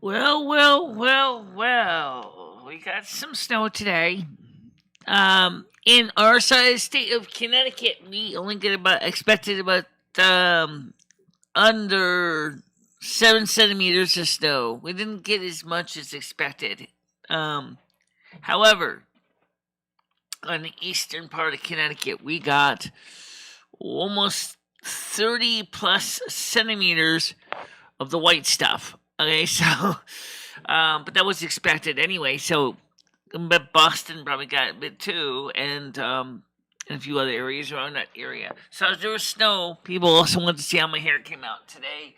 Well. We got some snow today. In our side state of Connecticut, we only get expected about under 7 centimeters of snow. We didn't get as much as expected. However, on the eastern part of Connecticut, we got almost 30 plus centimeters of the white stuff. Okay, so, but that was expected anyway. So, but Boston probably got a bit too, and a few other areas around that area. So as there was snow, people also wanted to see how my hair came out today.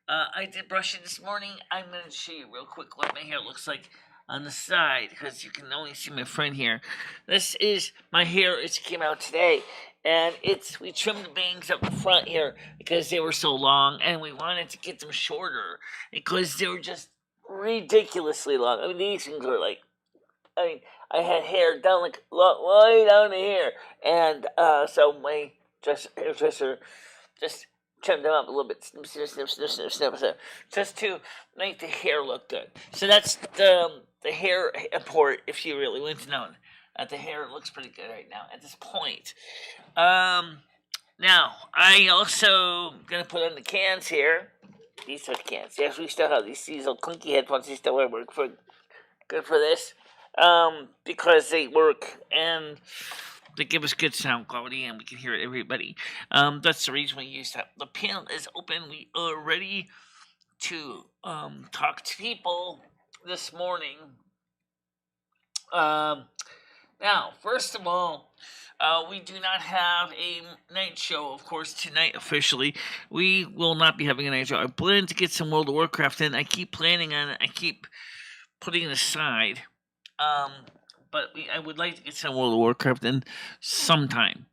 I did brush it this morning. I'm going to show you real quick what my hair looks like on the side, because you can only see my front here. This is my hair as it came out today. And we trimmed the bangs up the front here because they were so long, and we wanted to get them shorter because they were just ridiculously long. I mean, these things were like, I had hair down like way down here, and so my hairdresser just trimmed them up a little bit, snip, just to make the hair look good. So that's the hair import, if you really want to know. The hair looks pretty good right now at this point. Now I also gonna put on the cans here. These are the cans. Yes, we still have these little clunky headphones. They still work for good for this. Because they work and they give us good sound quality and we can hear everybody. That's the reason we use that. The panel is open. We are ready to talk to people this morning. Now, first of all, we do not have a night show, of course, tonight officially. We will not be having a night show. I plan to get some World of Warcraft in. I keep planning on it. I keep putting it aside. But I would like to get some World of Warcraft in sometime.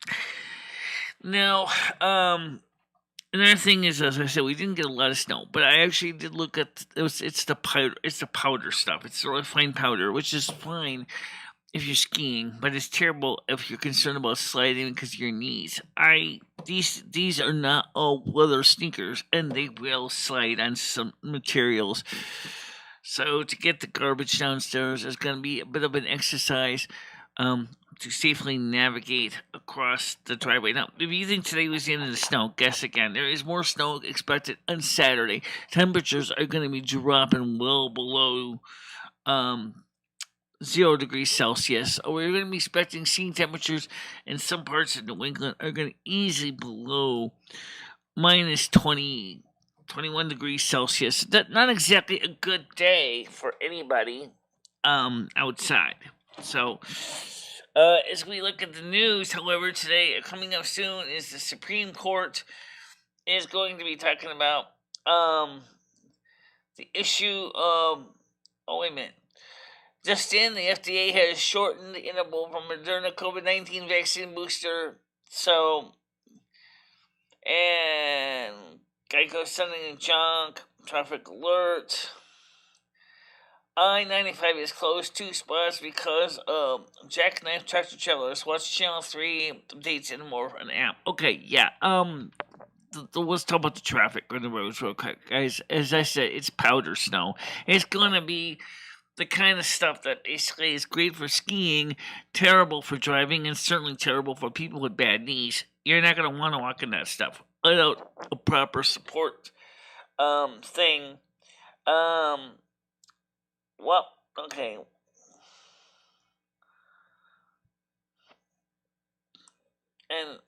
Now, another thing is, as I said, we didn't get a lot of snow, but I actually did look at it's the powder stuff. It's the really fine powder, which is fine if you're skiing, but it's terrible if you're concerned about sliding because of your knees. These are not all leather sneakers, and they will slide on some materials. So to get the garbage downstairs is going to be a bit of an exercise to safely navigate across the driveway. Now, if you think today was the end of the snow, guess again. There is more snow expected on Saturday. Temperatures are going to be dropping well below 0 degrees Celsius. We're going to be expecting seeing temperatures in some parts of New England are going to easily below minus 21 degrees Celsius. That's not exactly a good day for anybody outside. So, as we look at the news, however, today, coming up soon, is the Supreme Court is going to be talking about the issue of, just in, the FDA has shortened the interval from Moderna COVID-19 vaccine booster. So, and Geico sending junk, traffic alert. I-95 is closed 2 spots because of jackknife tractor trailers. Watch Channel 3 updates and more on the app. Okay, yeah. Let's talk about the traffic on the roads real quick, guys. As I said, it's powder snow. It's gonna be the kind of stuff that basically is great for skiing, terrible for driving, and certainly terrible for people with bad knees. You're not gonna want to walk in that stuff without a proper support thing. Well, okay. And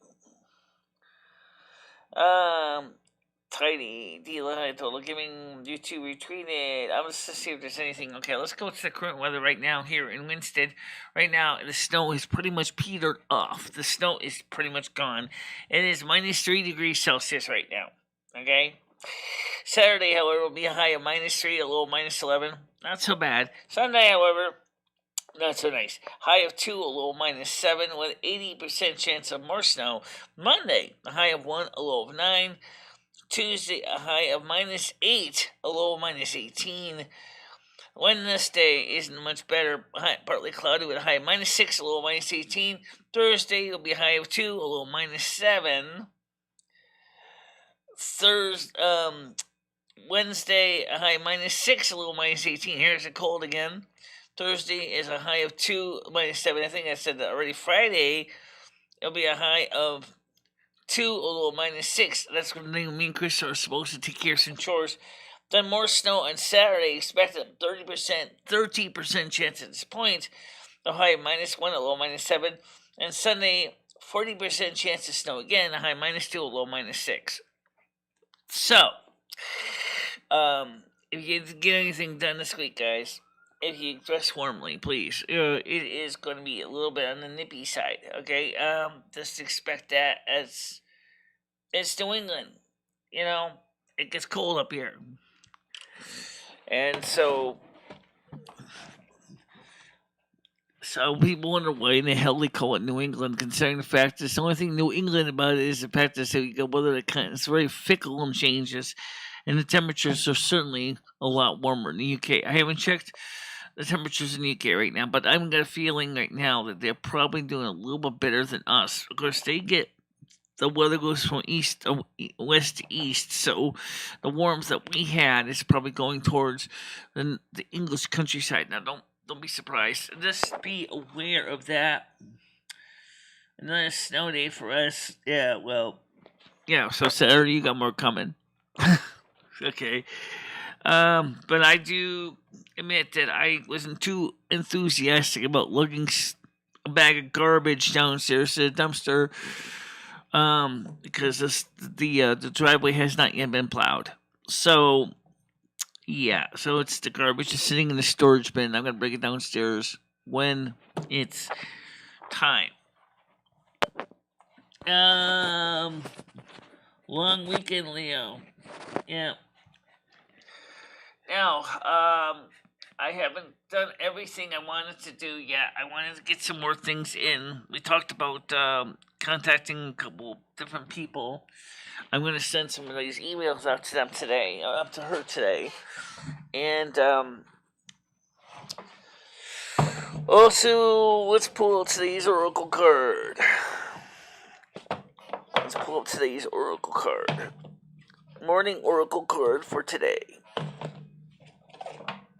Tidy, D-Line, Total Giving, YouTube retweeted. I'm just to see if there's anything. Okay, let's go to the current weather right now here in Winsted. Right now, the snow is pretty much petered off. The snow is pretty much gone. It is minus 3 degrees Celsius right now. Okay? Saturday, however, will be a high of minus 3, a low of minus 11. Not so bad. Sunday, however, not so nice. High of 2, a low of minus 7, with 80% chance of more snow. Monday, a high of 1, a low of 9. Tuesday, a high of minus 8, a low of minus 18. Wednesday isn't much better. Partly cloudy with a high of minus 6, a low of minus 18. Thursday will be a high of 2, a low of minus 7. Wednesday, a high -6, a low -18. Here's a cold again. Thursday is a high of 2, -7. I think I said that already. Friday, it'll be a high of 2, a low -6. That's when me and Chris are supposed to take care of some chores. Then more snow on Saturday. Expect a 30% chance at this point. A high of -1, a low -7. And Sunday, 40% chance of snow again. A high -2, a low -6. So, if you get anything done this week, guys, if you dress warmly, please. It is going to be a little bit on the nippy side, okay? Just expect that as it's New England. It gets cold up here. And so people wonder why in the hell they call it New England, considering the fact that the only thing New England about it is the fact that it's very fickle and changes, and the temperatures are certainly a lot warmer in the UK. I haven't checked the temperatures in the UK right now, but I've got a feeling right now that they're probably doing a little bit better than us. Of course, the weather goes from west to east, so the warmth that we had is probably going towards the English countryside. Now, don't be surprised. Just be aware of that. Another snow day for us. Yeah, well, so Saturday you got more coming. Okay. But I do admit that I wasn't too enthusiastic about lugging a bag of garbage downstairs to the dumpster, because the driveway has not yet been plowed. So, yeah, so it's the garbage is sitting in the storage bin. I'm gonna bring it downstairs when it's time. Long weekend, Leo. Yeah. Now, I haven't done everything I wanted to do yet. I wanted to get some more things in. We talked about contacting a couple different people. I'm going to send some of these emails out to them today, up to her today. And also, let's pull up today's Oracle card. Let's pull up today's Oracle card. Morning Oracle card for today.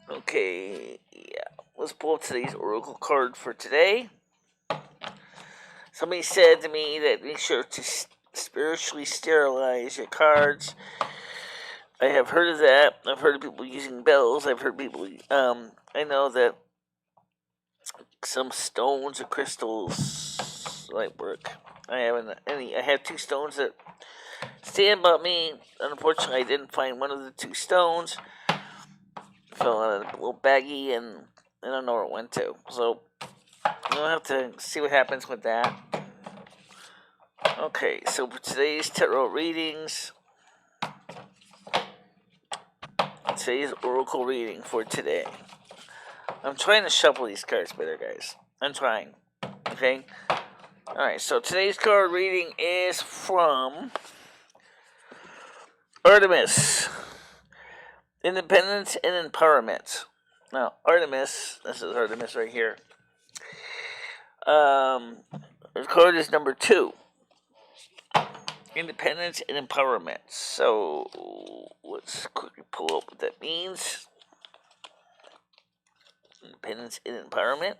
Okay, yeah. Let's pull up today's Oracle card for today. Somebody said to me that make sure to spiritually sterilize your cards. I have heard of that. I've heard of people using bells. I've heard people. I know that some stones or crystals might work. I haven't any. I have 2 stones that stand by me. Unfortunately, I didn't find one of the 2 stones. Fell in a little baggie, and I don't know where it went to. So we'll have to see what happens with that. Okay, so for today's tarot readings, today's Oracle reading for today. I'm trying to shuffle these cards better, guys. I'm trying. Okay? Alright, so today's card reading is from Artemis. Independence and Empowerment. Now, Artemis, this is Artemis right here. The card is number 2. Independence and Empowerment. So, let's quickly pull up what that means. Independence and Empowerment.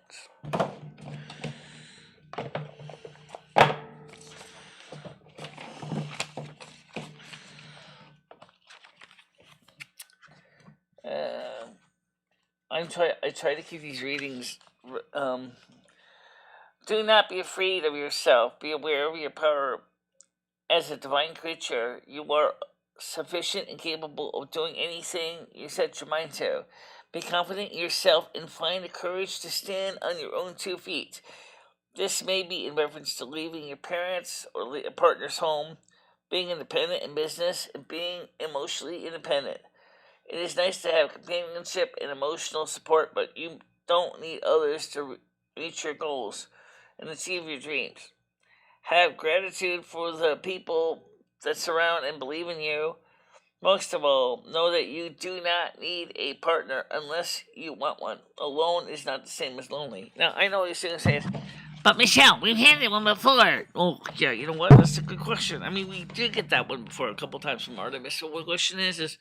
I try to keep these readings. Do not be afraid of yourself. Be aware of your power. As a divine creature, you are sufficient and capable of doing anything you set your mind to. Be confident in yourself and find the courage to stand on your own 2 feet. This may be in reference to leaving your parents or a partner's home, being independent in business, and being emotionally independent. It is nice to have companionship and emotional support, but you don't need others to reach your goals and achieve your dreams. Have gratitude for the people that surround and believe in you. Most of all, know that you do not need a partner unless you want one. Alone is not the same as lonely. Now, I know what you're saying, but Michelle, we've had that one before. Oh, yeah, you know what? That's a good question. I mean, we did get that one before a couple times from Artemis. So the question is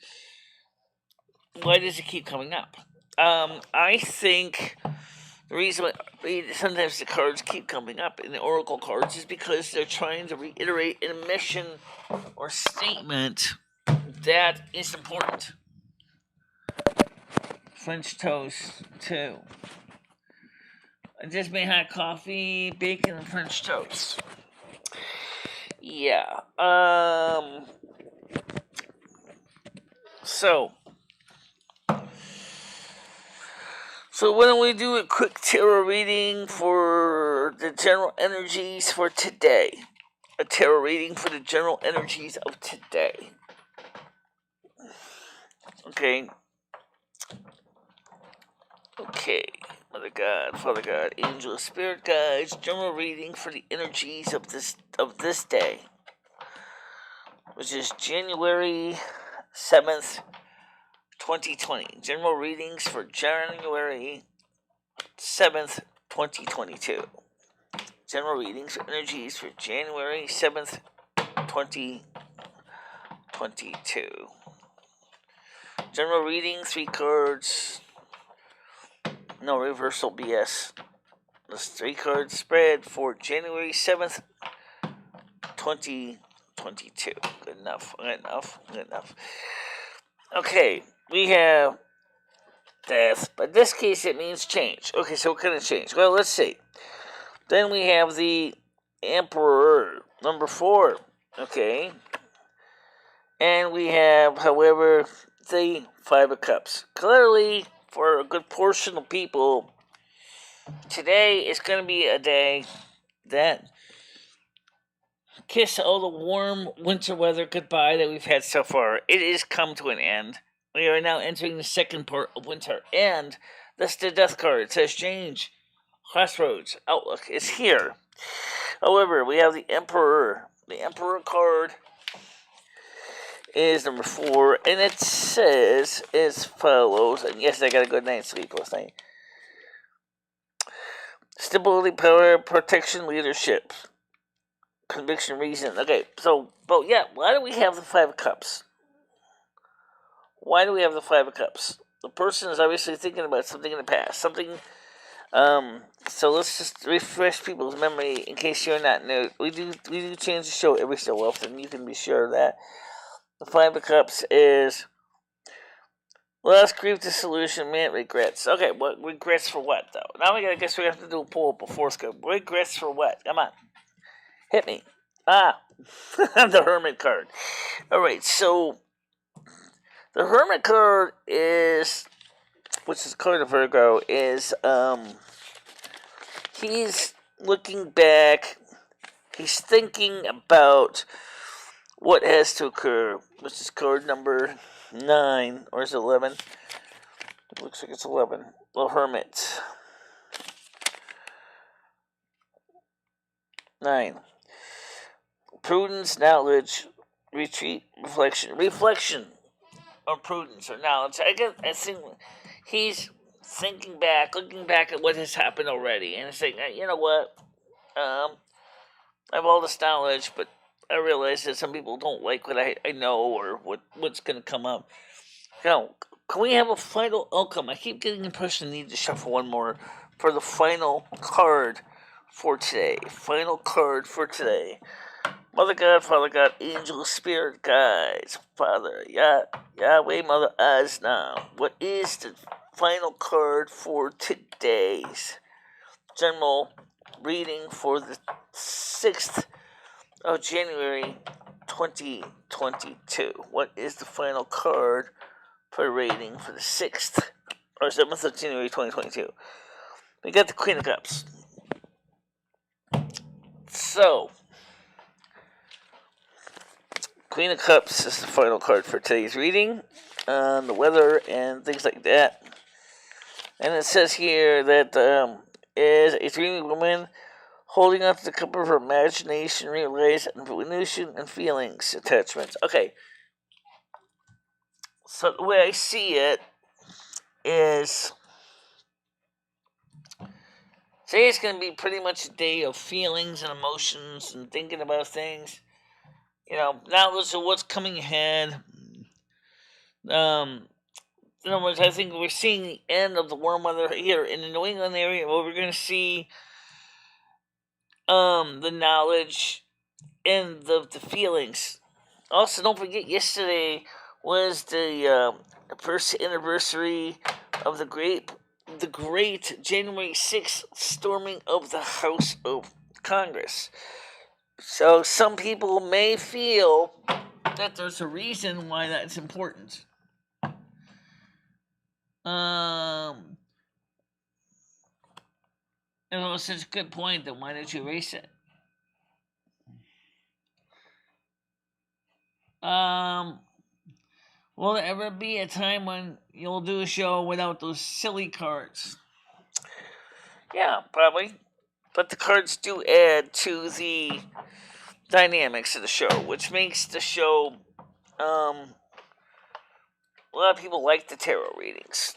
why does it keep coming up? I think the reason why sometimes the cards keep coming up in the oracle cards is because they're trying to reiterate an admission or statement that is important. French toast, too. I just made hot coffee, bacon, and French toast. Yeah. So why don't we do a quick tarot reading for the general energies for today? A tarot reading for the general energies of today. Okay. Okay. Mother God, Father God, Angel, Spirit Guides, general reading for the energies of this day, which is January 7th, 2020. General readings for January 7th, 2022. General readings for energies for January 7th, 2022. General reading, 3 cards. No reversal BS. This 3 card spread for January 7th, 2022. Good enough. Okay, we have death, but in this case it means change. Okay, so what kind of change? Well, let's see. Then we have the Emperor, number 4. Okay. And we have, however, the 5 of Cups. Clearly, for a good portion of people, today is going to be a day that kiss all the warm winter weather goodbye that we've had so far. It is come to an end. We are now entering the second part of winter. And that's the death card. It says change. Crossroads. Outlook is here. However, we have the Emperor. The Emperor card is number 4. And it says as follows. And yes, I got a good night's sleep last night. Stability, power, protection, leadership. Conviction, reason. Okay, so, but yeah, why do we have the 5 of Cups? Why do we have the 5 of Cups? The person is obviously thinking about something in the past. Something, so let's just refresh people's memory in case you're not new. We do change the show every so often. You can be sure of that. The 5 of Cups is loss, grief, dissolution, man, regrets. Okay, what regrets for what, though? Now I guess we have to do a pull up before scope. Regrets for what? Come on. Hit me. The Hermit card. Alright, so the Hermit card is, which is card of Virgo, is, he's looking back, he's thinking about what has to occur, which is card number 9, or is it 11? It looks like it's 11. The Hermit. 9. Prudence, knowledge, retreat, reflection, or prudence or knowledge. I think he's thinking back, looking back at what has happened already, and saying, you know what, I have all this knowledge, but I realize that some people don't like what I know or what's going to come up. Now, can we have a final outcome? I keep getting the impression I need to shuffle one more for the final card for today. Final card for today. Mother God, Father God, Angel, Spirit Guides, Father, Yahweh, Mother Asna. What is the final card for today's general reading for the 6th of January 2022? What is the final card for rating for the 6th or 7th of January 2022? We got the Queen of Cups. So, Queen of Cups is the final card for today's reading on the weather and things like that. And it says here that is a dreaming woman holding on to the cup of her imagination, realize, evolution, and feelings, attachments. Okay. So the way I see it is today's going to be pretty much a day of feelings and emotions and thinking about things. You know, knowledge of what's coming ahead. The in other words, I think we're seeing the end of the warm weather here in the New England area, where we're going to see the knowledge and the feelings. Also, don't forget, yesterday was the first anniversary of the great January 6th storming of the House of Congress. So some people may feel that there's a reason why that's important. And it was such a good point, then why did you erase it? Will there ever be a time when you'll do a show without those silly cards? Yeah, probably. But the cards do add to the dynamics of the show, which makes the show, a lot of people like the tarot readings.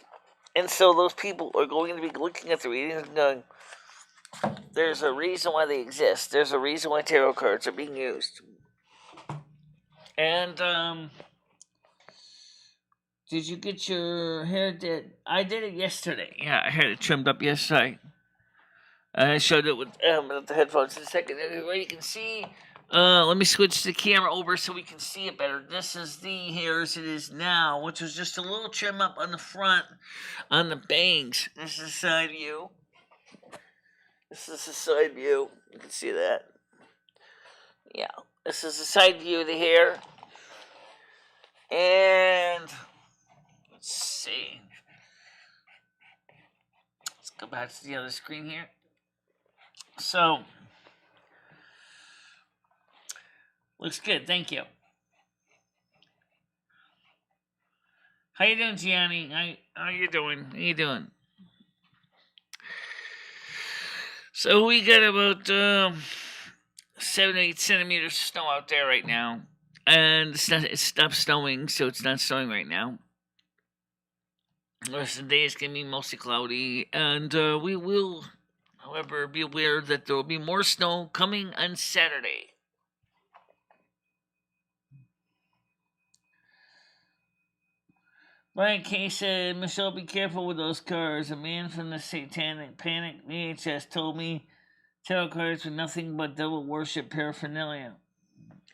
And so those people are going to be looking at the readings and going, there's a reason why they exist. There's a reason why tarot cards are being used. And, did you get your hair did? I did it yesterday. Yeah, I had it trimmed up yesterday. I showed it with the headphones in a second. Anyway, you can see. Let me switch the camera over so we can see it better. This is the hair as it is now, which was just a little trim up on the front, on the bangs. This is the side view. This is the side view. You can see that. Yeah, this is the side view of the hair. And let's see. Let's go back to the other screen here. So, looks good. Thank you. How you doing, Gianni? How you doing? How you doing? So we got about 7 to 8 centimeters of snow out there right now, and it stopped snowing, so it's not snowing right now. The rest of the day is going to be mostly cloudy, and we will, however, be aware that there will be more snow coming on Saturday. Brian K said, Michelle, be careful with those cards. A man from the Satanic Panic VHS told me tarot cards were nothing but devil worship paraphernalia.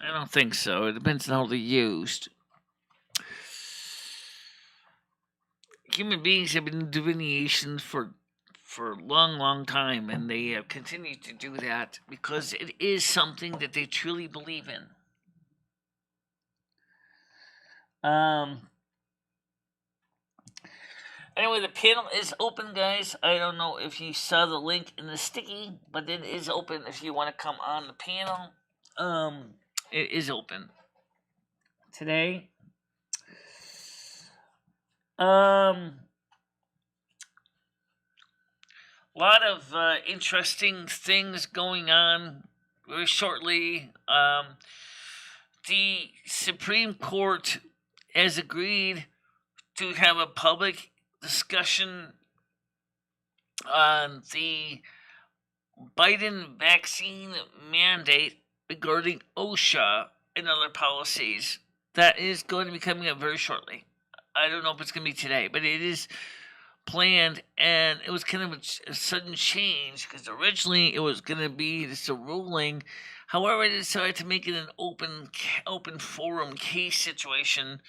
I don't think so. It depends on how they're used. Human beings have been divination for a long, long time, and they have continued to do that because it is something that they truly believe in. Anyway, the panel is open, guys. I don't know if you saw the link in the sticky, but it is open if you want to come on the panel. It is open today. A lot of interesting things going on very shortly. The Supreme Court has agreed to have a public discussion on the Biden vaccine mandate regarding OSHA and other policies. That is going to be coming up very shortly. I don't know if it's going to be today, but it is planned, and it was kind of a sudden change because originally it was going to be just a ruling. However, they decided to make it an open forum case situation.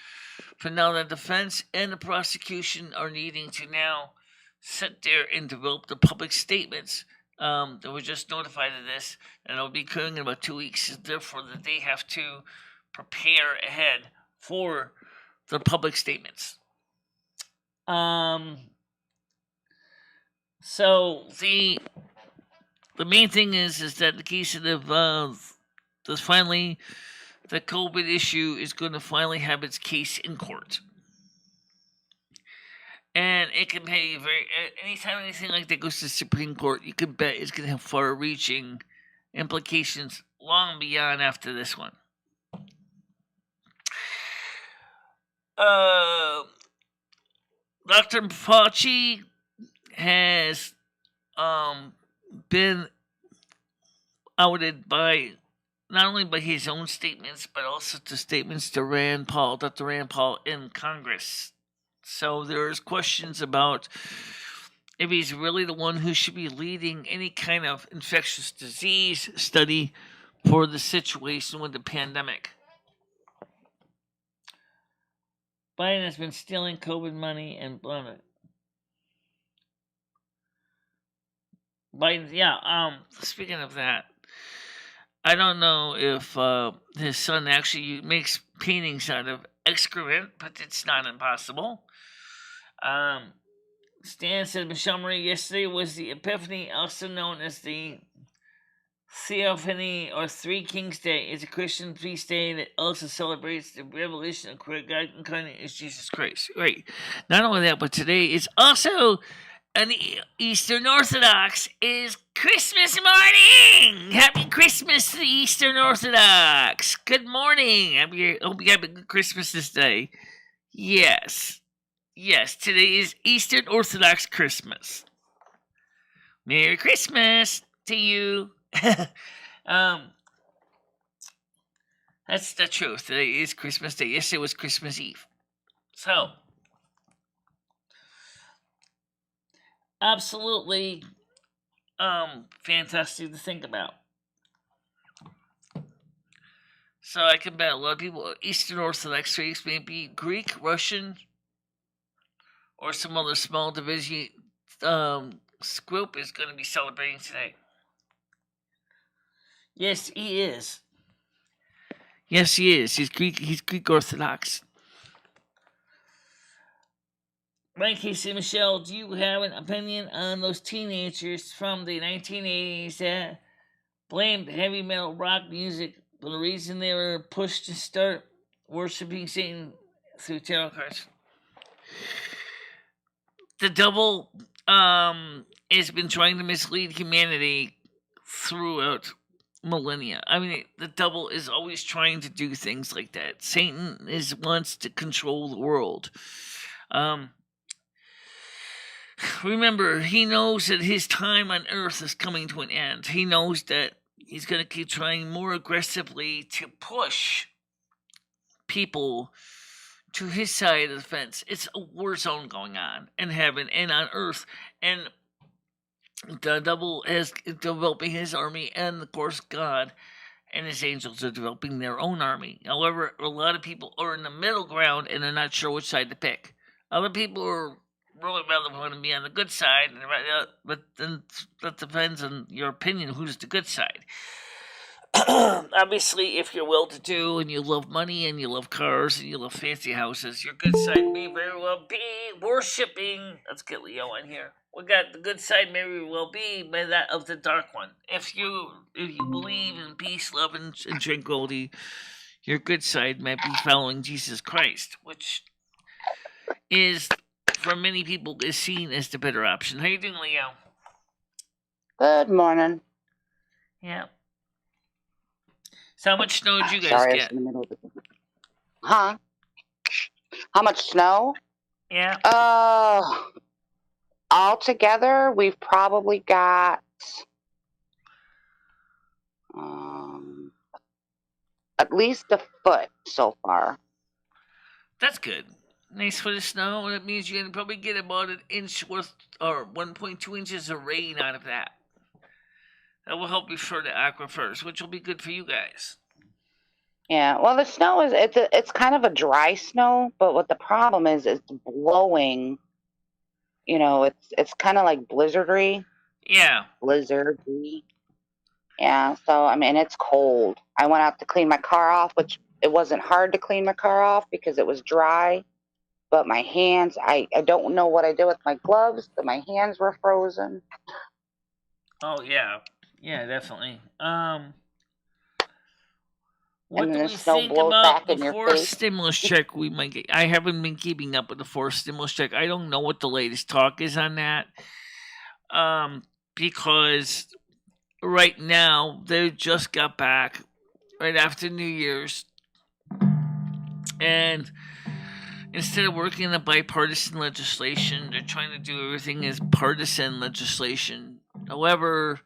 For now, the defense and the prosecution are needing to now sit there and develop the public statements. They were just notified of this, and it'll be occurring in about 2 weeks. Therefore, that they have to prepare ahead for the public statements. So the main thing is that the case of finally the COVID issue is going to finally have its case in court. And it can pay anytime anything like that goes to the Supreme Court, you can bet it's going to have far-reaching implications long beyond after this one. Dr. Fauci has been outed by not only by his own statements, but also to statements to Dr. Rand Paul in Congress So there's questions about if he's really the one who should be leading any kind of infectious disease study for the situation with the pandemic. Biden has been stealing COVID money and blowing it. Biden, speaking of that, I don't know if his son actually makes paintings out of excrement, but it's not impossible. Stan said Michelle Marie, yesterday was the Epiphany, also known as the Theophany or Three Kings Day. It's a Christian feast day that also celebrates the revelation of God incarnate as Jesus Christ. Right. Not only that, but today is also an Eastern Orthodox is Christmas morning. Happy Christmas to the Eastern Orthodox. Good morning. Hope you have a good Christmas this day. Yes, today is Eastern Orthodox Christmas. Merry Christmas to you. That's the truth. Today is Christmas Day. Yesterday was Christmas Eve. So, absolutely fantastic to think about. So I can bet a lot of people Eastern Orthodox faiths may be Greek, Russian, or some other small division group is going to be celebrating today. Yes, he is. Yes, he is. He's Greek Orthodox. Right, Casey Michelle, do you have an opinion on those teenagers from the 1980s that blamed heavy metal rock music for the reason they were pushed to start worshiping Satan through tarot cards? The devil has been trying to mislead humanity throughout millennia. I mean, the devil is always trying to do things like that. Satan wants to control the world. Remember, he knows that his time on earth is coming to an end. He knows that he's going to keep trying more aggressively to push people to his side of the fence. It's a war zone going on in heaven and on earth. And the devil is developing his army, and of course God and his angels are developing their own army. However, a lot of people are in the middle ground and they're not sure which side to pick. Other people are really rather want to be on the good side, but then that depends on your opinion who's the good side. Obviously, if you're well-to-do and you love money and you love cars and you love fancy houses, your good side may very well be worshipping. Let's get Leo in here. We got the good side may very well be by that of the dark one. If you believe in peace, love, and tranquility, your good side might be following Jesus Christ, which is, for many people, is seen as the better option. How you doing, Leo? Good morning. Yeah. So how much snow did you guys get? Huh? How much snow? Yeah. Altogether, we've probably got at least a foot so far. That's good. Nice foot of snow. That means you're going to probably get about an inch worth or 1.2 inches of rain out of that. That will help refer to aquifers, which will be good for you guys. Yeah, well, the snow it's kind of a dry snow, but what the problem is it's blowing. You know, it's kind of like blizzardy. Yeah. Blizzardy. Yeah, so I mean it's cold. I went out to clean my car off, which it wasn't hard to clean my car off because it was dry. But my hands, I don't know what I did with my gloves, but my hands were frozen. Oh yeah. Yeah, definitely. What do we think about the fourth stimulus check we might get? I haven't been keeping up with the fourth stimulus check. I don't know what the latest talk is on that. Because right now they just got back right after New Year's, and instead of working in a bipartisan legislation, they're trying to do everything as partisan legislation. However,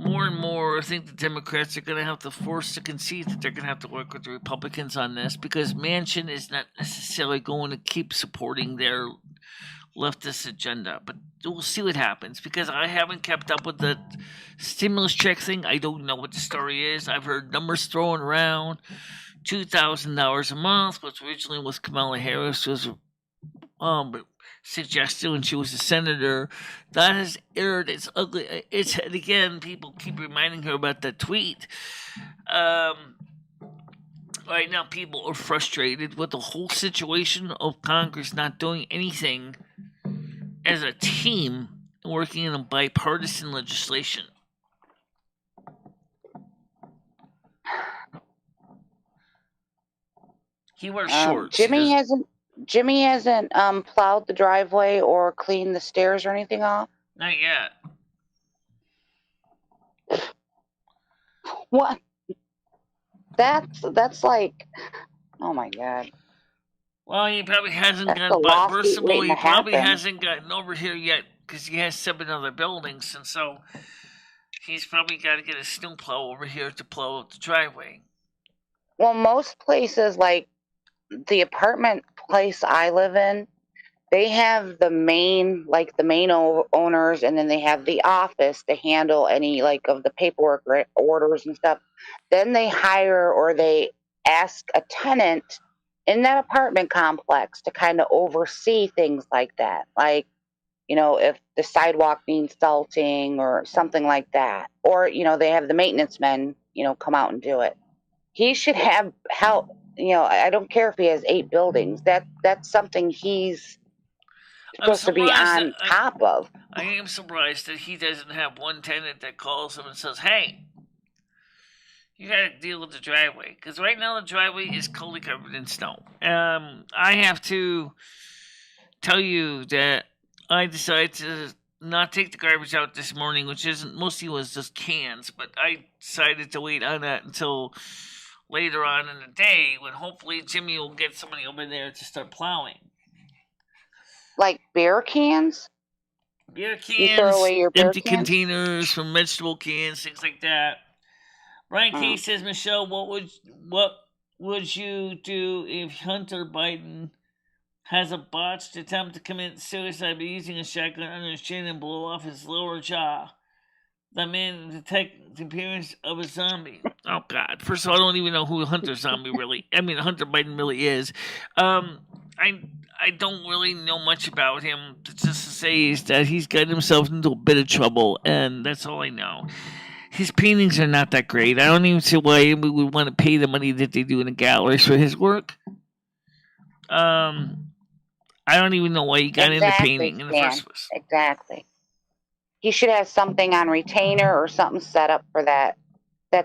more and more, I think the Democrats are going to have to force to concede that they're going to have to work with the Republicans on this, because Manchin is not necessarily going to keep supporting their leftist agenda. But we'll see what happens, because I haven't kept up with the stimulus check thing. I don't know what the story is. I've heard numbers thrown around. $2,000 a month, which originally was Kamala Harris was suggested when she was a senator. That has aired. It's ugly. It's, again, people keep reminding her about that tweet. Right now, people are frustrated with the whole situation of Congress not doing anything as a team, working in a bipartisan legislation. He wears shorts. Jimmy hasn't plowed the driveway or cleaned the stairs or anything off. Not yet. What? That's like, oh my God. Well, he probably hasn't That's gotten. a But lawsuit first of all, waiting he to probably happen. hasn't gotten over here yet, because he has 7 other buildings, and so he's probably got to get a snowplow over here to plow out the driveway. Well, most places, like the apartment place I live in, they have the main owners, and then they have the office to handle any like of the paperwork orders and stuff. Then they hire or they ask a tenant in that apartment complex to kind of oversee things like that. Like, if the sidewalk needs salting or something like that. Or, they have the maintenance men, come out and do it. He should have help. I don't care if he has 8 buildings. That's something he's supposed to be on top of. I am surprised that he doesn't have one tenant that calls him and says, "Hey, you got to deal with the driveway," because right now the driveway is totally covered in snow. I have to tell you that I decided to not take the garbage out this morning, which mostly was just cans, but I decided to wait on that until later on in the day, when hopefully Jimmy will get somebody over there to start plowing. Like beer cans? Beer cans, you throw away your beer empty cans? containers from vegetable cans, things like that. Brian K says, Michelle, what would you do if Hunter Biden has a botched attempt to commit suicide by using a shotgun under his chin and blow off his lower jaw? The man detect the appearance of a zombie. Oh God! First of all, I don't even know who Hunter Biden really is. I don't really know much about him. Just to say is that he's gotten himself into a bit of trouble, and that's all I know. His paintings are not that great. I don't even see why we would want to pay the money that they do in the galleries for his work. I don't even know why he got into painting in the first place. Exactly. He should have something on retainer or something set up for that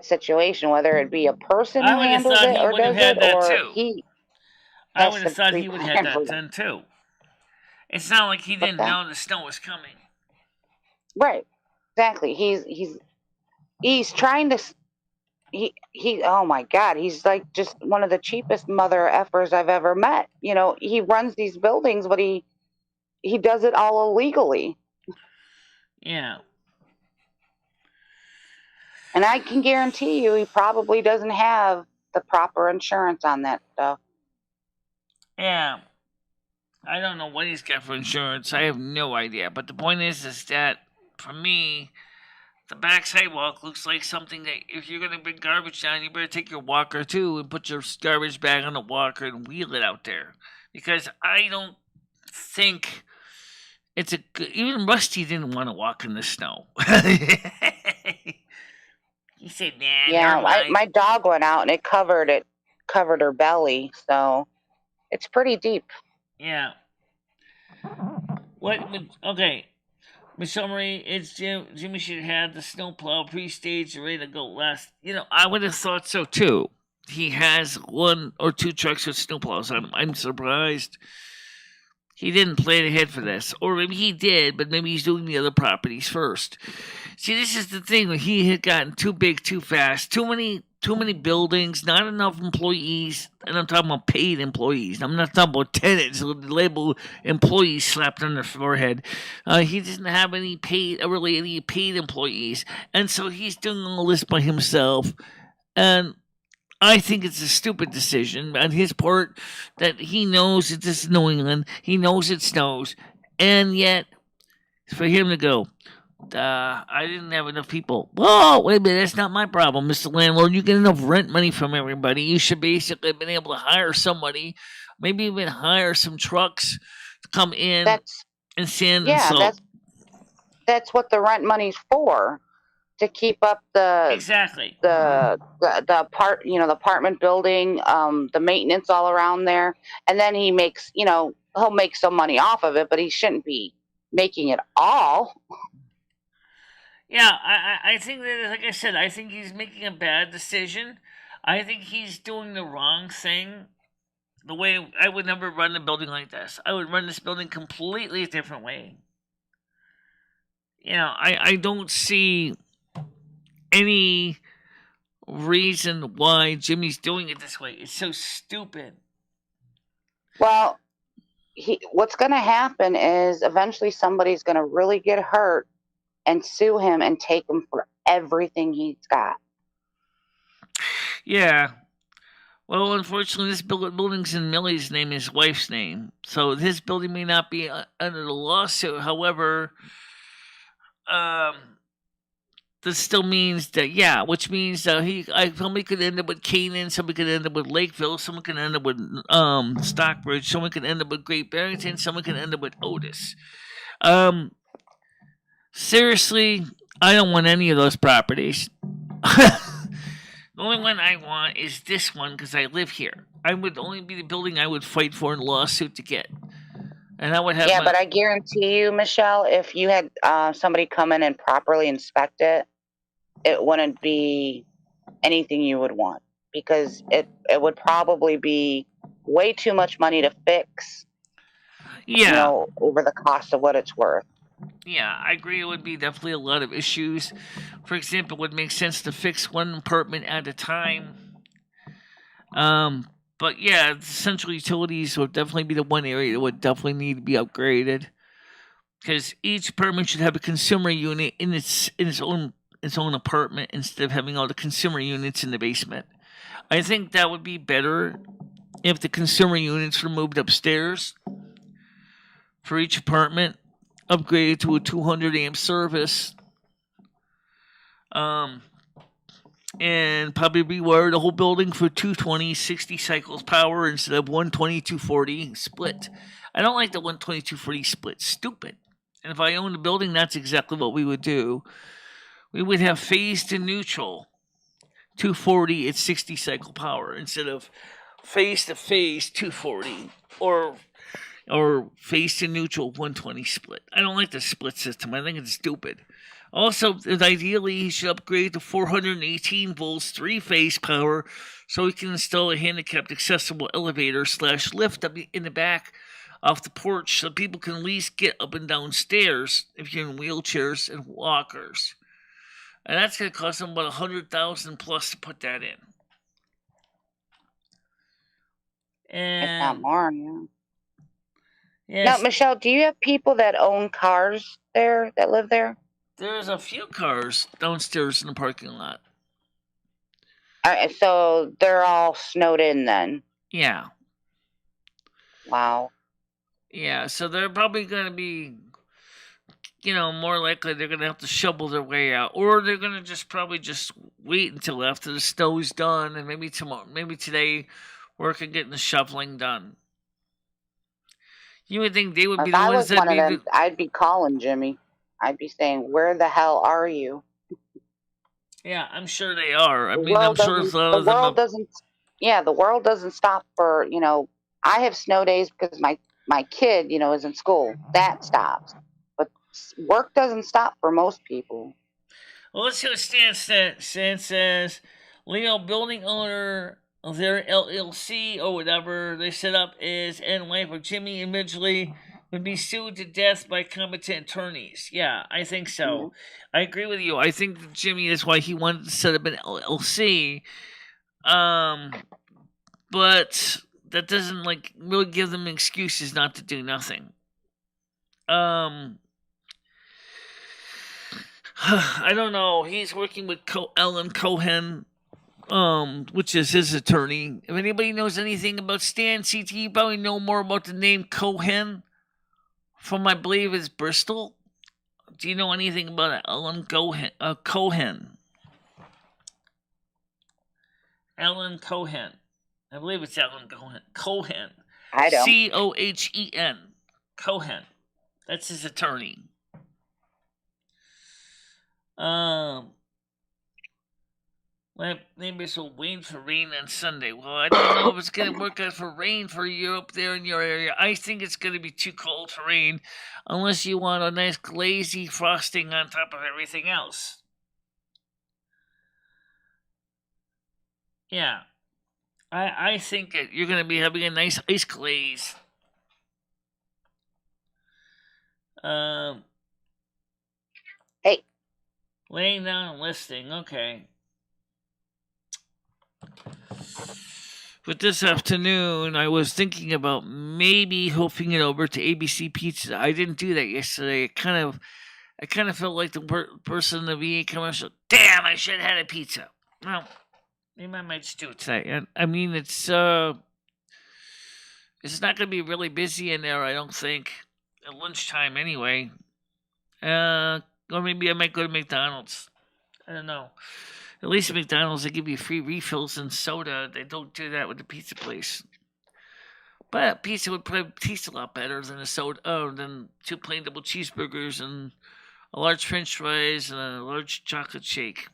situation, whether it be a person who handles it or does it, or he. I would have thought he would have had that done too. It's not like he didn't know the snow was coming. Right. Exactly. He's trying to. He. Oh my God. He's like just one of the cheapest mother effers I've ever met. He runs these buildings, but he does it all illegally. Yeah. And I can guarantee you he probably doesn't have the proper insurance on that stuff. Yeah. I don't know what he's got for insurance. I have no idea. But the point is that, for me, the back sidewalk looks like something that if you're going to bring garbage down, you better take your walker too and put your garbage bag on the walker and wheel it out there. Because I don't think it's a good... Even Rusty didn't want to walk in the snow. He said, "Nah." Yeah, my dog went out and it covered her belly, so it's pretty deep. Yeah. Okay. Michelle Marie, it's Jimmy should have had the snowplow pre-staged and ready to go last. I would have thought so too. He has 1 or 2 trucks with snowplows on them. I'm surprised he didn't plan ahead for this. Or maybe he did, but maybe he's doing the other properties first. See, this is the thing. He had gotten too big too fast. Too many too many buildings, not enough employees, and I'm talking about paid employees. I'm not talking about tenants with the label employees slapped on their forehead. He doesn't have any really any paid employees, and so he's doing all this by himself. And I think it's a stupid decision on his part that he knows that this is New England. He knows it snows, and yet for him to go, I didn't have enough people. Whoa, wait a minute, that's not my problem, Mr. Landlord. You get enough rent money from everybody. You should basically have been able to hire somebody, maybe even hire some trucks to come in and sand and salt. That's what the rent money's for, to keep up the apartment building, the maintenance all around there, and then he makes he'll make some money off of it, but he shouldn't be making it all. Yeah, I think that, like I said, I think he's making a bad decision. I think he's doing the wrong thing. The way I would never run a building like this. I would run this building completely a different way. I don't see any reason why Jimmy's doing it this way. It's so stupid. Well, what's going to happen is eventually somebody's going to really get hurt and sue him and take him for everything he's got. Yeah. Well, unfortunately, this building's in Millie's name, his wife's name. So his building may not be under the lawsuit. However, this still means that, which means that somebody could end up with Canaan, somebody could end up with Lakeville, someone could end up with Stockbridge, someone could end up with Great Barrington, someone could end up with Otis. Seriously, I don't want any of those properties. The only one I want is this one because I live here. I would only be the building I would fight for in a lawsuit to get. And I would have but I guarantee you, Michelle, if you had somebody come in and properly inspect it, it wouldn't be anything you would want, because it would probably be way too much money to fix. Over the cost of what it's worth. Yeah, I agree. It would be definitely a lot of issues. For example, it would make sense to fix one apartment at a time. But yeah, central utilities would definitely be the one area that would definitely need to be upgraded, because each apartment should have a consumer unit in its own apartment instead of having all the consumer units in the basement. I think that would be better if the consumer units were moved upstairs for each apartment, upgraded to a 200 amp service, and probably rewire the whole building for 220 60 cycles power instead of 120 240 split. I don't like the 120 240 split. Stupid. And if I owned the building, that's exactly what we would do. We would have phase to neutral 240 at 60 cycle power instead of phase to phase 240 or phase to neutral 120 split. I don't like the split system. I think it's stupid. Also, ideally, he should upgrade to 418 volts 3-phase power so he can install a handicapped accessible elevator / lift up in the back off the porch so people can at least get up and down stairs if you're in wheelchairs and walkers. And that's going to cost them about $100,000 plus to put that in. And if not more, yeah. Yes. Now, Michelle, do you have people that own cars there that live there? There's a few cars downstairs in the parking lot. So they're all snowed in then? Yeah. Wow. Yeah, so they're probably going to be, more likely they're going to have to shovel their way out. Or they're going to probably wait until after the snow's done, and maybe today work on getting the shoveling done. You would think they would be the ones that be... them, I'd be calling Jimmy. I'd be saying, "Where the hell are you?" Yeah, I'm sure they are. I'm sure the world doesn't. Yeah, the world doesn't stop for I have snow days because my kid is in school. That stops, but work doesn't stop for most people. Well, let's see what Stan says. Stan says, Leo, building owner of their LLC or whatever they set up is and wife of Jimmy individually would be sued to death by competent attorneys. Yeah, I think so. Mm-hmm. I agree with you. I think that Jimmy is why he wanted to set up an LLC But that doesn't like really give them excuses not to do nothing. I don't know. He's working with Ellen Cohen, which is his attorney. If anybody knows anything about Stan CT, you probably know more about the name Cohen from, I believe, it's Bristol. Do you know anything about Ellen Cohen? Ellen Cohen. I believe it's Ellen Cohen. Cohen. I don't. Cohen. Cohen. That's his attorney. Neighbors will wait for rain on Sunday. Well, I don't know if it's going to work out for rain for you up there in your area. I think it's going to be too cold for rain unless you want a nice glazy frosting on top of everything else. Yeah. I think that you're going to be having a nice ice glaze. Hey. Laying down and listing. Okay. But this afternoon, I was thinking about maybe hoofing it over to ABC Pizza. I didn't do that yesterday. I kind of felt like the person in the VA commercial. Damn, I should have had a pizza. Well, maybe I might just do it today. I mean, it's not going to be really busy in there, I don't think, at lunchtime anyway. Or maybe I might go to McDonald's. I don't know. At least at McDonald's, they give you free refills and soda. They don't do that with the pizza place. But pizza would probably taste a lot better than a soda. Than 2 plain double cheeseburgers and a large French fries and a large chocolate shake.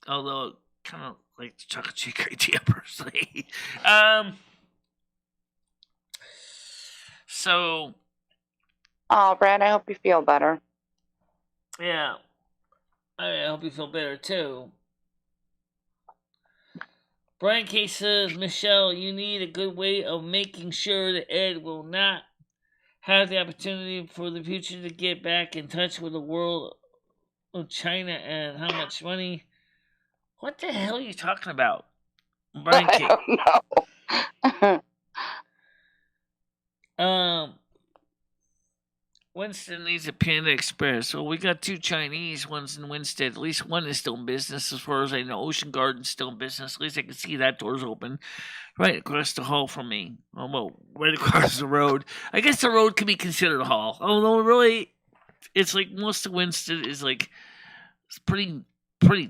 Although, kind of like the chocolate shake idea personally. So. Oh, Brad, I hope you feel better. Yeah. I hope you feel better too. Brian K says, Michelle, you need a good way of making sure that Ed will not have the opportunity for the future to get back in touch with the world of China and how much money. What the hell are you talking about, Brian K? I don't know. Winston needs a Panda Express. Well, we got 2 Chinese ones in Winsted. At least one is still in business, as far as I know. Ocean Garden's still in business. At least I can see that door's open, right across the hall from me. Well, right across the road. I guess the road could be considered a hall. Although really, it's like most of Winsted is like it's pretty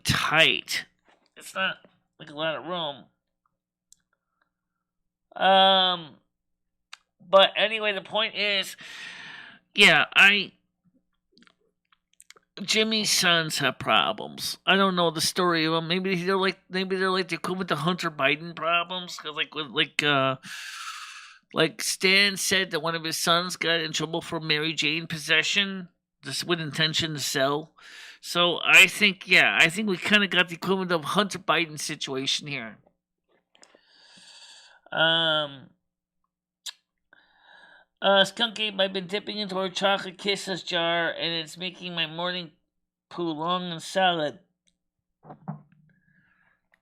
tight. It's not like a lot of room. But anyway, the point is. Yeah, Jimmy's sons have problems. I don't know the story of them. Maybe they're like the equivalent to Hunter Biden problems. Cause like Stan said that one of his sons got in trouble for Mary Jane possession, just with intention to sell. So I think we kind of got the equivalent of Hunter Biden situation here. Skunk Ape, I've been dipping into our chocolate kisses jar, and it's making my morning poo long and solid.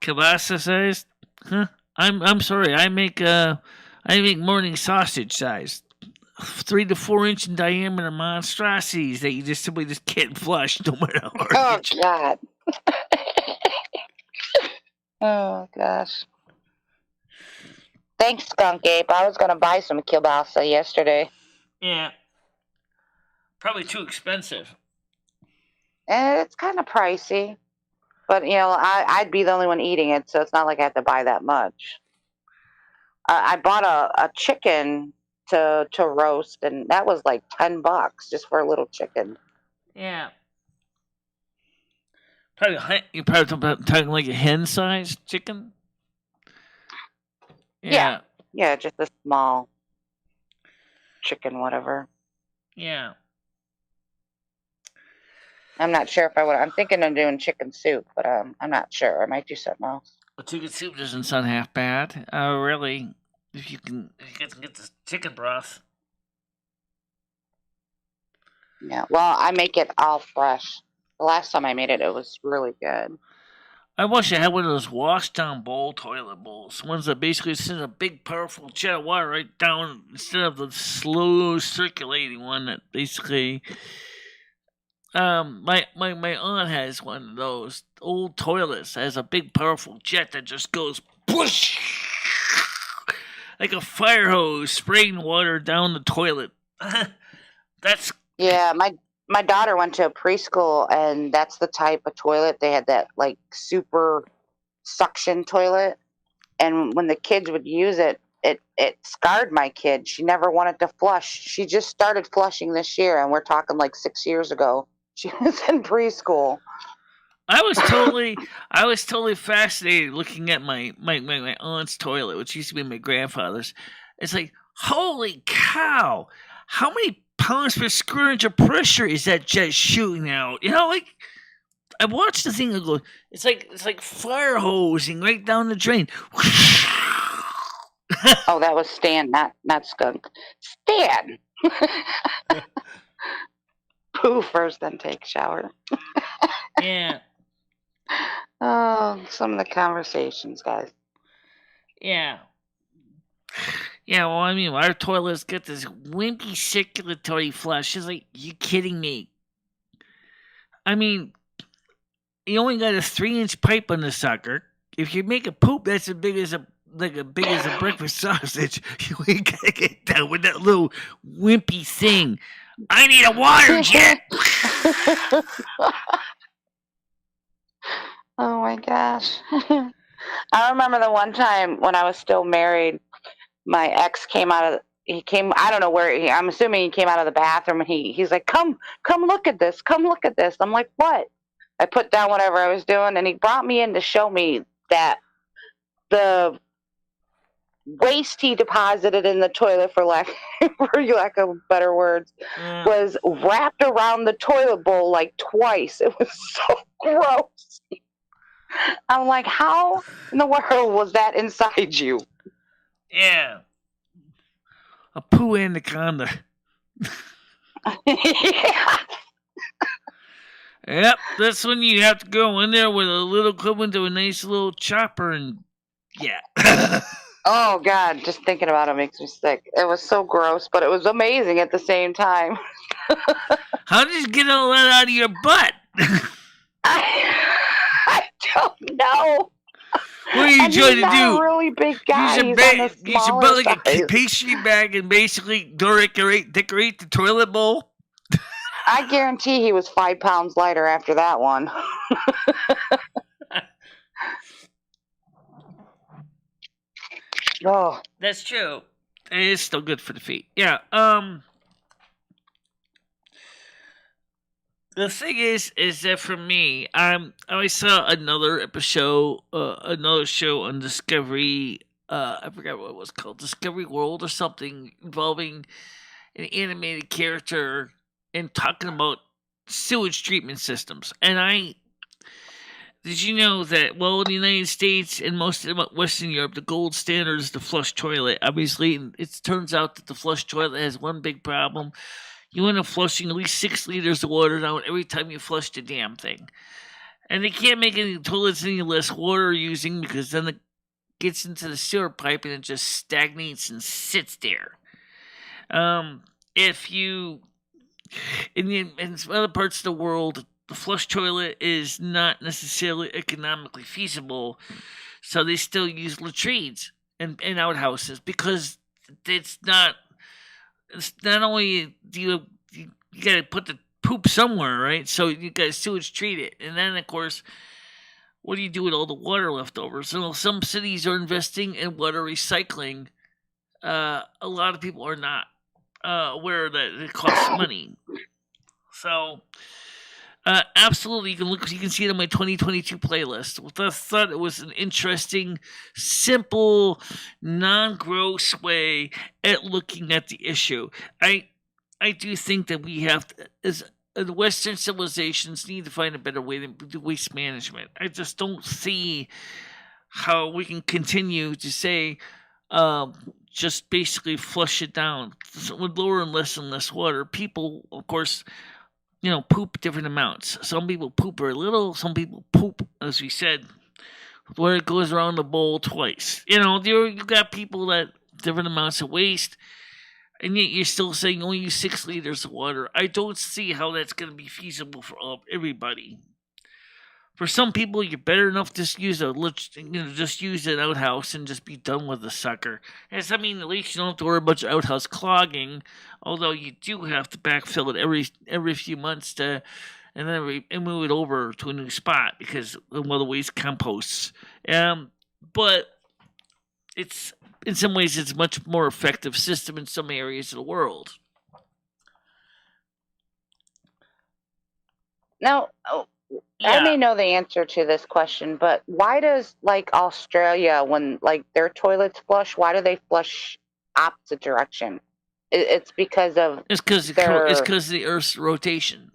Kielbasa sized? Huh? I'm sorry. I make morning sausage sized, 3 to 4 inch in diameter monstrosities that you just simply can't flush no matter how hard. Oh God. Oh gosh. Thanks, Skunk Ape. I was gonna buy some kielbasa yesterday. Yeah. Probably too expensive. And it's kind of pricey, but I'd be the only one eating it, so it's not like I have to buy that much. I bought a chicken to roast, and that was like $10 just for a little chicken. Yeah. You're probably talking like a hen-sized chicken. Yeah, just a small chicken, whatever. Yeah. I'm not sure if I would. I'm thinking of doing chicken soup, but I'm not sure. I might do something else. Well, chicken soup doesn't sound half bad. Really, if you can get the chicken broth. Yeah. Well, I make it all fresh. The last time I made it, it was really good. I wish I had one of those wash down bowl toilet bowls. Ones that basically send a big powerful jet of water right down instead of the slow circulating one that basically my aunt has one of those old toilets that has a big powerful jet that just goes push like a fire hose spraying water down the toilet. That's Yeah, my daughter went to a preschool, and that's the type of toilet they had, that like super suction toilet. And when the kids would use it, it scarred my kid. She never wanted to flush. She just started flushing this year, and we're talking like 6 years ago. She was in preschool. I was totally fascinated looking at my aunt's toilet, which used to be my grandfather's. It's like, holy cow! How many pounds per square inch of pressure is that jet shooting out? You know, like I watched the thing and go, it's like fire hosing right down the drain. Oh, that was Stan, not Skunk. Stan. Poo first, then take shower. Yeah. Oh, some of the conversations, guys. Yeah. Yeah, well, I mean, our toilets get this wimpy circulatory flush. It's like, you kidding me? I mean, you only got a 3-inch pipe on the sucker. If you make a poop that's as big as a breakfast sausage, you ain't gonna get down with that little wimpy thing. I need a water jet. Oh my gosh. I remember the one time when I was still married, my ex came out of I don't know where I'm assuming he came out of the bathroom, and he's like, come look at this. Come look at this. I'm like, what? I put down whatever I was doing, and he brought me in to show me that the waste he deposited in the toilet, for lack of better words, was wrapped around the toilet bowl like twice. It was so gross. I'm like, how in the world was that inside you? Yeah. A poo anaconda. Yeah. Yep, that's when you have to go in there with a little equivalent to a nice little chopper and yeah. Oh God, just thinking about it makes me sick. It was so gross, but it was amazing at the same time. How did you get all that out of your butt? I don't know. What are you trying to do? A really big guy. You should buy like a pastry bag and basically decorate the toilet bowl. I guarantee he was 5 pounds lighter after that one. Oh, that's true. It is still good for the feet. Yeah. The thing is that for me, I saw another show on Discovery. I forgot what it was called, Discovery World or something, involving an animated character and talking about sewage treatment systems. And did you know that, well, in the United States and most of Western Europe, the gold standard is the flush toilet. Obviously, it turns out that the flush toilet has one big problem. You end up flushing at least 6 liters of water down every time you flush the damn thing. And they can't make any toilets any less water using, because then it gets into the sewer pipe and it just stagnates and sits there. If you... In other parts of the world, the flush toilet is not necessarily economically feasible, so they still use latrines and outhouses, because it's not only do you got to put the poop somewhere, right? So you got to sewage treat it, and then of course, what do you do with all the water left over? So some cities are investing in water recycling. A lot of people are not aware that it costs money. So, absolutely, you can see it on my 2022 playlist. I thought it was an interesting, simple, non-gross way at looking at the issue. I do think that we have to, as the Western civilizations, need to find a better way to do waste management. I just don't see how we can continue to say, just basically flush it down with lower and less water. People, of course, poop different amounts. Some people poop very little. Some people poop, as we said, where it goes around the bowl twice. You got people that different amounts of waste, and yet you're still saying only use 6 liters of water. I don't see how that's going to be feasible for everybody. For some people, you're better enough just use just use an outhouse and just be done with the sucker. Yes, I mean, at least you don't have to worry about your outhouse clogging. Although you do have to backfill it every few months and then move it over to a new spot because of the waste composts. But it's in some ways it's a much more effective system in some areas of the world. Now, I may know the answer to this question, but why does Australia, when their toilets flush, why do they flush opposite direction? It's because of it's because of the Earth's rotation.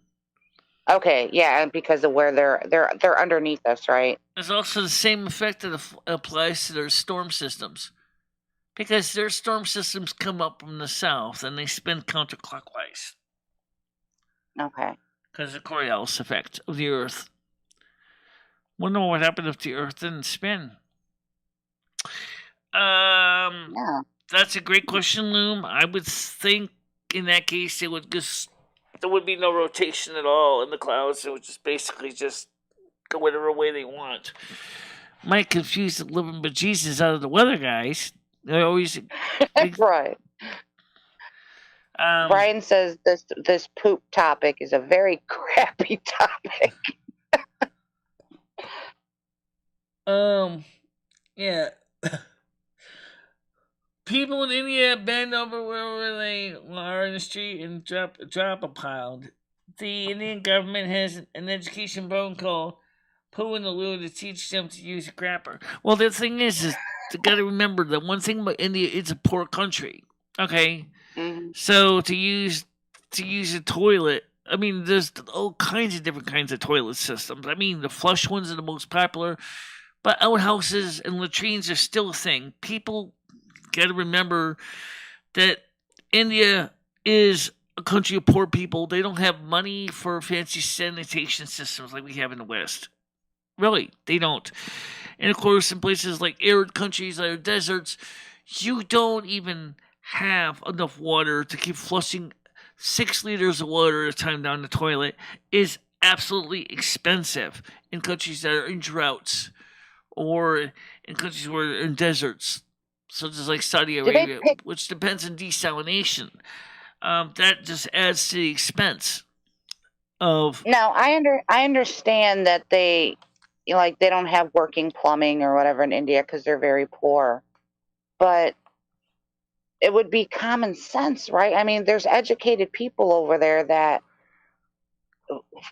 Okay, yeah, because of where they're underneath us, right? There's also the same effect that applies to their storm systems, because their storm systems come up from the south and they spin counterclockwise. Okay. Because of the Coriolis effect of the Earth. Wonder what happened if the Earth didn't spin. Yeah. That's a great question, Loom. I would think in that case there would be no rotation at all in the clouds. It would just basically just go whatever way they want. Might confuse the living bejesus out of the weather guys. They always right. Brian says this poop topic is a very crappy topic. Yeah. People in India bend over wherever they are in the street and drop a pound. The Indian government has an education program called Poo in the Loo to teach them to use a crapper. Well, the thing is you got to remember that one thing about India, it's a poor country. Okay, so to use a toilet, I mean, there's all kinds of different kinds of toilet systems. I mean, the flush ones are the most popular, but outhouses and latrines are still a thing. People got to remember that India is a country of poor people. They don't have money for fancy sanitation systems like we have in the West. Really, they don't. And of course, in places like arid countries or deserts, you don't even have enough water to keep flushing 6 liters of water at a time down the toilet. Is absolutely expensive in countries that are in droughts or in countries where they're in deserts, such as like Saudi Arabia, which depends on desalination. That just adds to the expense of. Now, I understand that they don't have working plumbing or whatever in India because they're very poor, but it would be common sense, right? I mean, there's educated people over there that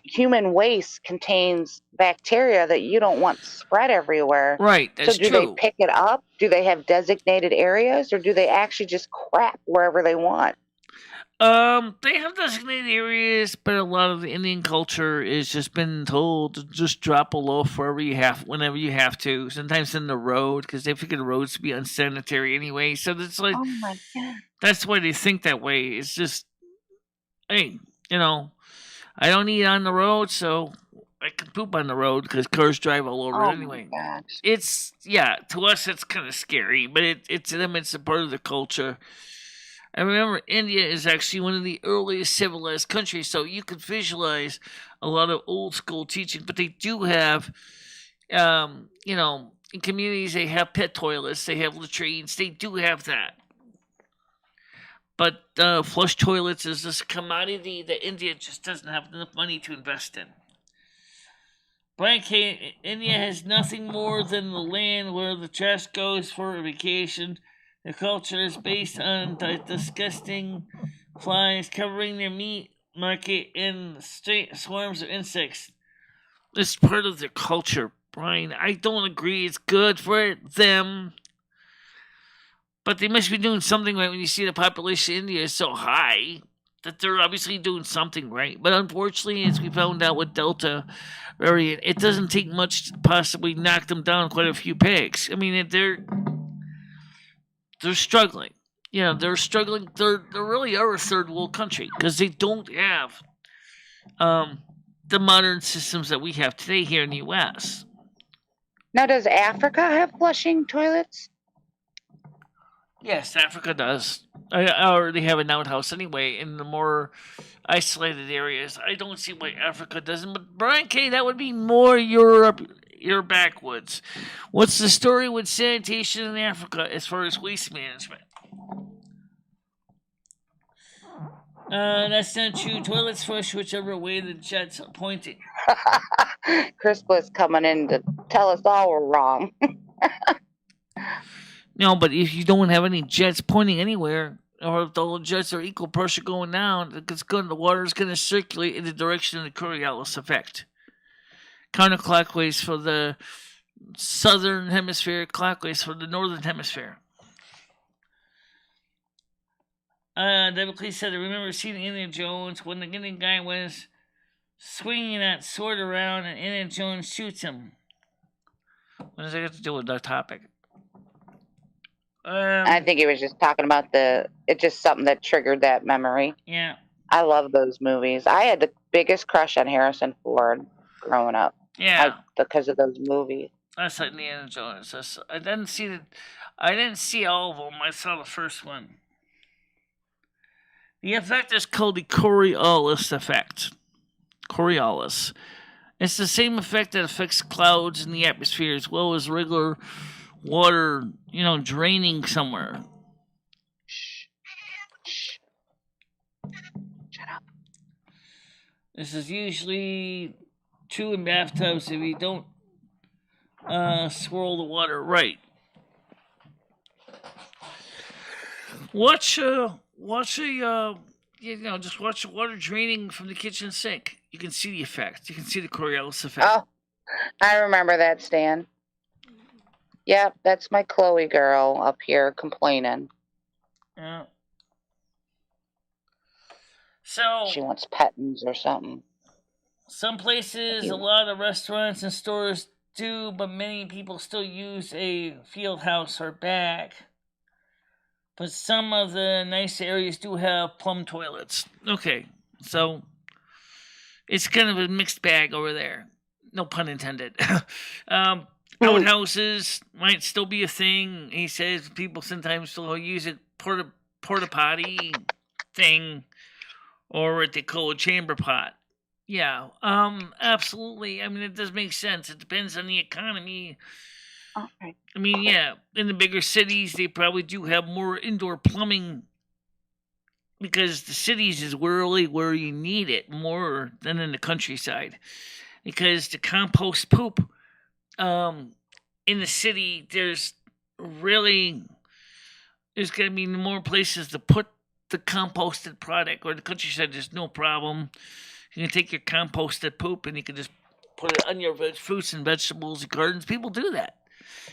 human waste contains bacteria that you don't want spread everywhere. Right, that's true. So do they pick it up? Do they have designated areas, or do they actually just crap wherever they want? They have designated areas, but a lot of the Indian culture is just been told to just drop a loaf whenever you have to. Sometimes in the road, because they figure the roads to be unsanitary anyway. So it's like, oh my God, that's why they think that way. It's just, hey, I don't eat on the road, so I can poop on the road because cars drive all over anyway. It's to us it's kind of scary, but it's them. It's a part of the culture. I remember India is actually one of the earliest civilized countries, so you could visualize a lot of old school teaching. But they do have, in communities they have pet toilets, they have latrines, they do have that. But flush toilets is this commodity that India just doesn't have enough money to invest in. Brian K. India has nothing more than the land where the trash goes for a vacation. The culture is based on the disgusting flies covering their meat market and straight swarms of insects. It's part of their culture, Brian. I don't agree it's good for them. But they must be doing something right when you see the population of India is so high that they're obviously doing something right. But unfortunately, as we found out with Delta variant, it doesn't take much to possibly knock them down quite a few pegs. I mean, they're struggling. They're struggling. They really are a third world country because they don't have the modern systems that we have today here in the U.S. Now, does Africa have flushing toilets? Yes, Africa does. I already have an outhouse anyway in the more isolated areas. I don't see why Africa doesn't. But Brian K, that would be more Europe, your backwoods. What's the story with sanitation in Africa as far as waste management? That's not true. Toilets flush whichever way the jets are pointing. Chris was coming in to tell us all we're wrong. No, but if you don't have any jets pointing anywhere, or if the jets are equal pressure going down, the water's going to circulate in the direction of the Coriolis effect. Counterclockwise for the southern hemisphere, clockwise for the northern hemisphere. David Clee said, I remember seeing Indiana Jones when the Indian guy was swinging that sword around and Indiana Jones shoots him. What does that have to do with our topic? I think he was just talking about it's just something that triggered that memory. Yeah. I love those movies. I had the biggest crush on Harrison Ford growing up. Yeah. Because of those movies. That's like Indiana Jones. I didn't see all of them. I saw the first one. The effect is called the Coriolis effect. Coriolis. It's the same effect that affects clouds in the atmosphere as well as regular water, draining somewhere. Shh. Shut up. This is usually true in bathtubs if you don't swirl the water right. Just watch the water draining from the kitchen sink. You can see the effect. You can see the Coriolis effect. Oh, I remember that, Stan. Yep, that's my Chloe girl up here complaining. Yeah. So she wants pettings or something. Some places, a lot of restaurants and stores do, but many people still use a field house or bag. But some of the nice areas do have plumb toilets. Okay, so it's kind of a mixed bag over there. No pun intended. Outhouses might still be a thing. He says people sometimes still use it porta potty thing, or what they call a chamber pot. Yeah, absolutely. I mean, it does make sense. It depends on the economy. Okay. I mean, yeah, in the bigger cities, they probably do have more indoor plumbing because the cities is really where you need it more than in the countryside. Because to compost poop, in the city, there's going to be more places to put the composted product, or the countryside, there's no problem. You can take your composted poop and you can just put it on your fruits and vegetables and gardens. People do that.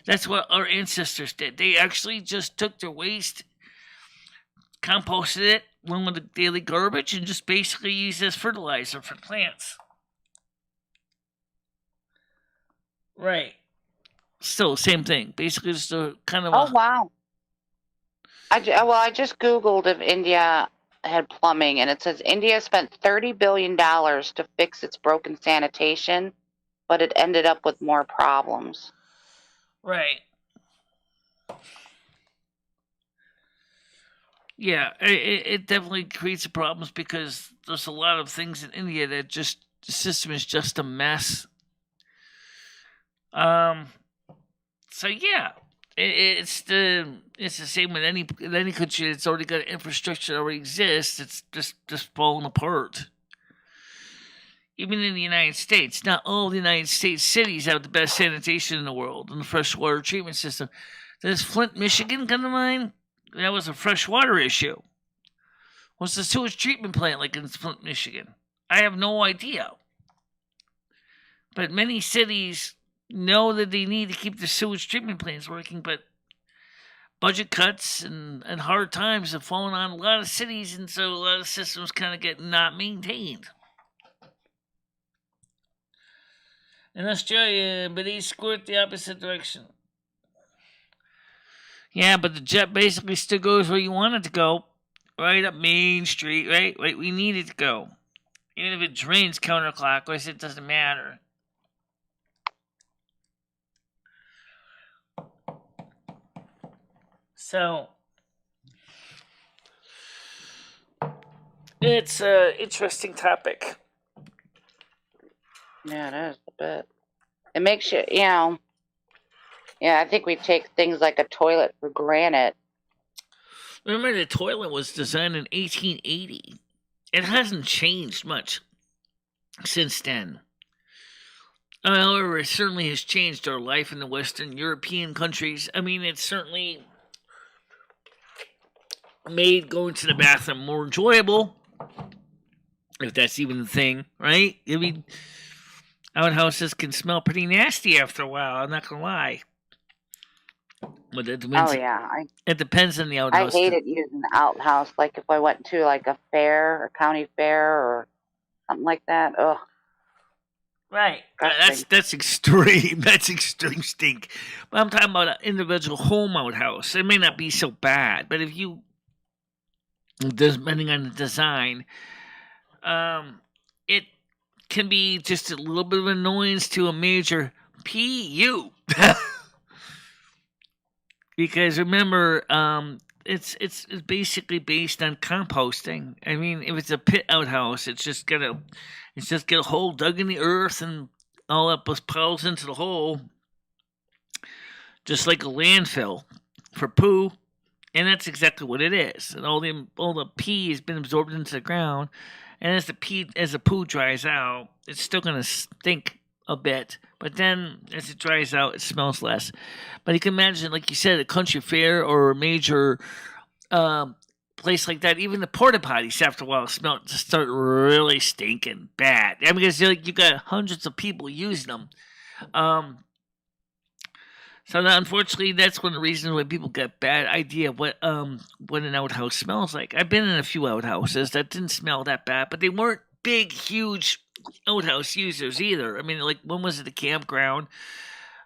That's what our ancestors did. They actually just took their waste, composted it, went with the daily garbage, and just basically used it as fertilizer for plants. Right. Still, same thing. Basically, just a kind of. Oh, wow. I just Googled if India had plumbing, and it says India spent $30 billion to fix its broken sanitation, but it ended up with more problems. Right. Yeah, it definitely creates problems because there's a lot of things in India that the system is just a mess. So yeah, it's the same with any country that's already got infrastructure that already exists. It's just falling apart. Even in the United States, not all the United States cities have the best sanitation in the world and the freshwater treatment system. Does Flint, Michigan come to mind? That was a freshwater issue. What's the sewage treatment plant like in Flint, Michigan? I have no idea. But many cities know that they need to keep the sewage treatment plants working, but budget cuts and hard times have fallen on a lot of cities, and so a lot of systems kind of get not maintained. In Australia, but they squirt the opposite direction. Yeah, but the jet basically still goes where you want it to go. Right up Main Street, right? Right, we need it to go. Even if it drains counterclockwise, it doesn't matter. So it's an interesting topic. Yeah, it is a bit. It makes you, yeah, I think we take things like a toilet for granted. Remember, the toilet was designed in 1880. It hasn't changed much since then. However, it certainly has changed our life in the Western European countries. I mean, it's certainly made going to the bathroom more enjoyable, if that's even a thing, right? I mean, outhouses can smell pretty nasty after a while, I'm not going to lie. But it depends, it depends on the I outhouse. hated using the outhouse. Like if I went to like a fair, a county fair, or something like that. Ugh. Right. Disgusting. That's extreme. That's extreme stink. But I'm talking about an individual home outhouse. It may not be so bad, but if you, depending on the design, it can be just a little bit of annoyance to a major PU. Because remember, it's basically based on composting. I mean, if it's a pit outhouse, it's just get a hole dug in the earth and all that piles into the hole, just like a landfill for poo, and that's exactly what it is. And all the pee has been absorbed into the ground, and as the poo dries out, it's still gonna stink a bit, but then as it dries out, it smells less. But you can imagine, like you said, a country fair or a major place like that, even the porta potties after a while start really stinking bad. I mean, because you got hundreds of people using them. So now, unfortunately, that's one of the reasons why people get bad idea what an outhouse smells like. I've been in a few outhouses that didn't smell that bad, but they weren't big, huge outhouse users either. I mean, like one was at the campground.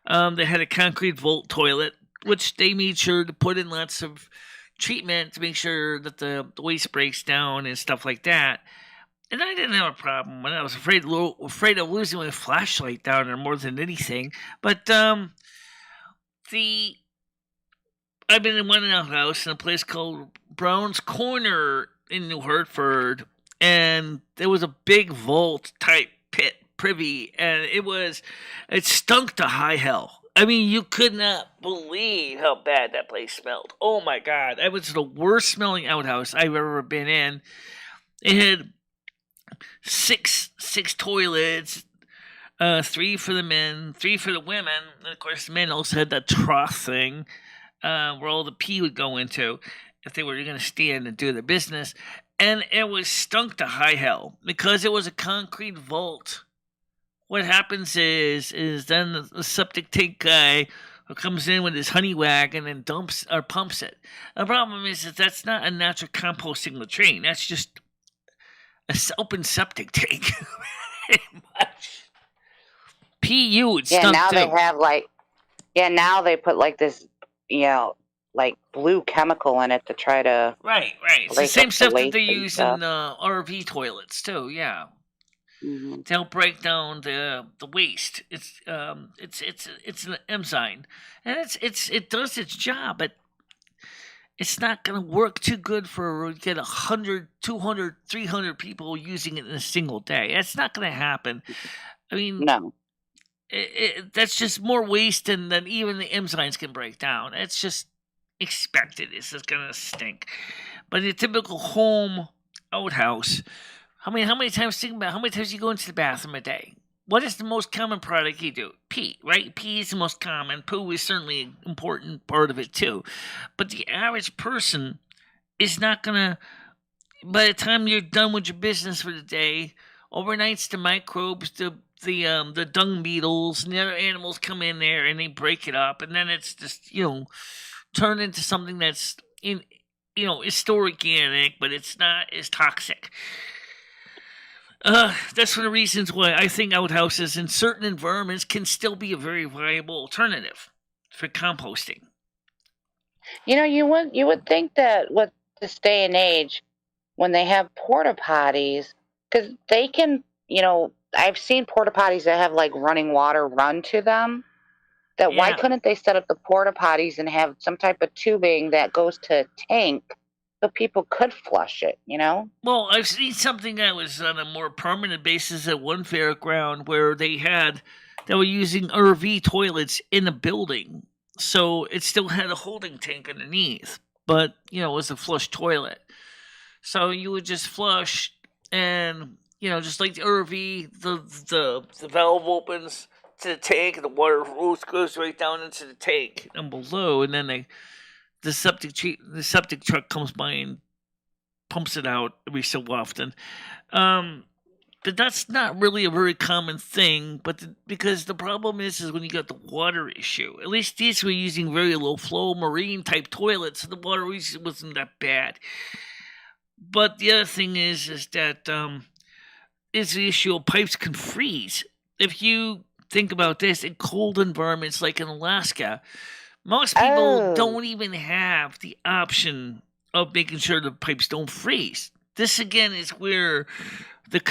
They had a concrete vault toilet, which they made sure to put in lots of treatment to make sure that the waste breaks down and stuff like that. And I didn't have a problem. And I was afraid of losing my flashlight down there more than anything. But I've been in one outhouse in a place called Brown's Corner in New Hartford, and there was a big vault type pit privy, and it stunk to high hell. I mean, you could not believe how bad that place smelled. Oh my god, that was the worst smelling outhouse I've ever been in. It had six toilets, 3 for the men, 3 for the women, and of course the men also had that trough thing where all the pee would go into if they were going to stand and do their business. And it was stunk to high hell because it was a concrete vault. What happens is then the septic tank guy who comes in with his honey wagon and dumps or pumps it. The problem is that that's not a natural composting latrine. That's just an open septic tank. PU would stunk now too. they have now they put like this, like blue chemical in it to try to right. It's the same stuff that they use in RV toilets too. Yeah. Mm-hmm. To help break down the waste. It's an enzyme, and it does its job, but it's not going to work too good for get 100, 200, 300 people using it in a single day. That's not going to happen. I mean, no, that's just more waste than even the enzymes can break down. It's just expected. It's just going to stink. But the typical home outhouse. How many times think about how many times you go into the bathroom a day? What is the most common product you do? Pee, right? Pee is the most common. Poo is certainly an important part of it too. But the average person is not gonna. By the time you're done with your business for the day, overnights the microbes, the dung beetles, and the other animals come in there and they break it up, and then it's just turned into something that's it's still organic, but it's not as toxic. That's one of the reasons why I think outhouses in certain environments can still be a very viable alternative for composting. You would think that with this day and age, when they have porta potties, because they can, I've seen porta potties that have like running water run to them, That why Yeah. couldn't they set up the porta potties and have some type of tubing that goes to a tank so people could flush it, you know? Well, I've seen something that was on a more permanent basis at one fairground where they were using RV toilets in the building, so it still had a holding tank underneath, but it was a flush toilet. So you would just flush, and just like the RV, the valve opens to the tank, and the water goes right down into the tank and below, and then the septic truck comes by and pumps it out every so often. Um, but that's not really a very common thing. But because the problem is when you got the water issue. At least these were using very low flow marine type toilets, so the water issue wasn't that bad. But the other thing is that is the issue of pipes can freeze. If you think about this in cold environments like in Alaska, most people Oh. don't even have the option of making sure the pipes don't freeze. This again is where the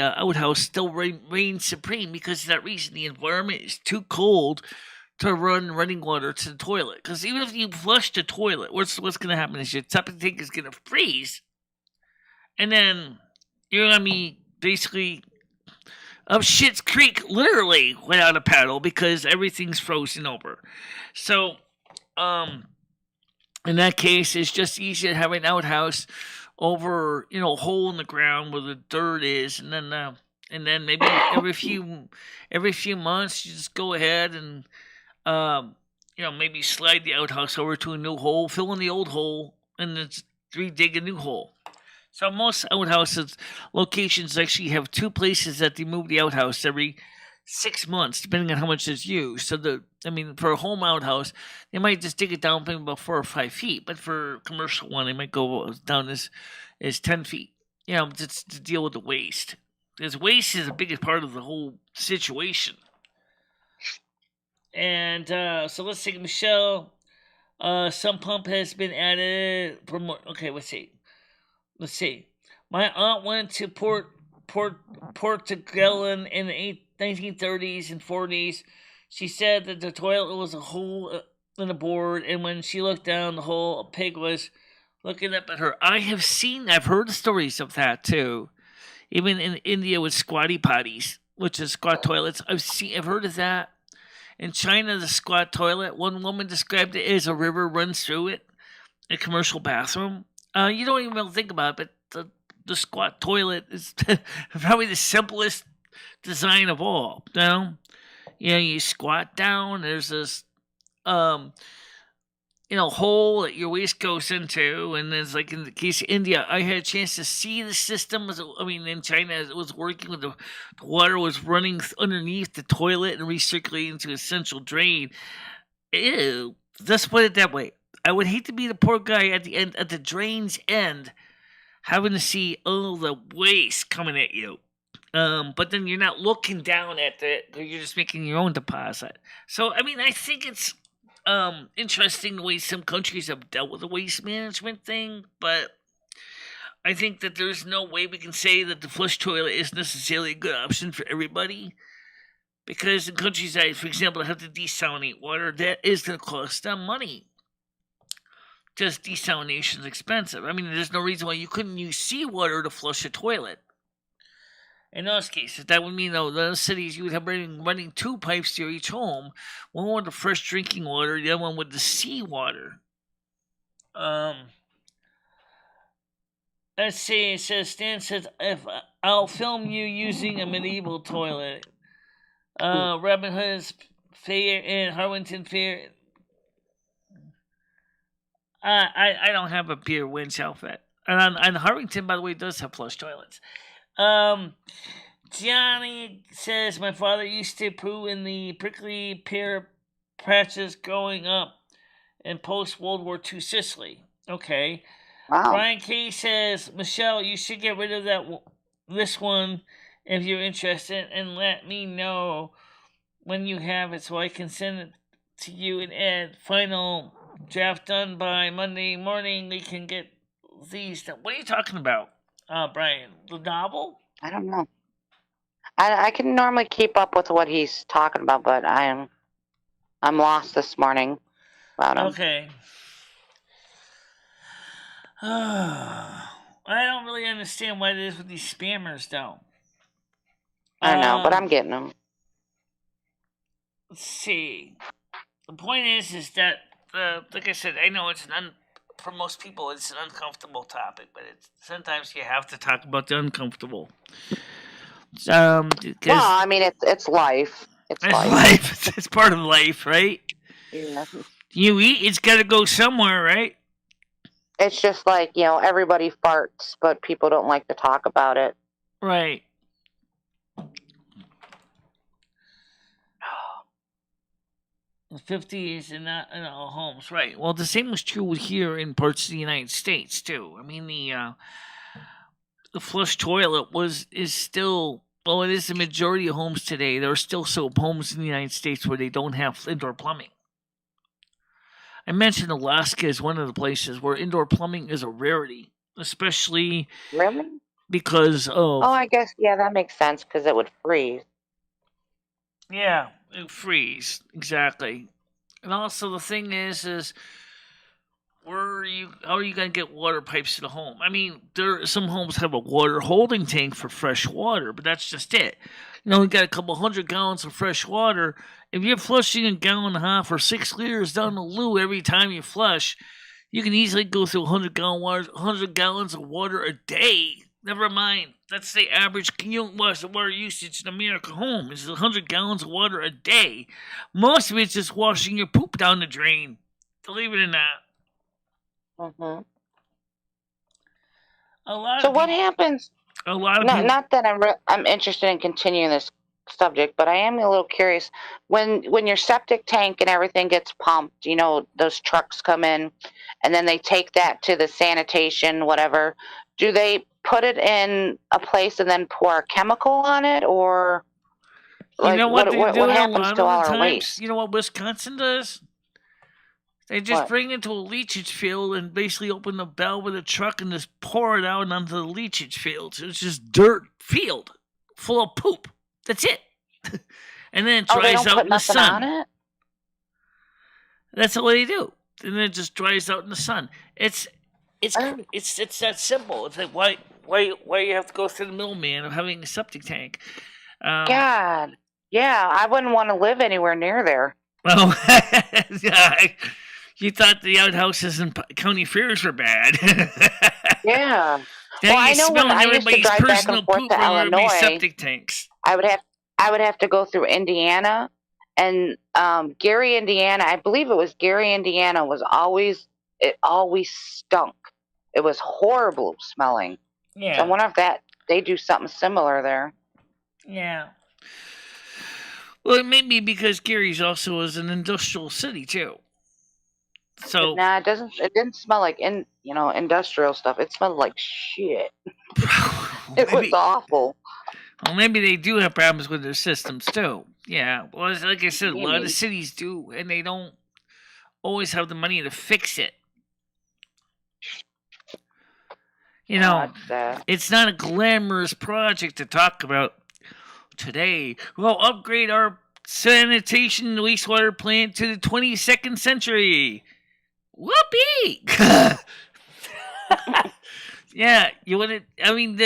outhouse still reigns supreme because of that reason. The environment is too cold to run running water to the toilet. Because even if you flush the toilet, what's going to happen is your septic tank is going to freeze, and then you're going to be basically of Shit's Creek, literally without a paddle because everything's frozen over. So, in that case, it's just easier to have an outhouse over, a hole in the ground where the dirt is, and then maybe every few months you just go ahead and maybe slide the outhouse over to a new hole, fill in the old hole, and then dig a new hole. So most outhouses locations actually have two places that they move the outhouse every 6 months, depending on how much is used. So for a home outhouse, they might just dig it down maybe about 4 or 5 feet, but for a commercial one, they might go down as 10 feet. Just to deal with the waste, because waste is the biggest part of the whole situation. And so let's see, Michelle. Some pump has been added for more. Okay, let's see. My aunt went to Portugal in the 1930s and 40s. She said that the toilet was a hole in the board, and when she looked down the hole, a pig was looking up at her. I've heard stories of that too. Even in India with squatty potties, which is squat toilets. I've heard of that. In China, the squat toilet, one woman described it as a river runs through it, a commercial bathroom. You don't even really think about it, but the squat toilet is probably the simplest design of all. You squat down. There's this hole that your waist goes into, and there's like in the case of India, I had a chance to see the system. In China, it was working with the water was running underneath the toilet and recirculating into a central drain. Ew. Let's put it that way. I would hate to be the poor guy at the drain's end, having to see all the waste coming at you. But then you're not looking down at it; you're just making your own deposit. So, I think it's interesting the way some countries have dealt with the waste management thing, but I think that there's no way we can say that the flush toilet is necessarily a good option for everybody. Because in countries that, for example, have to desalinate water, that is going to cost them money. Just desalination is expensive. There's no reason why you couldn't use seawater to flush a toilet. In those cases, that would mean, though, those cities you would have running two pipes to each home, one with the fresh drinking water, the other one with the seawater. Let's see. It says Stan says, "If I'll film you using a medieval toilet." Robin Hood's Fair and Harwinton Fair. I don't have a beer winch outfit. And Harwinton, by the way, does have flush toilets. Johnny says, my father used to poo in the prickly pear patches growing up in post-World War II Sicily. Okay. Wow. Brian K. says, Michelle, you should get rid of this one if you're interested, and let me know when you have it so I can send it to you and Ed. Final draft done by Monday morning. We can get these. What are you talking about, Brian? The novel? I don't know. I can normally keep up with what he's talking about, but I'm lost this morning about him. Okay. I don't really understand what it is with these spammers, though. I know, but I'm getting them. Let's see. The point is that, like I said, I know for most people it's an uncomfortable topic, but sometimes you have to talk about the uncomfortable. Well, I mean, it's life. It's life. It's part of life, right? Yeah. You eat, it's got to go somewhere, right? It's just like, everybody farts, but people don't like to talk about it. Right. The 50s in all homes, right? Well, the same was true here in parts of the United States too. I mean, the flush toilet is still. Well, it is the majority of homes today. There are still some homes in the United States where they don't have indoor plumbing. I mentioned Alaska is one of the places where indoor plumbing is a rarity, especially Really? because of. Oh, I guess, yeah, that makes sense because it would freeze. Yeah, it would freeze, exactly. And also the thing is how are you going to get water pipes to the home? I mean, some homes have a water holding tank for fresh water, but that's just it. You got a couple 100 gallons of fresh water. If you're flushing a gallon and a half or 6 liters down the loo every time you flush, you can easily go through 100 gallons of water a day. Never mind. That's the average water usage in America home. Is 100 gallons of water a day. Most of it's just washing your poop down the drain. Believe it or not. Mm-hmm. So what happens? A lot of people. Not that I'm interested in continuing this subject, but I am a little curious. When your septic tank and everything gets pumped, those trucks come in, and then they take that to the sanitation, whatever. Do they put it in a place and then pour a chemical on it, or what happens to all our waste? You know what Wisconsin does? They just bring it to a leachage field and basically open the valve with a truck and just pour it out onto the leachage field. So it's just dirt field full of poop. That's it. And then it dries out in the sun. On it? That's all they do. And then it just dries out in the sun. It's that simple. It's like why you have to go through the middleman of having a septic tank? God, yeah, I wouldn't want to live anywhere near there. Well, yeah. You thought the outhouses in county fairs were bad. Yeah. Well, I know when I used to drive back and forth to Illinois, septic tanks. I would have to go through Indiana, and Gary, Indiana. I believe it was Gary, Indiana. It always stunk. It was horrible smelling. Yeah. So I wonder if they do something similar there. Yeah. Well, it may be because Gary's also is an industrial city too. So nah, it didn't smell like industrial stuff. It smelled like shit. It was awful. Well, maybe they do have problems with their systems too. Yeah. Well, like I said, a lot of cities do, and they don't always have the money to fix it. It's not a glamorous project to talk about today. We'll upgrade our sanitation wastewater plant to the 22nd century. Whoopee! Yeah, you want it. I mean,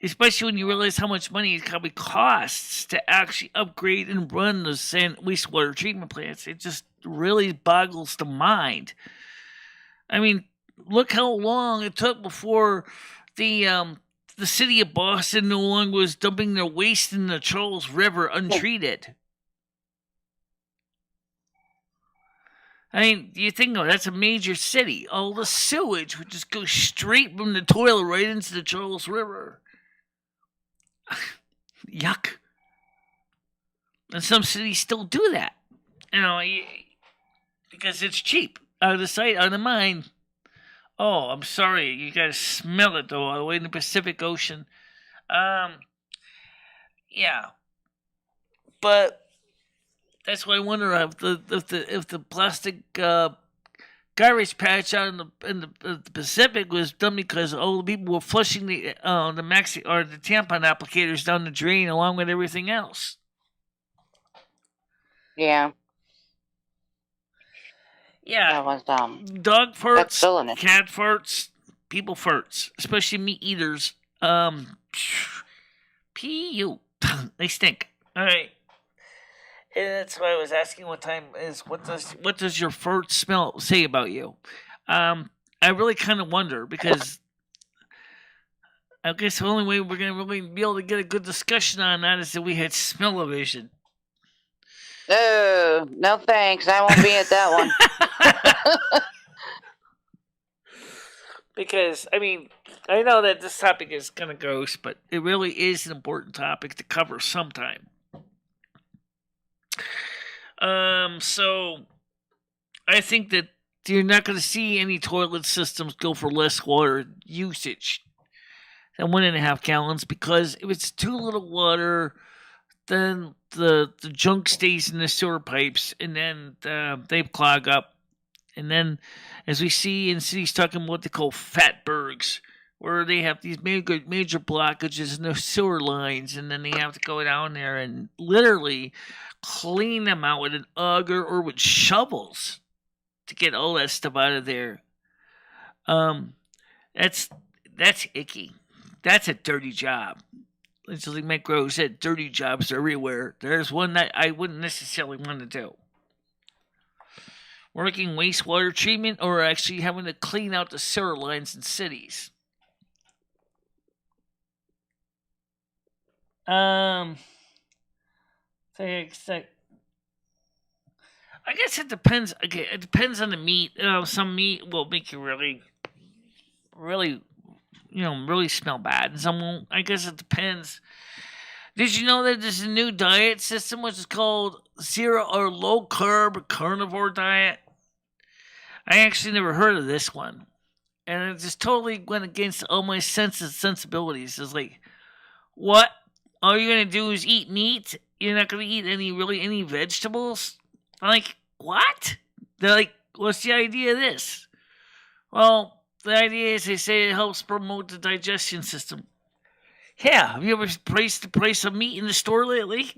especially when you realize how much money it probably costs to actually upgrade and run those wastewater treatment plants. It just really boggles the mind. I mean, look how long it took before the city of Boston no longer was dumping their waste in the Charles River untreated. I mean, you think that's a major city. All the sewage would just go straight from the toilet right into the Charles River. Yuck. And some cities still do that. Because it's cheap. Out of sight, out of mind. Oh, I'm sorry. You gotta smell it, though, all the way in the Pacific Ocean. Yeah. But that's why I wonder if the plastic garbage patch out in the Pacific was done because all the people were flushing the maxi or the tampon applicators down the drain along with everything else. Yeah. Yeah, That was dog that's farts, still an issue. cat farts, people farts, especially meat eaters. Pu, they stink. All right. And that's why I was asking what time is. What does your fart smell say about you? I really kind of wonder because I guess the only way we're gonna really be able to get a good discussion on that is if we had smell-o-vision. Oh, no thanks. I won't be at that one. Because I mean, I know that this topic is kind of gross, but it really is an important topic to cover sometime. So I think that you're not going to see any toilet systems go for less water usage than 1.5 gallons because if it's too little water, then the junk stays in the sewer pipes and then they clog up. And then, as we see in cities talking about what they call fatbergs, where they have these major blockages in the sewer lines, and then they have to go down there and literally clean them out with an auger or with shovels to get all that stuff out of there. That's icky. That's a dirty job. It's like Mike Rose said, dirty jobs are everywhere. There's one that I wouldn't necessarily want to do. Working wastewater treatment or actually having to clean out the sewer lines in cities. I guess it depends. Okay, it depends on the meat. Some meat will make you really, really smell bad, and some won't. I guess it depends. Did you know that there's a new diet system which is called zero or low carb carnivore diet? I actually never heard of this one, and it just totally went against all my sensibilities. It's like, what? All you're gonna do is eat meat? You're not gonna eat any vegetables? I'm like, what? They're like, what's the idea of this? Well, the idea is they say it helps promote the digestion system. Yeah, have you ever priced the price of meat in the store lately?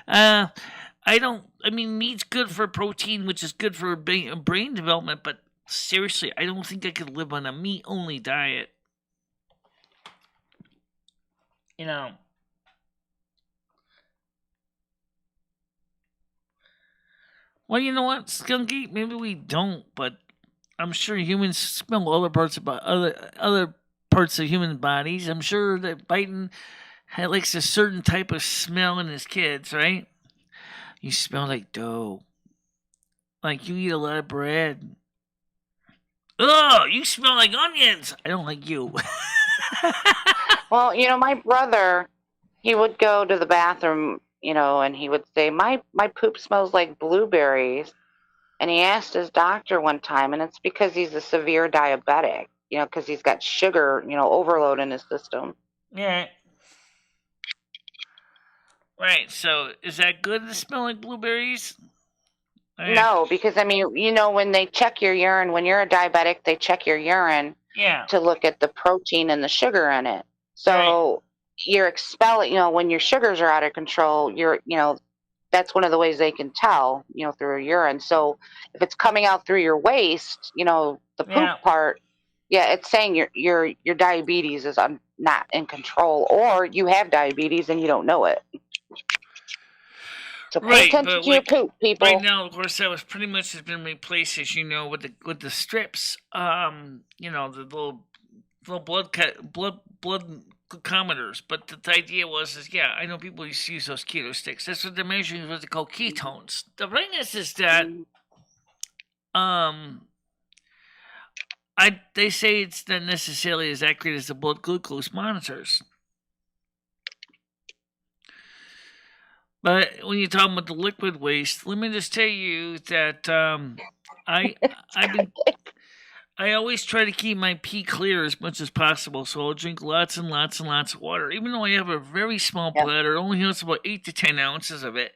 I don't. I mean, meat's good for protein, which is good for brain development. But seriously, I don't think I could live on a meat-only diet. You know. Well, you know what, Skunky? Maybe we don't, but I'm sure humans smell other parts about other parts of human bodies. I'm sure that Biden likes a certain type of smell in his kids, right? You smell like dough. Like you eat a lot of bread. Oh, you smell like onions. I don't like you. Well, my brother, he would go to the bathroom, and he would say, my poop smells like blueberries. And he asked his doctor one time, and it's because he's a severe diabetic, because he's got sugar, overload in his system. Yeah. Right, so is that good to smell like blueberries? No, because, when they check your urine, when you're a diabetic, they check your urine to look at the protein and the sugar in it. So you're expelling, when your sugars are out of control, that's one of the ways they can tell, through your urine. So if it's coming out through your waste, the poop part, it's saying your diabetes is not in control, or you have diabetes and you don't know it. So pay attention to your poop, people. Right now, of course, that was pretty much has been replaced, as you know, with the strips. The little blood glucometers. But the idea was, I know people used to use those keto sticks. That's what they're measuring, what they call ketones. The thing is that they say it's not necessarily as accurate as the blood glucose monitors. But when you're talking about the liquid waste, let me just tell you that I always try to keep my pee clear as much as possible, so I'll drink lots and lots and lots of water. Even though I have a very small bladder, it only has about 8 to 10 ounces of it.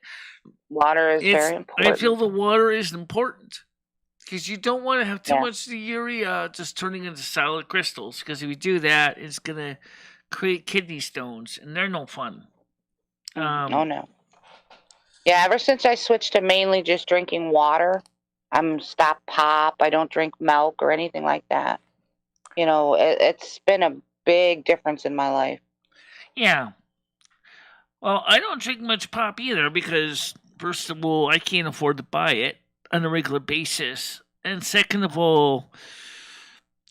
Water is very I feel important. the water is important because you don't want to have too Yeah. much of the urea just turning into solid crystals. Because if you do that, it's gonna create kidney stones, and they're no fun. Oh no. Yeah, ever since I switched to mainly just drinking water, I'm stop pop. I don't drink milk or anything like that. It's been a big difference in my life. Yeah. Well, I don't drink much pop either because, first of all, I can't afford to buy it on a regular basis, and second of all,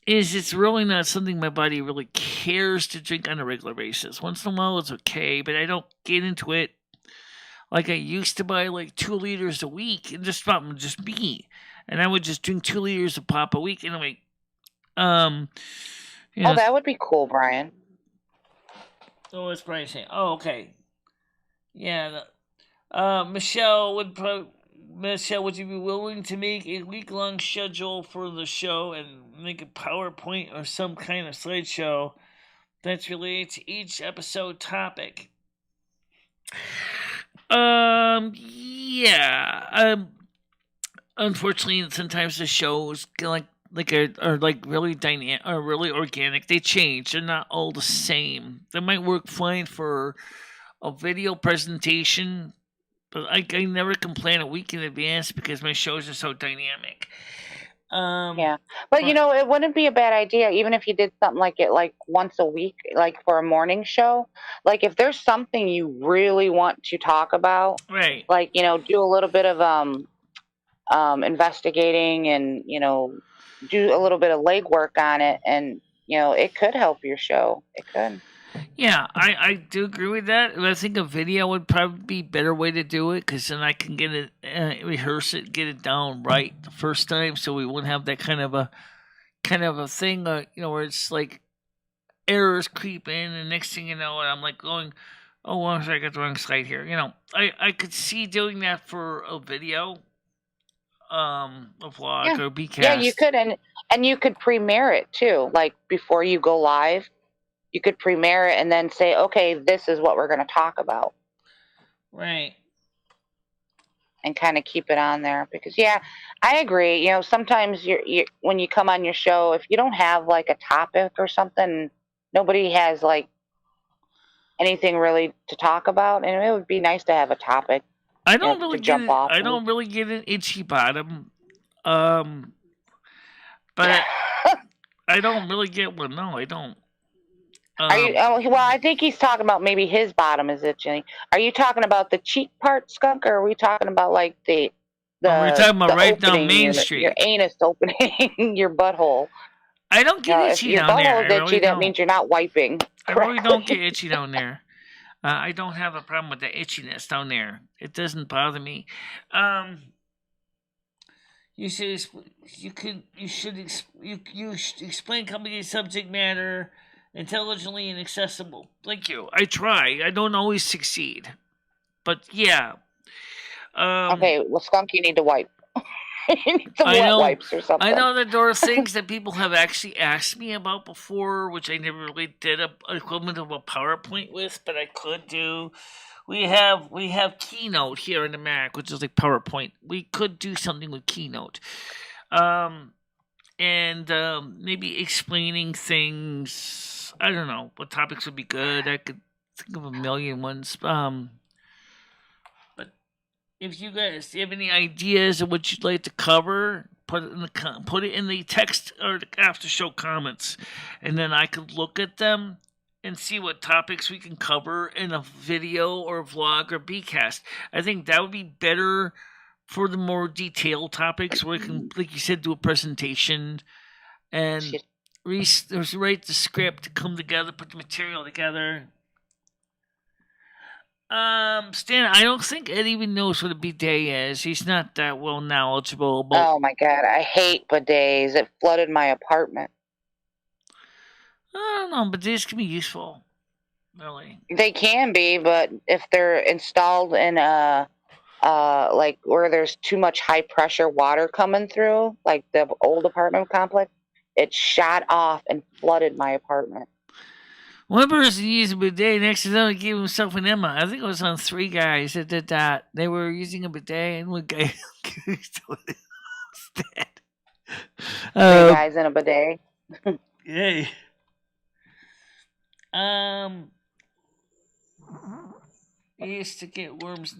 is it's really not something my body really cares to drink on a regular basis. Once in a while, it's okay, but I don't get into it like I used to buy like 2 liters a week, and just me, and I would just drink 2 liters of pop a week, and I'm like, um, you Oh, know, that would be cool, Brian. oh, what's Brian saying? Oh, okay, yeah. Michelle, would you be willing to make a week-long schedule for the show and make a PowerPoint or some kind of slideshow that's related to each episode topic? Yeah. Unfortunately, sometimes the shows are like really dynamic or really organic. They change. They're not all the same. They might work fine for a video presentation, but I never can plan a week in advance because my shows are so dynamic. Yeah. But But it wouldn't be a bad idea even if you did something like it like once a week, like for a morning show. Like if there's something you really want to talk about, right. like, do a little bit of investigating and, do a little bit of legwork on it and, it could help your show. It could. Yeah, I do agree with that. I think a video would probably be a better way to do it because then I can get it, rehearse it, get it down right the first time, so we wouldn't have that kind of a thing, where it's like errors creep in, and next thing you know, I'm like going, "Oh, well, I got the wrong slide here." I could see doing that for a video, a vlog Yeah. or Yeah, you bcast. could and you could premiere it too. Like before you go live, you could premiere it and then say, "Okay, this is what we're going to talk about." Right. And kind of keep it on there because yeah, I agree. Sometimes you when you come on your show, if you don't have like a topic or something, nobody has like anything really to talk about, and it would be nice to have a topic, I don't really to get jump it. off I of. don't really get an itchy bottom. Um, but I don't really get one. No, I don't. Are you? Um, Oh, well, I think he's talking about maybe his bottom is itching. Are you talking about the cheek part, Skunk, or are we talking about like the we're the talking about the right down opening, Main your Street. anus opening, your butthole? I don't get If itchy your down there. I butthole's really itchy, that don't. means you're not wiping I really don't get correctly. itchy down there. I don't have a problem with the itchiness down there. It doesn't bother me. Um, you should you should explain company subject matter intelligently and accessible. Thank you. I try. I don't always succeed, but yeah. Um, Okay, well, Skunk, you need to wipe. You need some I wet know. wipes or I something. know that there are things that people have actually asked me about before, which I never really did a equivalent of a PowerPoint with, but I could do. We have Keynote here in the Mac, which is like PowerPoint. We could do something with Keynote, um, and maybe explaining things. I don't know what topics would be good. I could think of a million ones. But if you guys have any ideas of what you'd like to cover, put it in the text or the after show comments, and then I could look at them and see what topics we can cover in a video or vlog or bcast. I think that would be better for the more detailed topics where we can, like you said, do a presentation and Shit. write the script, come together, put the material together. Stan, I don't think Ed even knows what a bidet is. He's not that well knowledgeable about. Oh my God, I hate bidets. It flooded my apartment. I don't know, bidets can be useful. Really. They can be, but if they're installed in a like where there's too much high pressure water coming through, like the old apartment complex, it shot off and flooded my apartment. One person used a bidet and accidentally gave himself an Emma. I think it was on 3 guys that did that. They were using a bidet and one guy instead. Three guys in a bidet. Yay. I used to get worms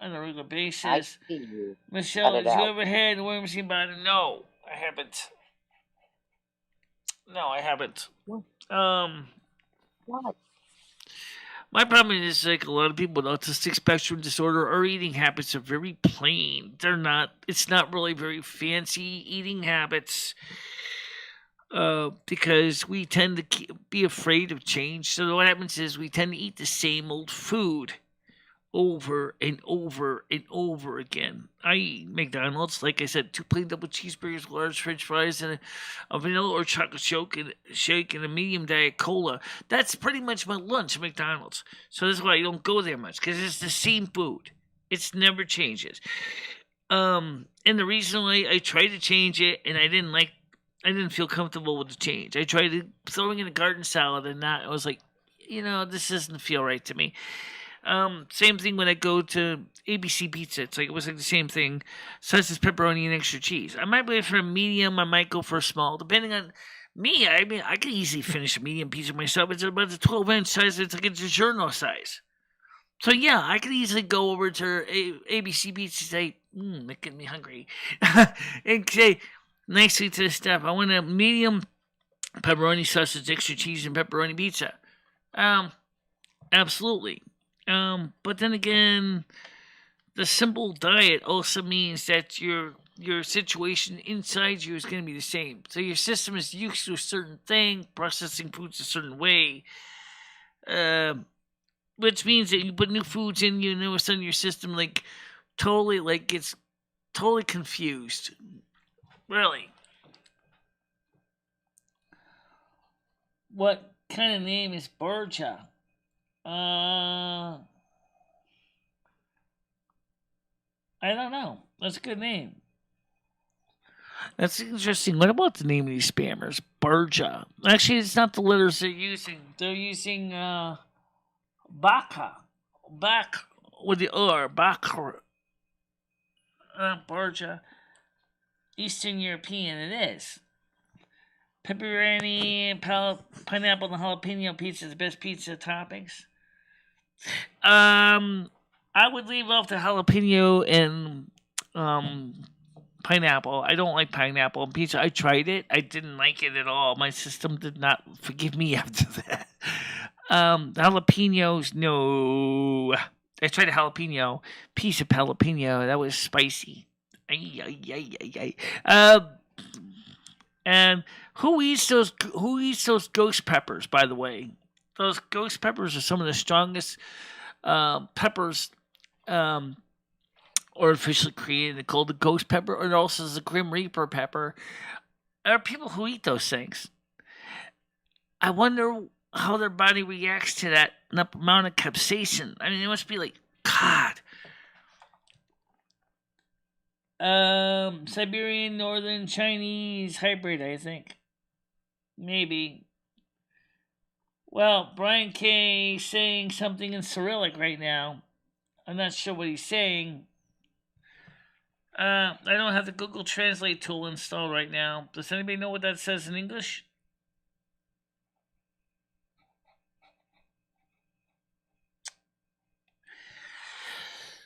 on a regular I basis. see you. Michelle, Cut it have you out. ever had worms in your body? No, I haven't. No, I haven't. What? My problem is like a lot of people with autistic spectrum disorder, our eating habits are very plain. They're not. It's not really very fancy eating habits. Because we tend to be afraid of change. So what happens is we tend to eat the same old food over and over and over again. I eat McDonald's, like I said, 2 plain double cheeseburgers, large French fries, and a vanilla or chocolate shake and a medium Diet Cola. That's pretty much my lunch at McDonald's. So that's why I don't go there much, because it's the same food. It never changes. And the reason why I tried to change it and I didn't feel comfortable with the change. I tried throwing in a garden salad and that I was like, this doesn't feel right to me. Same thing when I go to ABC Pizza. It was like the same thing. Sausage, pepperoni, and extra cheese. I might go for a medium. I might go for a small, depending on me. I mean, I could easily finish a medium pizza myself. It's about the 12-inch size. It's like a DiGiorno size. So yeah, I could easily go over to ABC Pizza and say, making me hungry, and say nicely to the staff, I want a medium pepperoni, sausage, extra cheese, and pepperoni pizza. Absolutely. But then again, the simple diet also means that your situation inside you is going to be the same. So your system is used to a certain thing, processing foods a certain way, which means that you put new foods in you, and all of a sudden your system it's totally confused. Really. What kind of name is Borja? I don't know. That's a good name. That's interesting. What about the name of these spammers? Barja. Actually, it's not the letters they're using. They're using Baka. Bak with the R. Baka. Barja. Eastern European, it is. Pepperoni, pineapple, and jalapeno pizza is the best pizza toppings. I would leave off the jalapeno and pineapple. I don't like pineapple on pizza. I tried it. I didn't like it at all. My system did not forgive me after that. Jalapenos, no. I tried a jalapeno, piece of jalapeno. That was spicy. And who eats those ghost peppers, by the way? Those ghost peppers are some of the strongest peppers artificially created. They're called the ghost pepper, or also the Grim Reaper pepper. There are people who eat those things. I wonder how their body reacts to that amount of capsaicin. I mean, it must be like, God. Siberian Northern Chinese hybrid, I think. Maybe. Well, Brian K. saying something in Cyrillic right now. I'm not sure what he's saying. I don't have the Google Translate tool installed right now. Does anybody know what that says in English?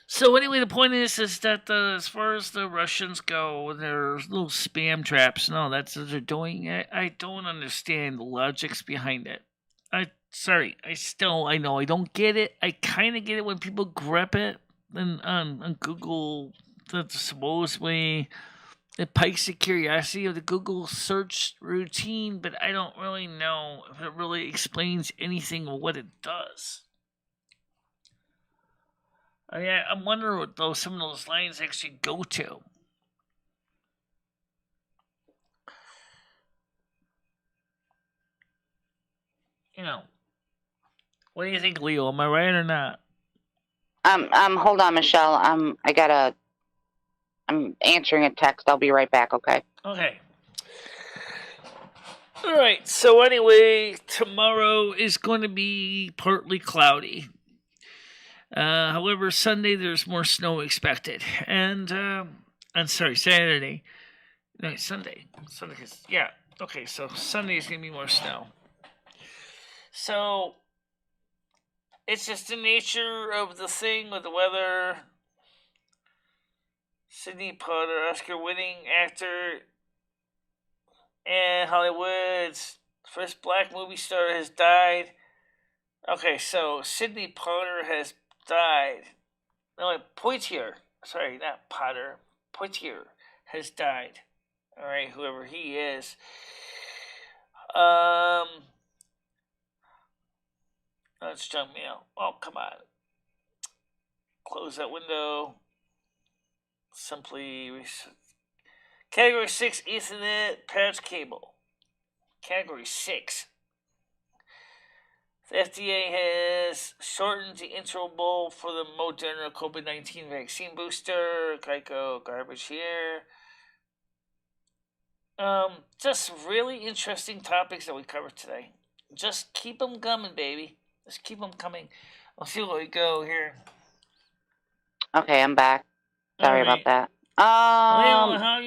So anyway, the point is that as far as the Russians go, there's little spam traps. No, that's what they're doing. I don't understand the logics behind it. I know I don't get it. I kind of get it when people grep it and on Google. That supposedly it pikes the curiosity of the Google search routine, but I don't really know if it really explains anything of what it does. I mean, I'm wondering what some of those lines actually go to. What do you think, Leo? Am I right or not? Hold on, Michelle. I'm answering a text. I'll be right back. Okay. Okay. All right. So anyway, tomorrow is going to be partly cloudy. However, Sunday there's more snow expected, and I'm sorry, Saturday. No, Sunday. Sunday is yeah. Okay, so Sunday is gonna be more snow. So it's just the nature of the thing with the weather. Sidney Potter, Oscar-winning actor and Hollywood's first black movie star, has died. Okay, so Sidney Potter has died. No, Poitier. Sorry, not Potter. Poitier has died. All right, whoever he is. That's junk mail. Oh, come on. Close that window. Simply. Category 6 Ethernet patch cable. Category 6. The FDA has shortened the interval for the Moderna COVID-19 vaccine booster. Geico garbage here. Just really interesting topics that we covered today. Just keep them coming, baby. Just keep them coming. I'll see where we go here. Okay, I'm back. Sorry about that. Well, how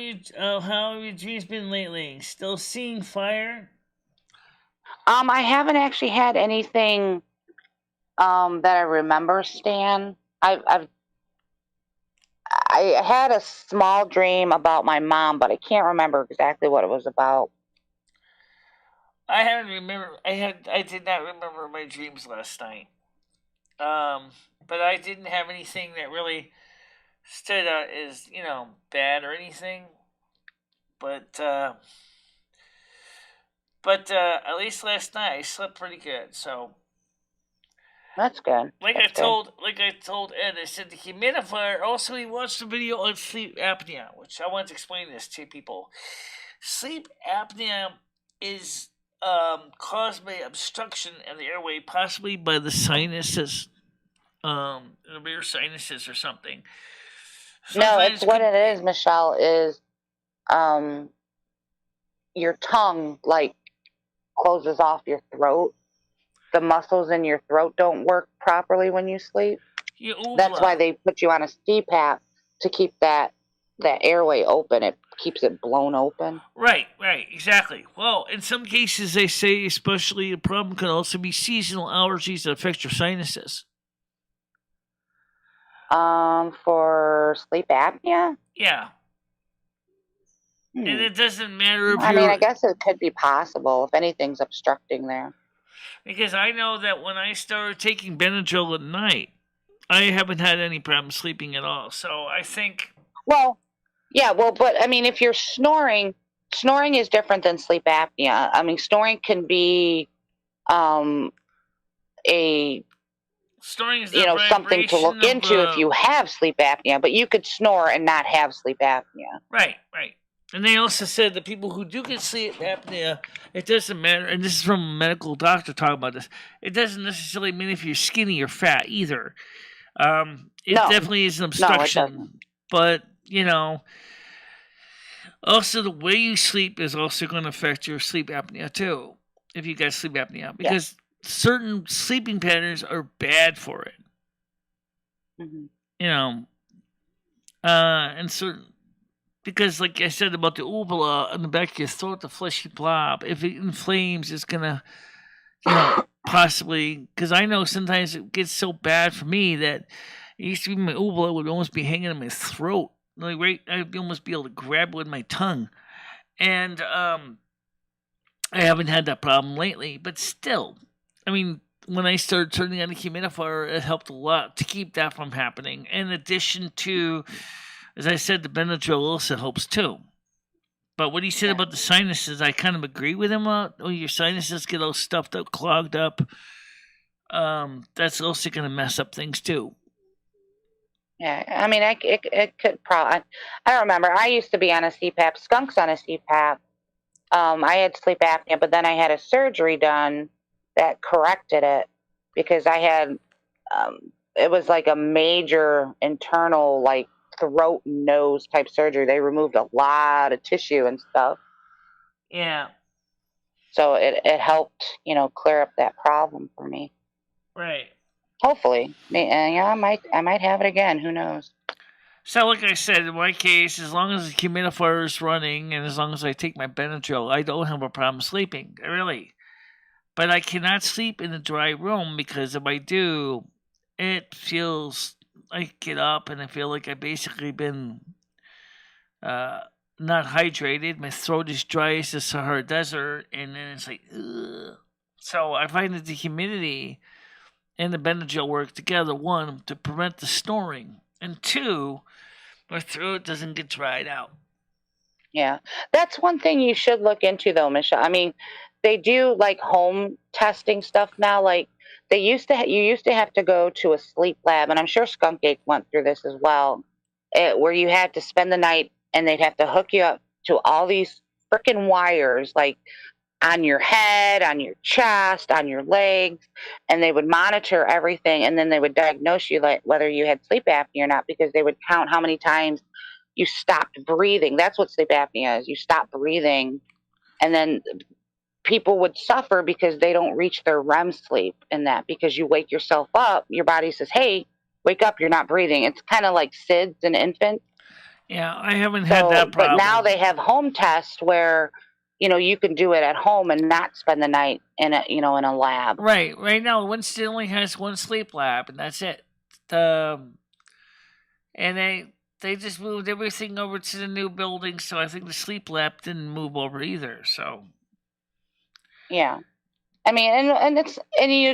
have your dreams been lately? Still seeing fire? I haven't actually had anything that I remember, Stan. I had a small dream about my mom, but I can't remember exactly what it was about. I haven't remember. I did not remember my dreams last night. But I didn't have anything that really stood out as bad or anything. But at least last night I slept pretty good. So That's good. Like I told Ed, I said the humidifier. Also, he watched a video on sleep apnea, which I want to explain this to people. Sleep apnea is caused by obstruction in the airway, possibly by the sinuses, the rear sinuses or something. No, it's what it is, Michelle. Is your tongue like closes off your throat. The muscles in your throat don't work properly when you sleep. That's why they put you on a CPAP to keep that airway open. It keeps it blown open. Right, exactly. Well, in some cases, they say especially a problem can also be seasonal allergies that affect your sinuses. For sleep apnea? Yeah. And it doesn't matter if I guess it could be possible if anything's obstructing there. Because I know that when I started taking Benadryl at night, I haven't had any problem sleeping at all. So I think... Well, yeah, but if you're snoring is different than sleep apnea. Snoring can be snoring is something to look into if you have sleep apnea, but you could snore and not have sleep apnea. Right. And they also said that people who do get sleep apnea, it doesn't matter, and this is from a medical doctor talking about this, it doesn't necessarily mean if you're skinny or fat either. It definitely is an obstruction. But, also the way you sleep is also going to affect your sleep apnea too, if you got sleep apnea. Because certain sleeping patterns are bad for it. Mm-hmm. And certain... Because, like I said about the uvula on the back of your throat, the fleshy blob, if it inflames, it's going to, possibly... Because I know sometimes it gets so bad for me that it used to be my uvula would almost be hanging in my throat. Like, I'd almost be able to grab it with my tongue. And I haven't had that problem lately. But still, when I started turning on the humidifier, it helped a lot to keep that from happening. In addition to... As I said, the Benadryl also helps too. But what he said about the sinuses, I kind of agree with him on. Your sinuses get all stuffed up, clogged up. That's also going to mess up things too. Yeah, it could probably... I don't remember. I used to be on a CPAP. Skunk's on a CPAP. I had sleep apnea, but then I had a surgery done that corrected it because I had... it was like a major internal, like, throat and nose type surgery. They removed a lot of tissue and stuff. Yeah. So it helped, clear up that problem for me. Right. Hopefully, yeah, I might have it again. Who knows? So, like I said, in my case, as long as the humidifier is running and as long as I take my Benadryl, I don't have a problem sleeping. Really. But I cannot sleep in a dry room because if I do, it feels. I get up and I feel like I've basically been uh, not hydrated. My throat is dry as the Sahara Desert, and then it's like, ugh. So I find that the humidity and the Benadryl work together. One, to prevent the snoring, and two, my throat doesn't get dried out. Yeah, that's one thing you should look into, though, Michelle. I mean, they do like home testing stuff now. Like you used to have to go to a sleep lab, and I'm sure Skunk Ape went through this as well, where you had to spend the night, and they'd have to hook you up to all these freaking wires, like on your head, on your chest, on your legs, and they would monitor everything, and then they would diagnose you like whether you had sleep apnea or not, because they would count how many times you stopped breathing. That's what sleep apnea is. You stop breathing, and then people would suffer because they don't reach their REM sleep in that, because you wake yourself up, your body says, hey, wake up, you're not breathing. It's kind of like SIDS in infants. Yeah, I haven't had that problem. But now they have home tests where, you can do it at home and not spend the night in a lab. Right. Right now, Winsted only has one sleep lab, and that's it. And they just moved everything over to the new building, so I think the sleep lab didn't move over either. So yeah, I mean,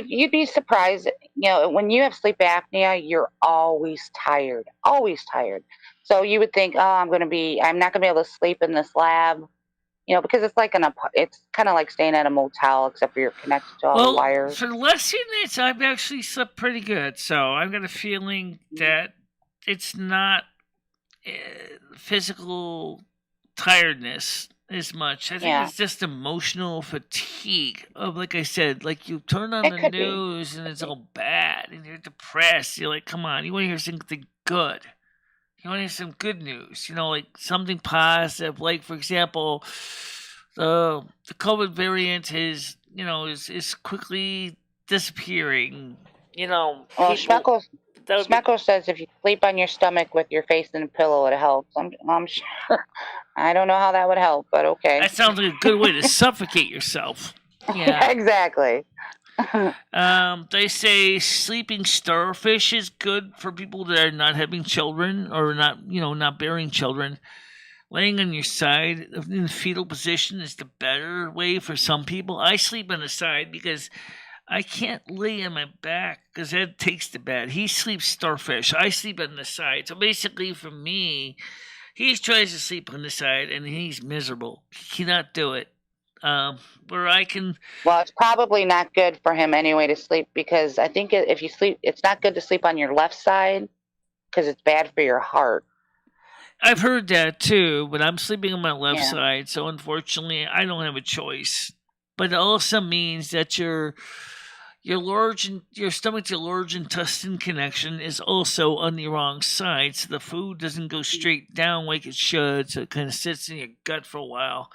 you'd be surprised. When you have sleep apnea, you're always tired, always tired. So you would think, oh, I'm not gonna be able to sleep in this lab, because it's like it's kind of like staying at a motel, except for you're connected to all the wires. For the last few nights, I've actually slept pretty good. So I've got a feeling that it's not physical tiredness as much. I think it's just emotional fatigue of, like I said, like you turn on the news and it's all bad and you're depressed. You're like, come on, you want to hear something good. You want to hear some good news, like something positive. Like, for example, the COVID variant is quickly disappearing. Well, Schmeckle says if you sleep on your stomach with your face in a pillow, it helps. I'm sure. I don't know how that would help, but okay. That sounds like a good way to suffocate yourself. Yeah, exactly. They say sleeping starfish is good for people that are not having children or not bearing children. Laying on your side in the fetal position is the better way for some people. I sleep on the side because I can't lay on my back because Ed takes the bed. He sleeps starfish. I sleep on the side. So basically, for me, he tries to sleep on the side and he's miserable. He cannot do it. Where I can. Well, it's probably not good for him anyway to sleep, because I think if you sleep, it's not good to sleep on your left side because it's bad for your heart. I've heard that too, but I'm sleeping on my left side, so unfortunately, I don't have a choice. But it also means that your stomach's large intestine connection is also on the wrong side, so the food doesn't go straight down like it should, so it kind of sits in your gut for a while.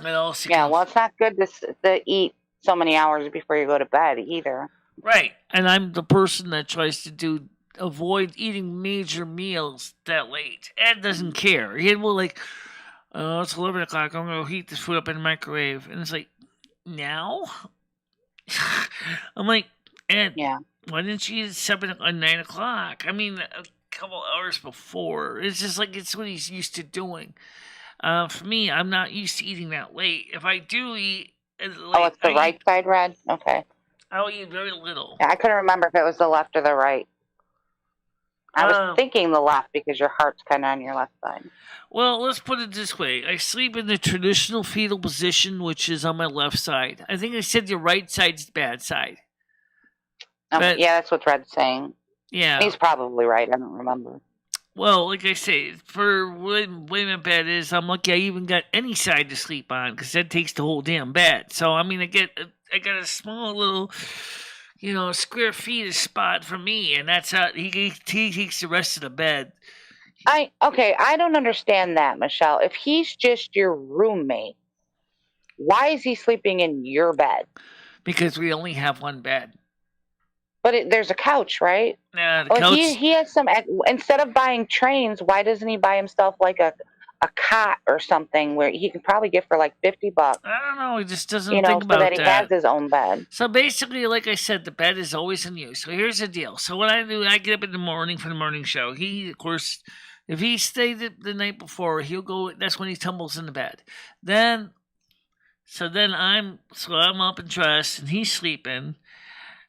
Well, it's not good to eat so many hours before you go to bed either. Right, and I'm the person that tries to avoid eating major meals that late. Ed doesn't care. He will it's 11 o'clock. I'm going to heat this food up in the microwave. And it's like, now? I'm like, Ed, why didn't you eat at 7 or 9 o'clock? I mean, a couple hours before. It's just like it's what he's used to doing. For me, I'm not used to eating that late. If I do eat late, it's the right side, Red? Okay. I'll eat very little. Yeah, I couldn't remember if it was the left or the right. I was thinking the left because your heart's kind of on your left side. Well, let's put it this way. I sleep in the traditional fetal position, which is on my left side. I think I said your right side's the bad side. Yeah, that's what Red's saying. Yeah. He's probably right. I don't remember. Well, like I say, for way my bed is, I'm lucky I even got any side to sleep on, because that takes the whole damn bed. So, I mean, I got a small little, square feet of spot for me, and that's how he takes the rest of the bed. I don't understand that, Michelle. If he's just your roommate, why is he sleeping in your bed? Because we only have one bed. But there's a couch, right? The Oh, couch. he has some. Instead of buying trains, why doesn't he buy himself like a cot or something where he can probably get for like $50? I don't know. He just doesn't think So that about he that. has his own bed. So basically, like I said, the bed is always in use. So here's the deal. So what I do, I get up in the morning for the morning show. He, of course, if he stayed the night before, he'll go. That's when he tumbles in the bed. Then I'm up and dressed, and he's sleeping.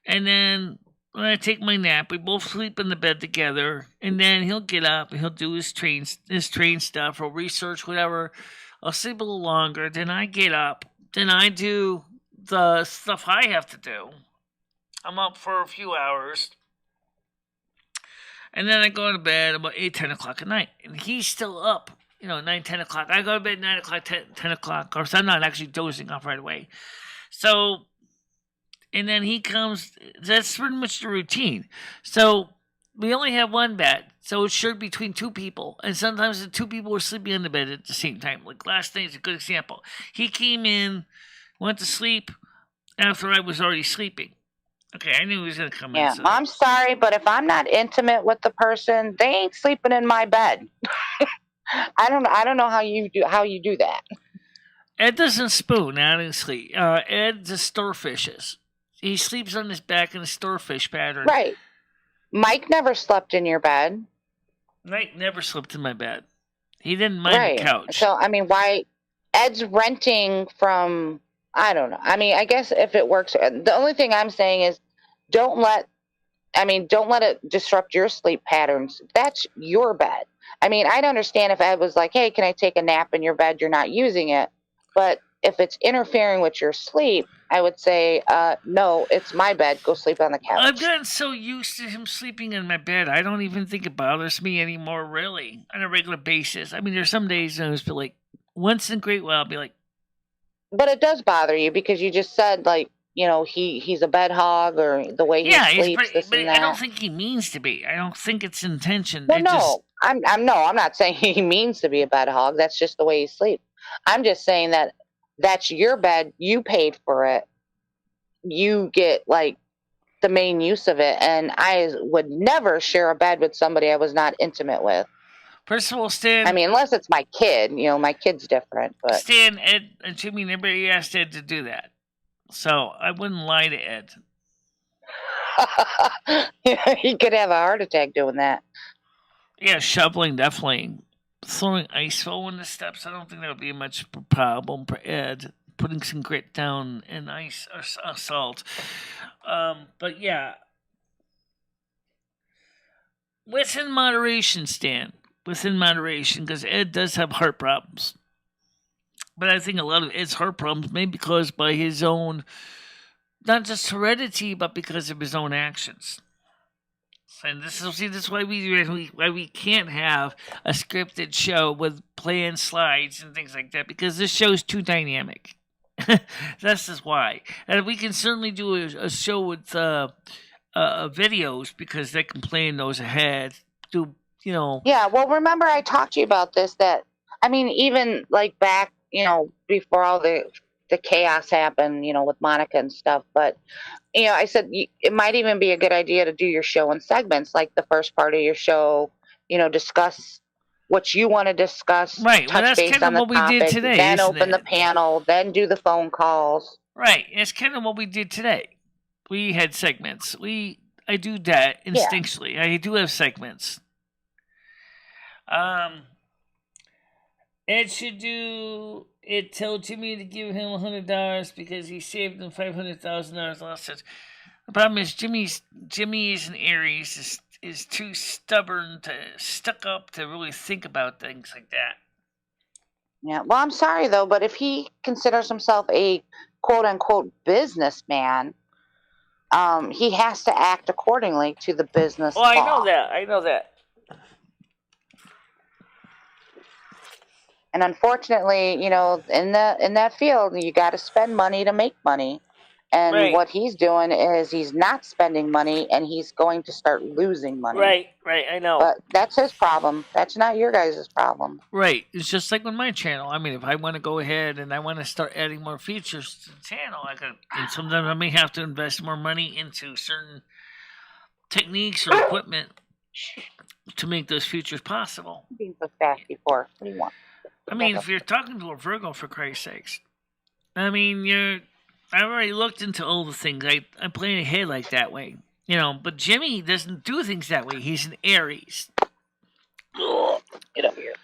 And then when I take my nap, we both sleep in the bed together. And then he'll get up and he'll do his train stuff or research whatever. I'll sleep a little longer. Then I get up. Then I do the stuff I have to do. I'm up for a few hours. And then I go to bed about 8, 10 o'clock at night. And he's still up, 9, 10 o'clock. I go to bed 9 o'clock, 10 o'clock. Or so I'm not actually dozing off right away. So, and then he comes. That's pretty much the routine. So, we only have one bed. So, it's shared between two people. And sometimes the two people are sleeping in the bed at the same time. Like last night is a good example. He came in, went to sleep after I was already sleeping. Okay, I knew he was going to come in. Yeah, so. I'm sorry, but if I'm not intimate with the person, they ain't sleeping in my bed. I don't know how you do that. Ed doesn't spoon, honestly. Ed just starfishes. He sleeps on his back in a starfish pattern. Right. Mike never slept in your bed. Mike never slept in my bed. He didn't mind the couch. So, why? Ed's renting from, I don't know. I guess if it works, the only thing I'm saying is don't let it disrupt your sleep patterns. That's your bed. I'd understand if Ed was like, hey, can I take a nap in your bed? You're not using it. But if it's interfering with your sleep, I would say, no, it's my bed. Go sleep on the couch. I've gotten so used to him sleeping in my bed, I don't even think it bothers me anymore, really, on a regular basis. There's some days I just feel like, once in a great while, I'll be like... But it does bother you because you just said, like, he's a bed hog or the way he sleeps, this and that. I don't think he means to be. I don't think it's intention. Well, I'm not saying he means to be a bed hog. That's just the way he sleeps. I'm just saying that that's your bed. You paid for it. You get, like, the main use of it. And I would never share a bed with somebody I was not intimate with. First of all, Stan... unless it's my kid. My kid's different. But Stan, Ed, and Jimmy, everybody asked Ed to do that. So I wouldn't lie to Ed. He could have a heart attack doing that. Yeah, shoveling, definitely. Throwing ice in the steps, I don't think that would be much problem for Ed. Putting some grit down and ice or salt. But yeah. Within moderation, Stan. Within moderation, because Ed does have heart problems. But I think a lot of Ed's heart problems may be caused by his own, not just heredity, but because of his own actions. And this is why we can't have a scripted show with planned slides and things like that, because this show is too dynamic. That's just why. And we can certainly do a show with videos, because they can plan those ahead. Yeah, well, remember I talked to you about this, that, even like back, before all the chaos happened, with Monica and stuff. But, I said it might even be a good idea to do your show in segments, like the first part of your show, discuss what you want to discuss, right. touch base on the topic, we did today, then open the panel, then do the phone calls. Right. It's kind of what we did today. We had segments. I do that instinctually. Yeah. I do have segments. Ed should do it. Tell Jimmy to give him $100 because he saved him $500,000 last year. The problem is Jimmy is an Aries, is too stubborn, stuck up to really think about things like that. Yeah. Well, I'm sorry though, but if he considers himself a quote unquote businessman, he has to act accordingly to the business law. I know that. And unfortunately, in that field, you got to spend money to make money. And Right. what he's doing is he's not spending money and he's going to start losing money. Right. I know. But that's his problem. That's not your guys' problem. Right. It's just like with my channel. I mean, if I want to go ahead and I want to start adding more features to the channel, and sometimes I may have to invest more money into certain techniques or equipment to make those features possible. Being so fast before. What do you want? I mean, if you're talking to a Virgo, for Christ's sakes, I mean, I've already looked into all the things. I plan ahead like that way. But Jimmy doesn't do things that way. He's an Aries. Get up here.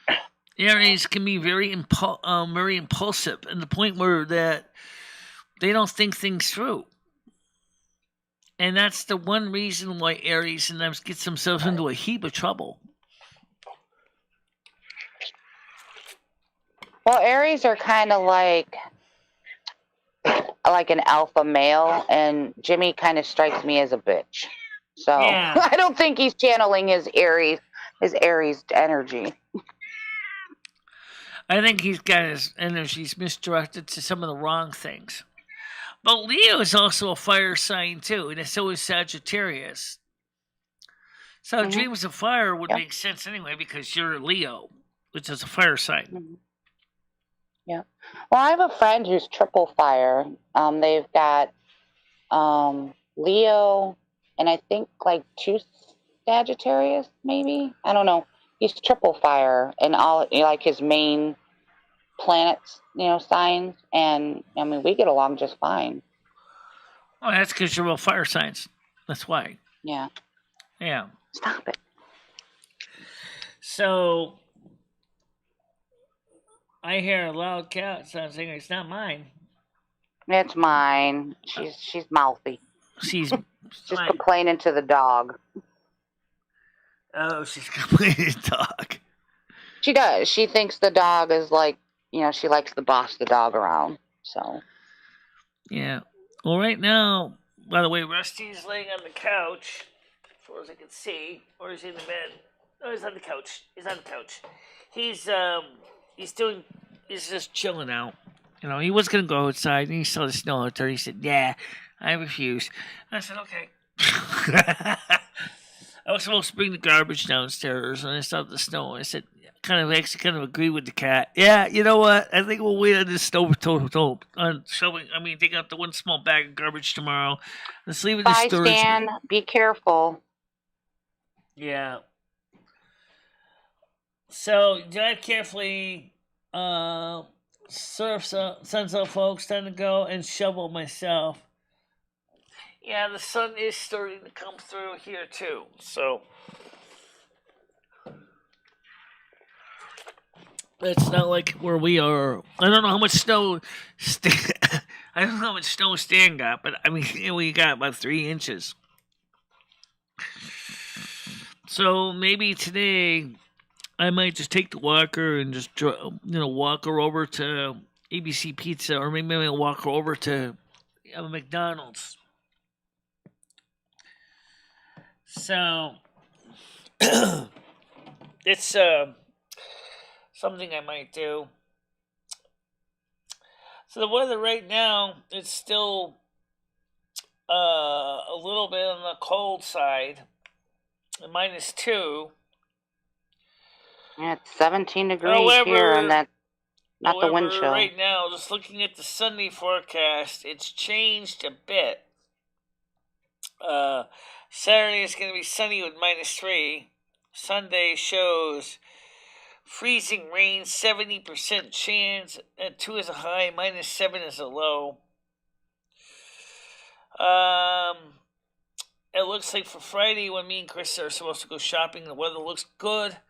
Aries can be very impulsive, and the point where that they don't think things through. And that's the one reason why Aries sometimes gets themselves into a heap of trouble. Well, Aries are kind of like an alpha male, and Jimmy kind of strikes me as a bitch. So Yeah. I don't think he's channeling his Aries energy. I think he's got his energies misdirected to some of the wrong things. But Leo is also a fire sign too, and so is Sagittarius. So dreams of fire would make sense anyway because you're a Leo, which is a fire sign. Mm-hmm. Yeah. Well, I have a friend who's triple fire. They've got Leo and I think like 2 Sagittarius, maybe. I don't know. He's triple fire and all like his main planets, signs. And I mean, we get along just fine. Oh, that's because you're all fire signs. That's why. Yeah. Yeah. Stop it. So I hear a loud cat sound saying it's not mine. It's mine. She's mouthy. She's just complaining to the dog. Oh, she's complaining to the dog. She does. She thinks the dog is like, she likes to boss the dog around. So. Yeah. Well, right now, by the way, Rusty's laying on the couch, as far as I can see, or is he in the bed? Oh, he's on the couch. He's just chilling out. He was gonna go outside, and he saw the snow out there. He said, "Yeah, I refuse." And I said, "Okay." I was supposed to bring the garbage downstairs, and I saw the snow. And I said, kind of agree with the cat. Yeah, you know what? I think we'll wait on this snow on showing. I mean, take out the one small bag of garbage tomorrow. Let's leave it in the storage. Bye, Stan. Be careful. Yeah. So drive carefully. Surf sunset, folks. Time to go and shovel myself. Yeah, the sun is starting to come through here too. So it's not like where we are. I don't know how much snow. I don't know how much snow Stan got, but I mean, we got about 3 inches. So maybe today I might just take the walker and just walk her over to ABC Pizza, or maybe I'll walk her over to McDonald's. So it's something I might do. So the weather right now, it's still a little bit on the cold side. -2. Yeah, it's 17 degrees here, and that's not the wind chill. Right now, just looking at the Sunday forecast, it's changed a bit. Saturday is going to be sunny with -3. Sunday shows freezing rain, 70% chance, and 2 is a high, -7 is a low. It looks like for Friday, when me and Chris are supposed to go shopping, the weather looks good.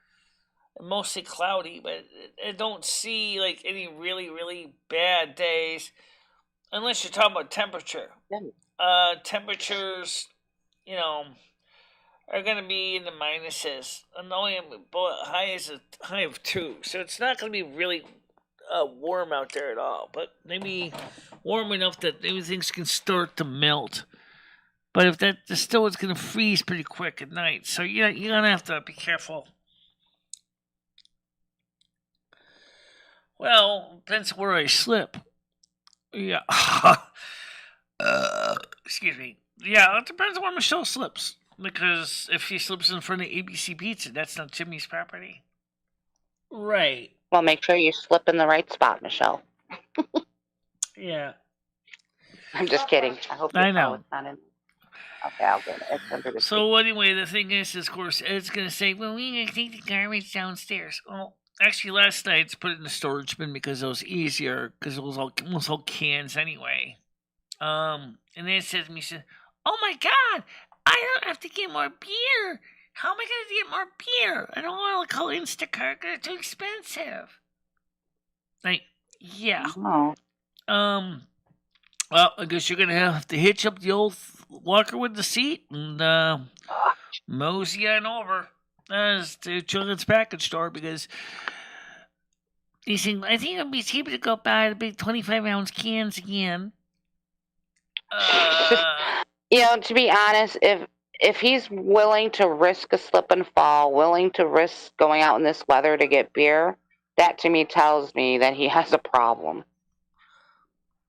Mostly cloudy, but I don't see like any really, really bad days, unless you're talking about temperature. Temperatures, are going to be in the minuses. And only high is a high of 2, so it's not going to be really warm out there at all. But maybe warm enough that maybe things can start to melt. But if the snow is going to freeze pretty quick at night, so you're going to have to be careful. Well, depends where I slip. Yeah. Excuse me. Yeah, it depends on where Michelle slips. Because if she slips in front of ABC Pizza, that's not Jimmy's property. Right. Well, make sure you slip in the right spot, Michelle. Yeah. I'm just kidding. I hope I know. it's not in. Okay, I'll get it. It's under the seat. So anyway, the thing is, of course, Ed's gonna say, "Well, we gotta take the garbage downstairs." Well, actually, last night it's put it in the storage bin because it was easier because it was all cans anyway. And then it says to me, said, "Oh my God, I don't have to get more beer. How am I gonna get more beer? I don't want to call Instacart because it's too expensive." Like, yeah. Oh. Well, I guess you're gonna have to hitch up the old walker with the seat and mosey on over to Children's Package Store because he said, "I think it'd be cheaper to go buy the big 25-ounce cans again." To be honest, if he's willing to risk a slip and fall, willing to risk going out in this weather to get beer, that to me tells me that he has a problem.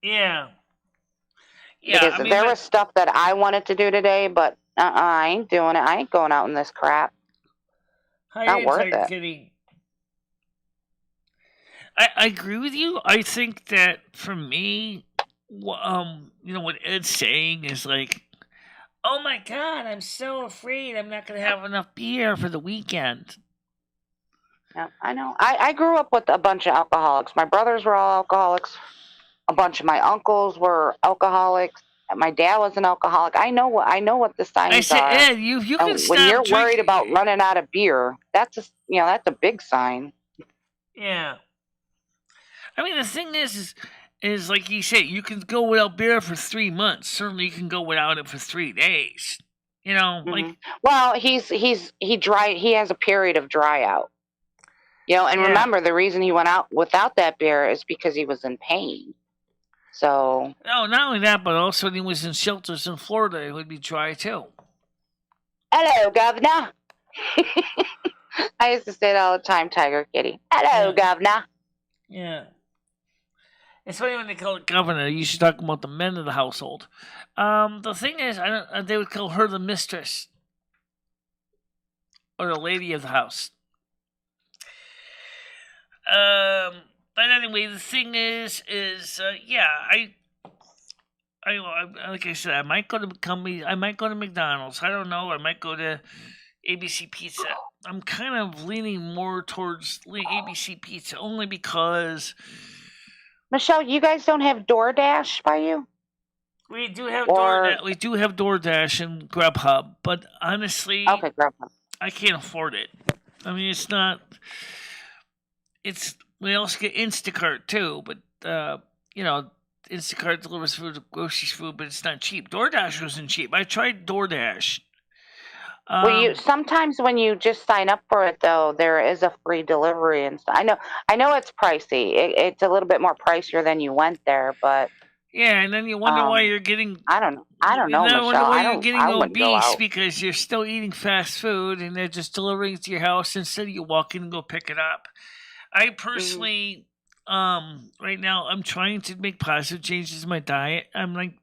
Yeah. Yeah, because there was stuff that I wanted to do today, but I ain't doing it. I ain't going out in this crap. Not worth it. Kitty. I agree with you. I think that for me, what Ed's saying is like, "Oh my God, I'm so afraid I'm not going to have enough beer for the weekend." Yeah, I know. I grew up with a bunch of alcoholics. My brothers were all alcoholics. A bunch of my uncles were alcoholics. My dad was an alcoholic. I know what the signs I said, are. Ed, you can stop when you're drinking. worried about running out of beer, that's a big sign. Yeah. I mean, the thing is like you say, you can go without beer for 3 months. Certainly, you can go without it for 3 days. Like. Well, he has a period of dry out. And remember, the reason he went out without that beer is because he was in pain. So. No, not only that, but also when he was in shelters in Florida, it would be dry too. Hello, Governor. I used to say it all the time, Tiger Kitty. Hello, Governor. Yeah. It's funny when they call it governor. You should talk about the men of the household. The thing is, they would call her the mistress or the lady of the house. But anyway, the thing is, I like I said, I might go to McDonald's. I don't know. I might go to ABC Pizza. I'm kind of leaning more towards ABC Pizza only because. Michelle, you guys don't have DoorDash by you? We do have DoorDash and Grubhub, but honestly, Grubhub. I can't afford it. I mean, it's not. We also get Instacart too, but Instacart delivers food, groceries, food, but it's not cheap. DoorDash wasn't cheap. I tried DoorDash. Sometimes when you just sign up for it, though, there is a free delivery and stuff. I know it's pricey. It's a little bit more pricier than you went there, but. Yeah, and then you wonder why you're getting. I don't know, Michelle. I wonder why you're getting obese go because you're still eating fast food and they're just delivering it to your house instead of you walk in and go pick it up. I personally, right now, I'm trying to make positive changes in my diet. I'm like,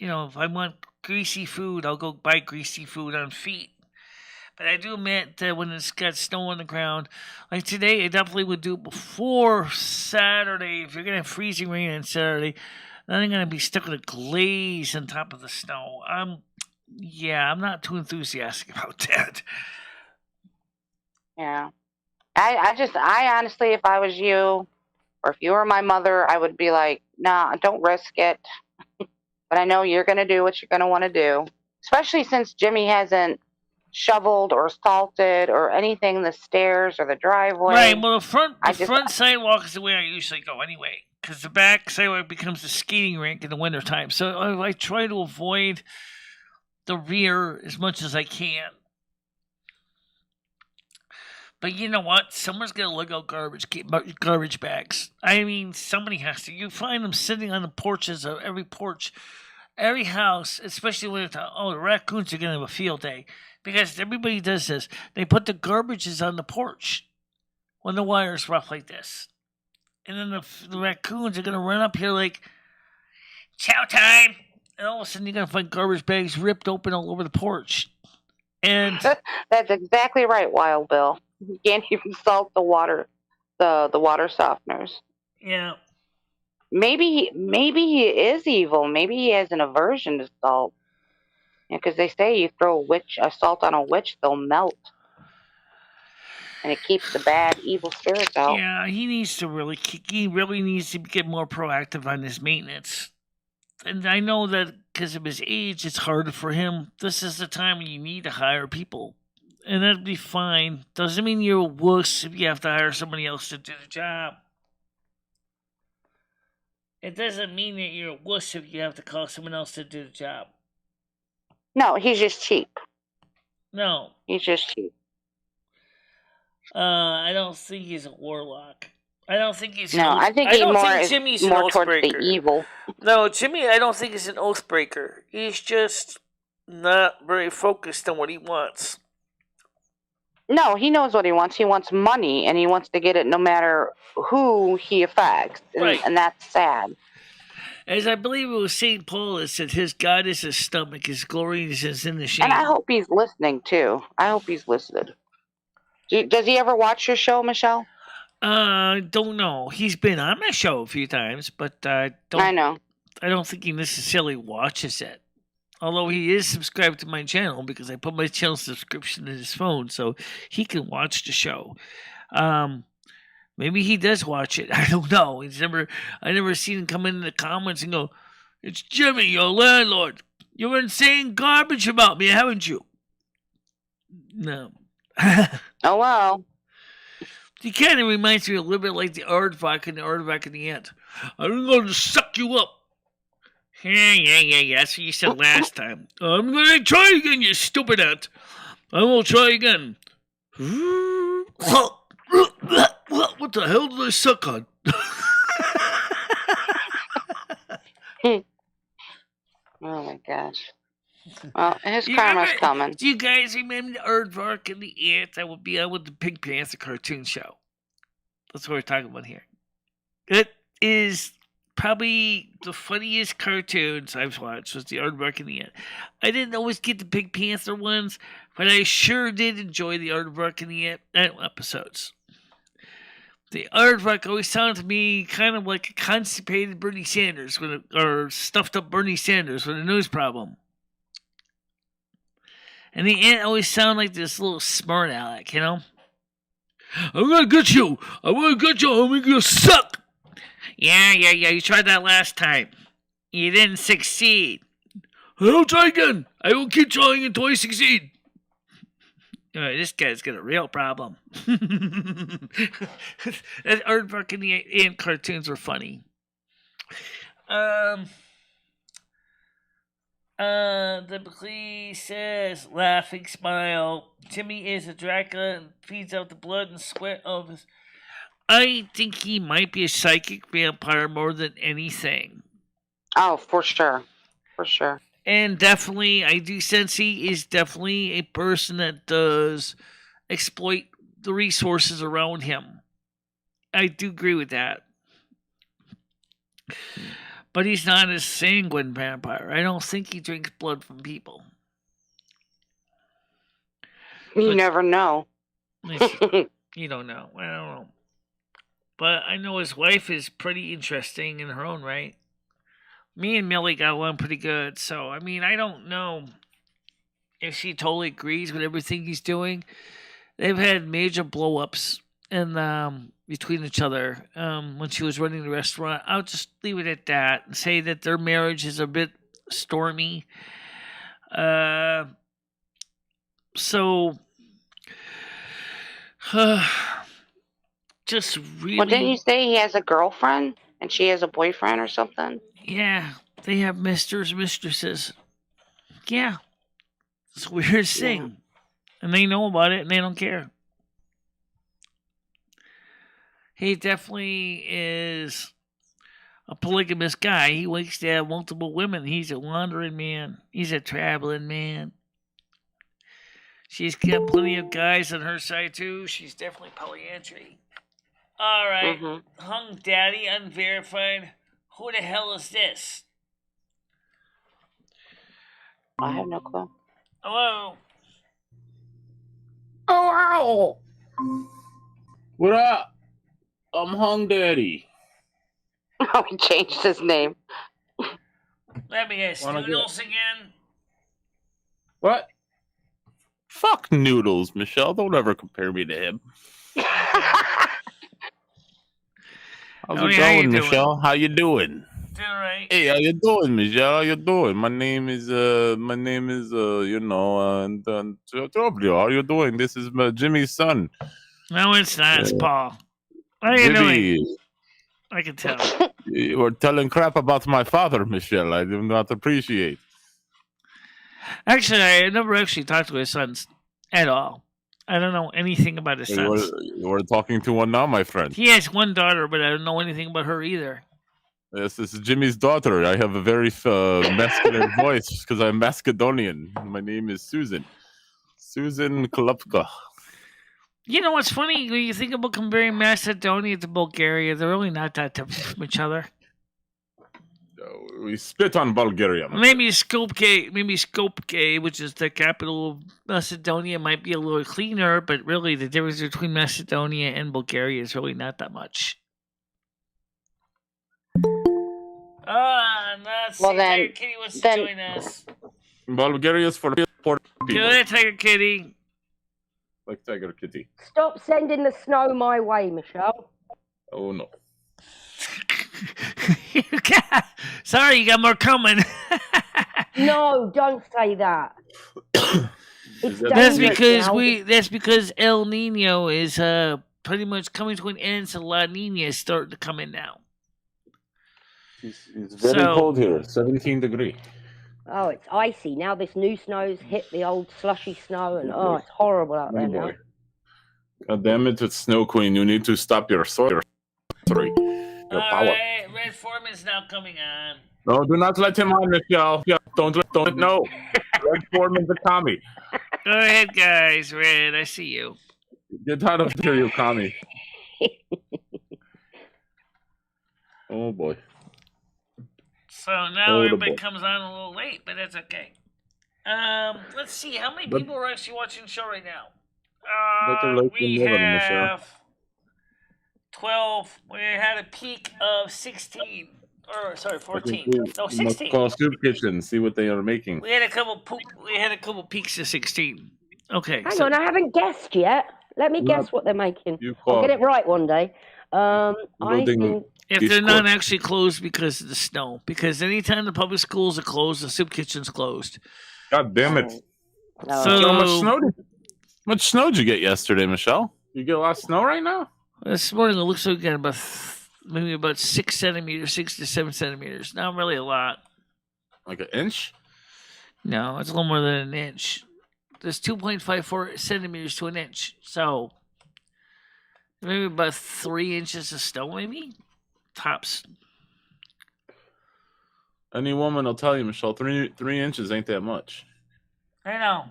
if I want greasy food, I'll go buy greasy food on feet. But I do admit that when it's got snow on the ground, like today, I definitely would do before Saturday. If you're going to have freezing rain on Saturday, then I'm going to be stuck with a glaze on top of the snow. I'm not too enthusiastic about that. Yeah. I honestly, if I was you, or if you were my mother, I would be like, nah, don't risk it. But I know you're going to do what you're going to want to do, especially since Jimmy hasn't shoveled or salted or anything the stairs or the driveway. Right, well, the front sidewalk is the way I usually go anyway, because the back sidewalk becomes a skating rink in the wintertime. So I try to avoid the rear as much as I can. But you know what? Someone's going to look out garbage bags. I mean, somebody has to. You find them sitting on the porches of every porch, every house, especially when the raccoons are going to have a field day. Because everybody does this. They put the garbages on the porch when the wire's rough like this. And then the raccoons are going to run up here like, chow time. and all of a sudden you're gonna find garbage bags ripped open all over the porch. And That's exactly right, Wild Bill. You can't even salt the water, the water softeners. yeah, Maybe he is evil. Maybe he has an aversion to salt. Because they say you throw a salt on a witch, they'll melt, and it keeps the bad, evil spirits out. yeah, he really needs to get more proactive on his maintenance. And I know that because of his age, it's harder for him. This is the time when you need to hire people. And that'd be fine. Doesn't mean you're a wuss if you have to hire somebody else to do the job. It doesn't mean that you're a wuss if you have to call someone else to do the job. No, he's just cheap. No. He's just cheap. I don't think he's a warlock. I don't think he's I think Jimmy's more towards the evil. No, Jimmy, I don't think he's an oath breaker. He's just not very focused on what he wants. No, he knows what he wants. He wants money, and he wants to get it no matter who he affects. Right. And that's sad. As I believe it was St. Paul that said, his God is his stomach, his glory is in the shame. And I hope he's listening, too. I hope he's listening. Does he ever watch your show, Michelle? Don't know. He's been on my show a few times, but I know. I don't think he necessarily watches it. Although he is subscribed to my channel because I put my channel subscription in his phone, so he can watch the show. Maybe he does watch it. I don't know. I never seen him come in the comments and go, "It's Jimmy, your landlord. You've been saying garbage about me, haven't you?" No. Oh, well. He kind of reminds me a little bit like the Aardvark and the Aardvark in the Ant. I'm going to suck you up. Yeah. That's what you said last time. I'm going to try again, you stupid ant. I will try again. What the hell did I suck on? Oh, my gosh. Well, his karma's coming. Do you guys remember the Aardvark and the Ant that would be on with the Pink Panther cartoon show? That's what we're talking about here. It is probably the funniest cartoons I've watched was the Aardvark and the Ant. I didn't always get the Pink Panther ones, but I sure did enjoy the Aardvark and the Ant episodes. The Aardvark always sounded to me kind of like a constipated Bernie Sanders or stuffed up Bernie Sanders with a nose problem. And the Ant always sounded like this little smart aleck, you know? I'm gonna get you! I'm gonna get you! I'm gonna suck! Yeah, you tried that last time. You didn't succeed. I'll try again! I will keep trying until I succeed! This guy's got a real problem. That Aardvark and the Ant cartoons were funny. The Blee says, laughing smile. Jimmy is a Dracula and feeds out the blood and sweat of his. I think he might be a psychic vampire more than anything. Oh, for sure. For sure. And definitely, I do sense he is definitely a person that does exploit the resources around him. I do agree with that. But he's not a sanguine vampire. I don't think he drinks blood from people. You never know. You don't know. I don't know. But I know his wife is pretty interesting in her own right. Me and Millie got along pretty good. So, I mean, I don't know if she totally agrees with everything he's doing. They've had major blow-ups between each other when she was running the restaurant. I'll just leave it at that and say that their marriage is a bit stormy. Just really. Well, didn't you say he has a girlfriend and she has a boyfriend or something? Yeah, they have misters and mistresses. Yeah, it's a weird thing. Yeah. And they know about it and they don't care. He definitely is a polygamous guy. He likes to have multiple women. He's a wandering man. He's a traveling man. She's got plenty of guys on her side, too. She's definitely polyandry. All right. Mm-hmm. Hung Daddy, unverified. Who the hell is this? I have no clue. Hello. Oh, wow. What up? I'm Hung Daddy. Oh, he changed his name. Let me guess. Wanna Noodles again? What? Fuck Noodles, Michelle. Don't ever compare me to him. How's it how you going, doing? Michelle? How you doing? Doing right. Hey, how you doing, Michelle? How you doing? My name is and how you doing? This is Jimmy's son. No, it's not. It's Paul. How you doing? Jimmy, I can tell. you were telling crap about my father, Michelle. I do not appreciate. Actually, I never actually talked to his sons at all. I don't know anything about his sons. You were talking to one now, my friend. He has one daughter, but I don't know anything about her either. Yes, this is Jimmy's daughter. I have a very masculine voice because I'm Macedonian. My name is Susan. Susan Klupka. You know what's funny? When you think about comparing Macedonia to Bulgaria, they're really not that different from each other. We spit on Bulgaria. Maybe Skopje, which is the capital of Macedonia, might be a little cleaner, but really the difference between Macedonia and Bulgaria is really not that much. Well, then- Kitty wants to then- join us. Bulgaria is for poor people. Good, Tiger Kitty. Like Tiger Kitty. Stop sending the snow my way, Michelle. Oh no. Sorry, you got more coming. No, don't say that. It's That's dangerous now. That's because El Nino is pretty much coming to an end, so La Nina is starting to come in now. It's very cold here. 17 degrees. Oh, it's icy. Now this new snow's hit the old slushy snow, and oh, it's horrible out there now. God damn it, it's Snow Queen. You need to stop your sorcery. Your power. Alright, Red Foreman's now coming on. No, do not let him on, Michelle. Yeah, don't no. Red Foreman's a commie. Go ahead, guys. Red, I see you. Get out of here, you commie. Oh boy. So now everybody comes on a little late, but that's okay. Let's see, how many people are actually watching the show right now? We have 12. We had a peak of 16. Or sorry, 14. No, 16. Call Soup Kitchen, see what they are making. We had a couple peaks of 16. Okay. Hang on, I haven't guessed yet. Let me guess what they're making. I'll get it right one day. I think if they're not actually closed because of the snow. Because anytime the public schools are closed, the soup kitchen's closed. God damn it. No. So How much snow did you get yesterday, Michelle? You get a lot of snow right now? This morning it looks like we got about 6 centimeters, 6 to 7 centimeters. Not really a lot. Like an inch? No, it's a little more than an inch. There's 2.54 centimeters to an inch. So maybe about 3 inches of snow, maybe? Tops. Any woman will tell you, Michelle, 3 inches ain't that much. I know.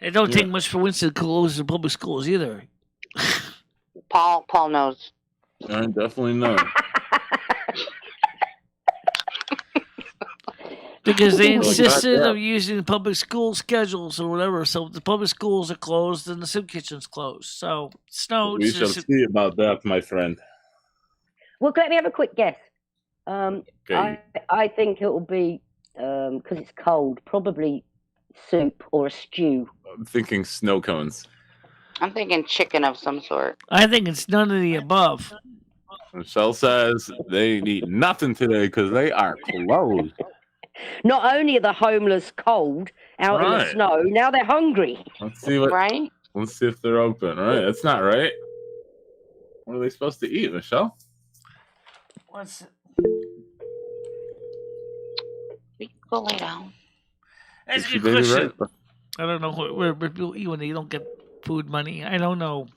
It don't take much for Winsted to close the public schools either. Paul knows. I definitely know. Because they insisted of using the public school schedules or whatever. So if the public schools are closed, then the soup kitchen's closed. So snow. We shall see about that, my friend. Well, let me have a quick guess. Okay. I think it will be, because it's cold, probably soup or a stew. I'm thinking snow cones. I'm thinking chicken of some sort. I think it's none of the above. Michelle says they need nothing today because they are closed. Not only are the homeless cold out in the snow, now they're hungry. Let's see what. Right? Let's see if they're open. All right, that's not right. What are they supposed to eat, Michelle? What's We can go lay down. That's a She good did it question. right. I don't know where people eat when they don't get food money. I don't know.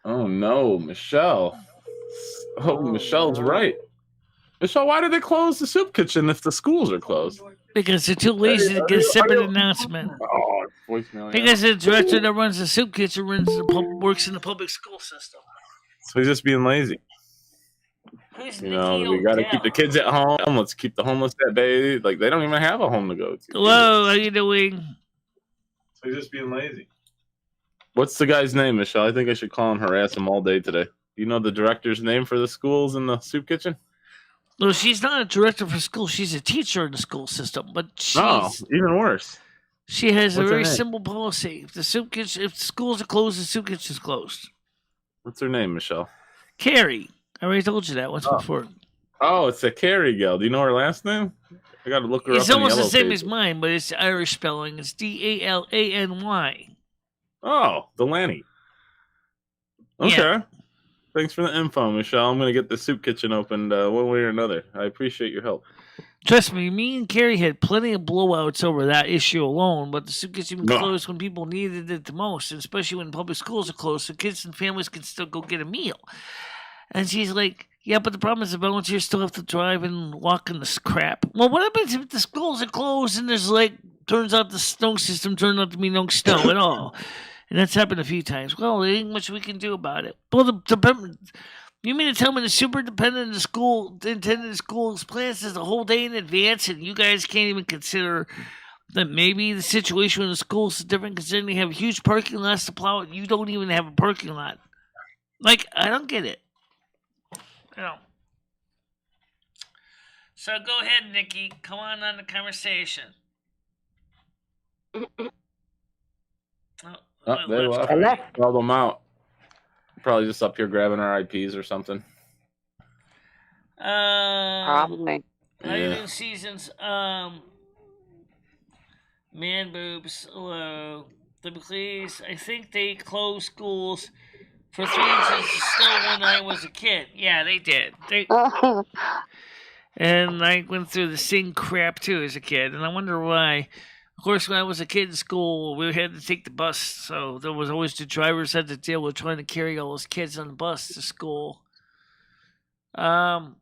Oh no, Michelle. Oh, Michelle's right. Michelle, why did they close the soup kitchen if the schools are closed? Because they're too lazy to get a separate announcement. Oh, voicemail. Because the director that runs the soup kitchen works in the public school system. So he's just being lazy. Who's You Nikki know, we got to keep the kids at home. Let's keep the homeless at bay. Like, they don't even have a home to go to. Hello, how you doing? So you're just being lazy. What's the guy's name, Michelle? I think I should call and harass him all day today. You know the director's name for the schools in the soup kitchen? Well, she's not a director for school. She's a teacher in the school system. But even worse. She has a very simple policy. If the schools are closed, the soup kitchen is closed. What's her name, Michelle? Carrie. I already told you that once before. Oh, it's a Carrie gal. Do you know her last name? I got to look her up. It's almost the same as mine, but it's Irish spelling. It's Dalany. Oh, Delaney. Okay. Yeah. Thanks for the info, Michelle. I'm going to get the soup kitchen opened one way or another. I appreciate your help. Trust me, me and Carrie had plenty of blowouts over that issue alone, but the soup kitchen closed when people needed it the most, and especially when public schools are closed, so kids and families can still go get a meal. And she's like, yeah, but the problem is the volunteers still have to drive and walk in this crap. Well, what happens if the schools are closed and there's turns out the snow system turned out to be no snow at all? And that's happened a few times. Well, there ain't much we can do about it. Well, you mean to tell me the superintendent of the school plans this a whole day in advance, and you guys can't even consider that maybe the situation in the schools is different, considering they have huge parking lots to plow it? You don't even have a parking lot. I don't get it. No. So go ahead, Nikki. Come on the conversation. They left. Called them out. Probably just up here grabbing our IPs or something. Probably. Honeymoon seasons. Man boobs. Hello. Please. I think they closed schools for 3 inches of snow when I was a kid. Yeah, they did. And I went through the same crap too as a kid, and I wonder why. Of course, when I was a kid in school, we had to take the bus, so there was always the drivers had to deal with trying to carry all those kids on the bus to school. So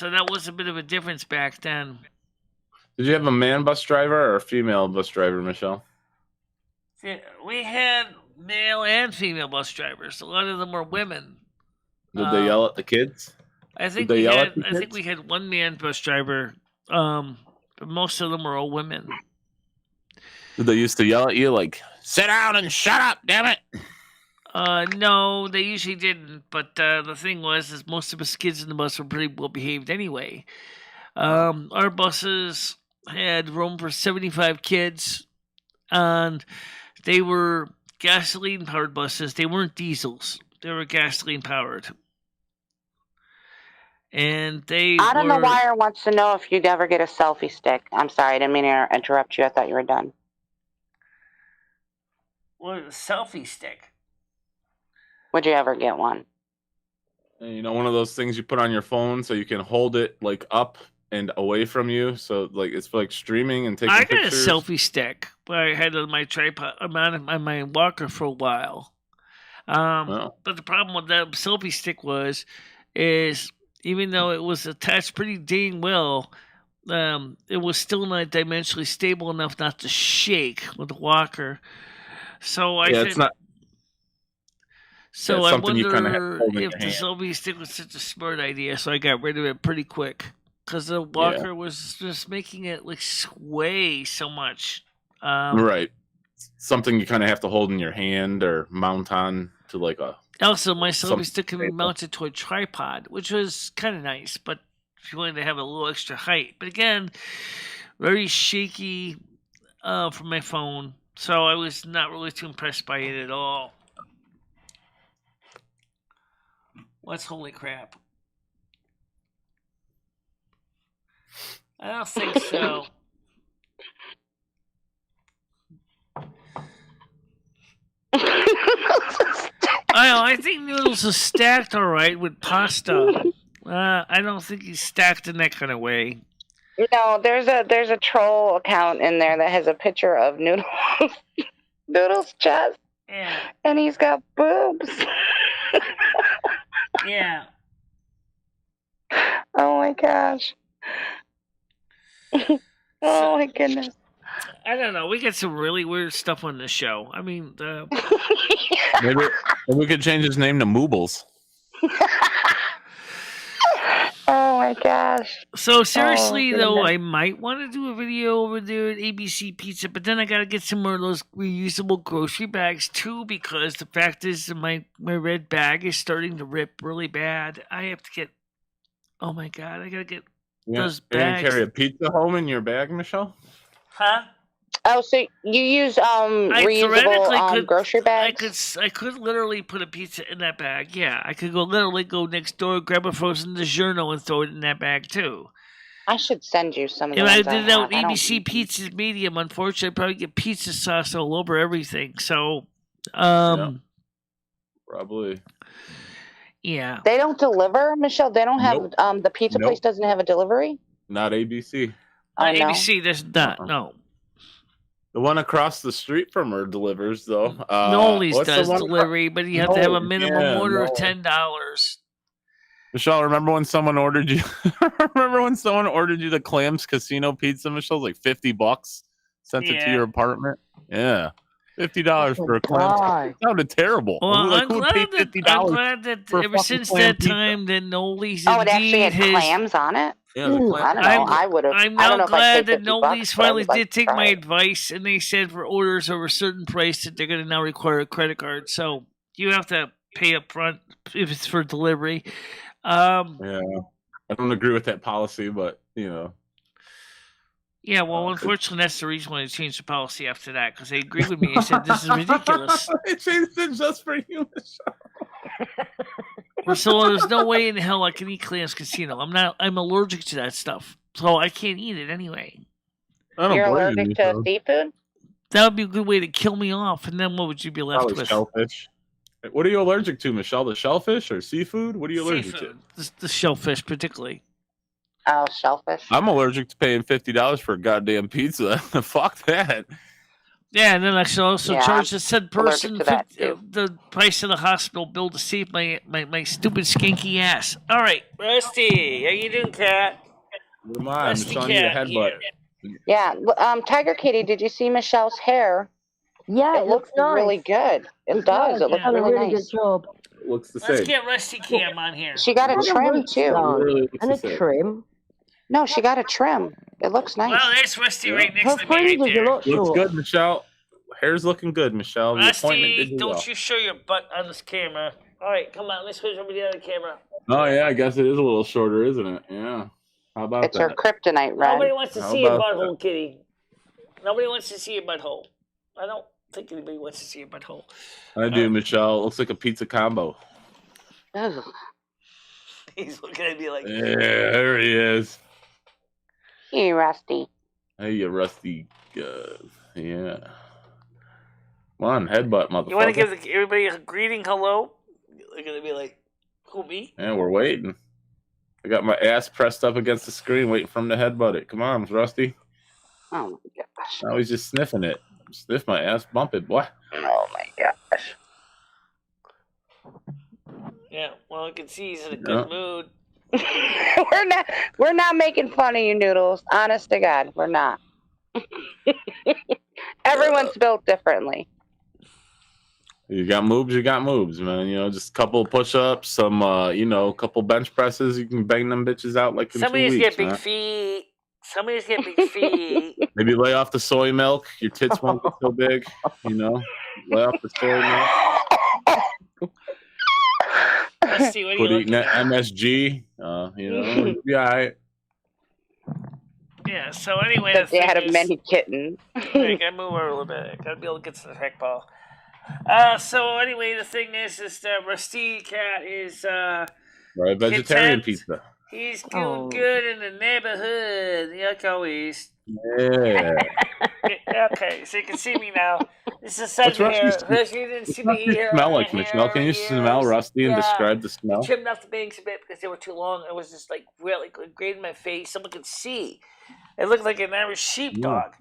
that was a bit of a difference back then. Did you have a man bus driver or a female bus driver, Michelle? Yeah, we had male and female bus drivers. A lot of them were women. Did they yell at the kids? I think we had one man bus driver. But most of them were all women. Did they used to yell at you like, sit down and shut up, damn it? No, they usually didn't. But the thing was, most of us kids in the bus were pretty well behaved anyway. Our buses had room for 75 kids, and they were gasoline-powered buses. They weren't diesels. They were gasoline-powered. And Adam the Wire wants to know if you'd ever get a selfie stick. I'm sorry, I didn't mean to interrupt you. I thought you were done. What is a selfie stick? Would you ever get one? You know, one of those things you put on your phone so you can hold it up and away from you. So it's for streaming and taking pictures. I got a selfie stick, but I had it on my tripod, on my walker for a while. But the problem with that selfie stick is even though it was attached pretty dang well, it was still not dimensionally stable enough not to shake with the walker. So it's not. So I wonder if the selfie stick was such a smart idea. So I got rid of it pretty quick because the walker was just making it sway so much. Right. Something you kind of have to hold in your hand or mount on to a. Also, my selfie stick can be mounted to a tripod, which was kind of nice, but if you wanted to have a little extra height. But again, very shaky from my phone, so I was not really too impressed by it at all. What's holy crap? I don't think so. I think noodles are stacked all right with pasta. I don't think he's stacked in that kind of way. No, there's a troll account in there that has a picture of Noodles' chest. Yeah. And he's got boobs. Yeah. Oh my gosh. Oh my goodness. I don't know. We get some really weird stuff on this show. I mean, maybe we could change his name to Moobles. my gosh. So seriously, though, goodness. I might want to do a video over there at ABC Pizza, but then I gotta get some more of those reusable grocery bags too, because the fact is, my red bag is starting to rip really bad. I have to get. Oh my god, I gotta get those You're gonna bags. carry a pizza home in your bag, Michelle? Huh? Oh, so you use reusable grocery bags? I could literally put a pizza in that bag. Yeah, I could literally go next door, grab a frozen DiGiorno, and throw it in that bag too. I should send you some of the If I ones did it out have. ABC Pizza's medium, unfortunately, I'd probably get pizza sauce all over everything. So, probably. Yeah. They don't deliver, Michelle. They don't have the pizza place doesn't have a delivery. Not ABC. I know. ABC does not. No. The one across the street from her delivers, though. Nolly's does delivery, but you have to have a minimum order of $10. Michelle, remember when someone ordered you? Remember when someone ordered you the Clams Casino pizza, Michelle? It was like $50. Sent it to your apartment. Yeah. $50 for a clam. It sounded terrible. Well, I'm glad that ever since that time that Nolly's it actually had clams on it. Yeah, I don't know. I would have. I'm now glad that Nolly's finally did take my advice, and they said for orders over a certain price that they're going to now require a credit card. So you have to pay up front if it's for delivery. Yeah, I don't agree with that policy, but Yeah, well, unfortunately, that's the reason why they changed the policy after that, because they agreed with me. They said, this is ridiculous. They changed it just for you, Michelle. So there's no way in hell I can eat Clams Casino. I'm allergic to that stuff, so I can't eat it anyway. You're allergic to seafood? That would be a good way to kill me off, and then what would you be left with? Shellfish. What are you allergic to, Michelle? The shellfish or seafood? What are you allergic to? The shellfish, particularly. Oh, shellfish. I'm allergic to paying $50 for a goddamn pizza. Fuck that. Yeah, and then I should also charge the said person the price of the hospital bill to save my stupid skanky ass. All right, Rusty, how you doing, cat? Come on, I'm showing you the headbutt. Yeah, Tiger Kitty, did you see Michelle's hair? Yeah, it looks really good. It does. It looks really nice. Good job. It looks the same. Let's get Rusty Cam on here. She got a trim too. And a trim. No, she got a trim. It looks nice. Well, there's Rusty right next to me right there. Looks good, Michelle. Hair's looking good, Michelle. Rusty, don't you show your butt on this camera. All right, come on. Let's switch over to the other camera. Oh, yeah, I guess it is a little shorter, isn't it? Yeah. How about it's her kryptonite, Red. Nobody wants to see your butthole, Kitty. Nobody wants to see your butthole. I don't think anybody wants to see your butthole. I do, Michelle. It looks like a pizza combo. He's looking at me like... Yeah, there he is. Hey, Rusty. Hey, you Rusty. Yeah. Come on, headbutt, motherfucker. You want to give everybody a greeting hello? They're going to be like, who, me? Yeah, we're waiting. I got my ass pressed up against the screen waiting for him to headbutt it. Come on, Rusty. Oh, my gosh. Now he's just sniffing it. Sniff my ass, bump it, boy. Oh, my gosh. Yeah, well, I can see he's in a good mood. We're not making fun of you, Noodles. Honest to God, we're not. Everyone's built differently. You got moves, man. Just a couple of push-ups, some, a couple bench presses. You can bang them bitches out like in 2 weeks. Somebody's got big feet. Somebody's got big feet. Maybe lay off the soy milk. Your tits won't get so big. Lay off the soy milk. Rusty, what are Quit eating that MSG. Be all right. Yeah, so anyway. They had a many kittens. I gotta move over a little bit. I gotta be able to get to the heck ball. So anyway, the thing is that Rusty Cat is right, vegetarian pizza. He's doing good in the neighborhood. Like always. Yeah. Okay, so you can see me now. This is sudden hair. Rusty didn't see me here. Smell like Michelle. Can you smell Rusty and describe the smell? I trimmed off the bangs a bit because they were too long. I was just like really grading my face. Someone could see. It looked like an Irish sheepdog.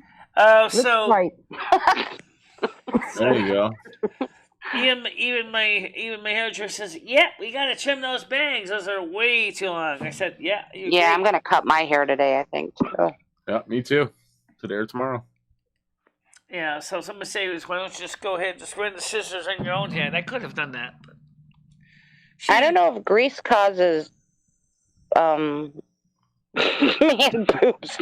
So right. There you go. Even my hairdresser says, "Yeah, we gotta trim those bangs. Those are way too long." I said, "Yeah, I'm gonna cut my hair today. I think too." Yeah, me too. Today or tomorrow. Yeah. So somebody say, "Why don't you just go ahead and just run the scissors on your own hand?" I could have done that. But I don't know if grease causes Man boobs.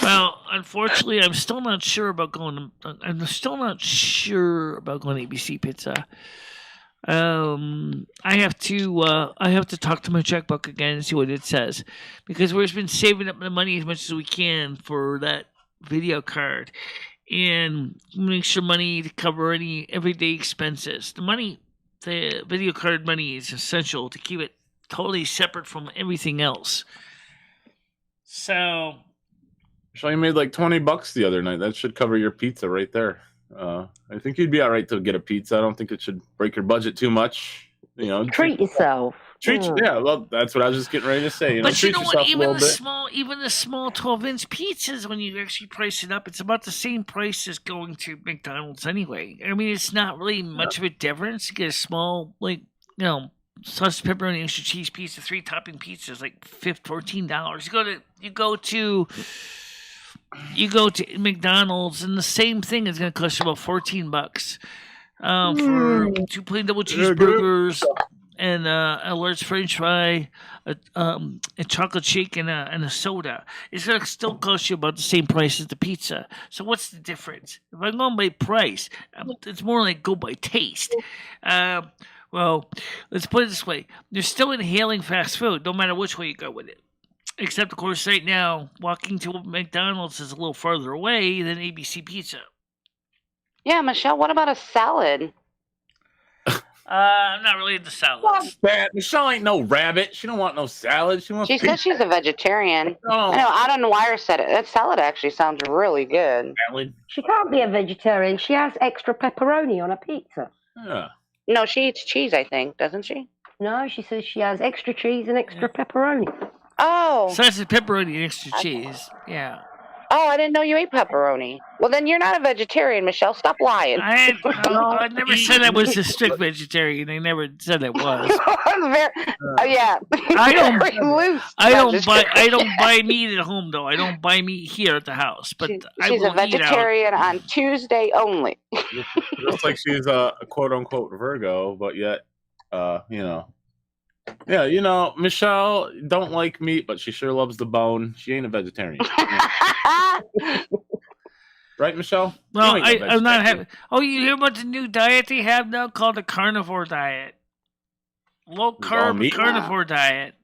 Well, unfortunately, I'm still not sure about going to ABC Pizza. I have to talk to my checkbook again and see what it says, because we've been saving up the money as much as we can for that video card and make sure money to cover any everyday expenses. The video card money is essential to keep it totally separate from everything else. So, you made like $20 the other night. That should cover your pizza right there. I think you'd be all right to get a pizza. I don't think it should break your budget too much. Treat yourself. Yeah, well, that's what I was just getting ready to say. But treat what? Even the small 12-inch pizzas, when you actually price it up, it's about the same price as going to McDonald's anyway. I mean, it's not really much of a difference. You get a small, sausage, pepperoni, extra cheese pizza, 3-topping pizzas, like $14. You go to McDonald's, and the same thing is going to cost you about $14 for 2 plain double cheeseburgers and a large French fry, a chocolate shake, and a soda. It's going to still cost you about the same price as the pizza. So what's the difference? If I'm going by price, it's more like go by taste. Well, let's put it this way: you're still inhaling fast food, no matter which way you go with it. Except, of course, right now, walking to McDonald's is a little farther away than ABC Pizza. Yeah, Michelle, what about a salad? I'm not really into salads. Michelle ain't no rabbit. She don't want no salad. She said she's a vegetarian. I know, Adam Wire said it. That salad actually sounds really good. Salad? She can't be a vegetarian. She has extra pepperoni on a pizza. Yeah. No, she eats cheese, I think, doesn't she? No, she says she has extra cheese and extra pepperoni. Oh. So that's pepperoni and extra cheese. Yeah. Oh, I didn't know you ate pepperoni. Well, then you're not a vegetarian, Michelle. Stop lying. I never said I was a strict vegetarian. I never said I was. Yeah. I don't buy meat at home though. I don't buy meat here at the house. But she's a vegetarian on Tuesday only. Looks like she's a quote unquote Virgo, but yet, Yeah, Michelle don't like meat, but she sure loves the bone. She ain't a vegetarian. Right, Michelle? Well, I'm not having... Oh, you hear about the new diet they have now called the carnivore diet? Low-carb carnivore diet.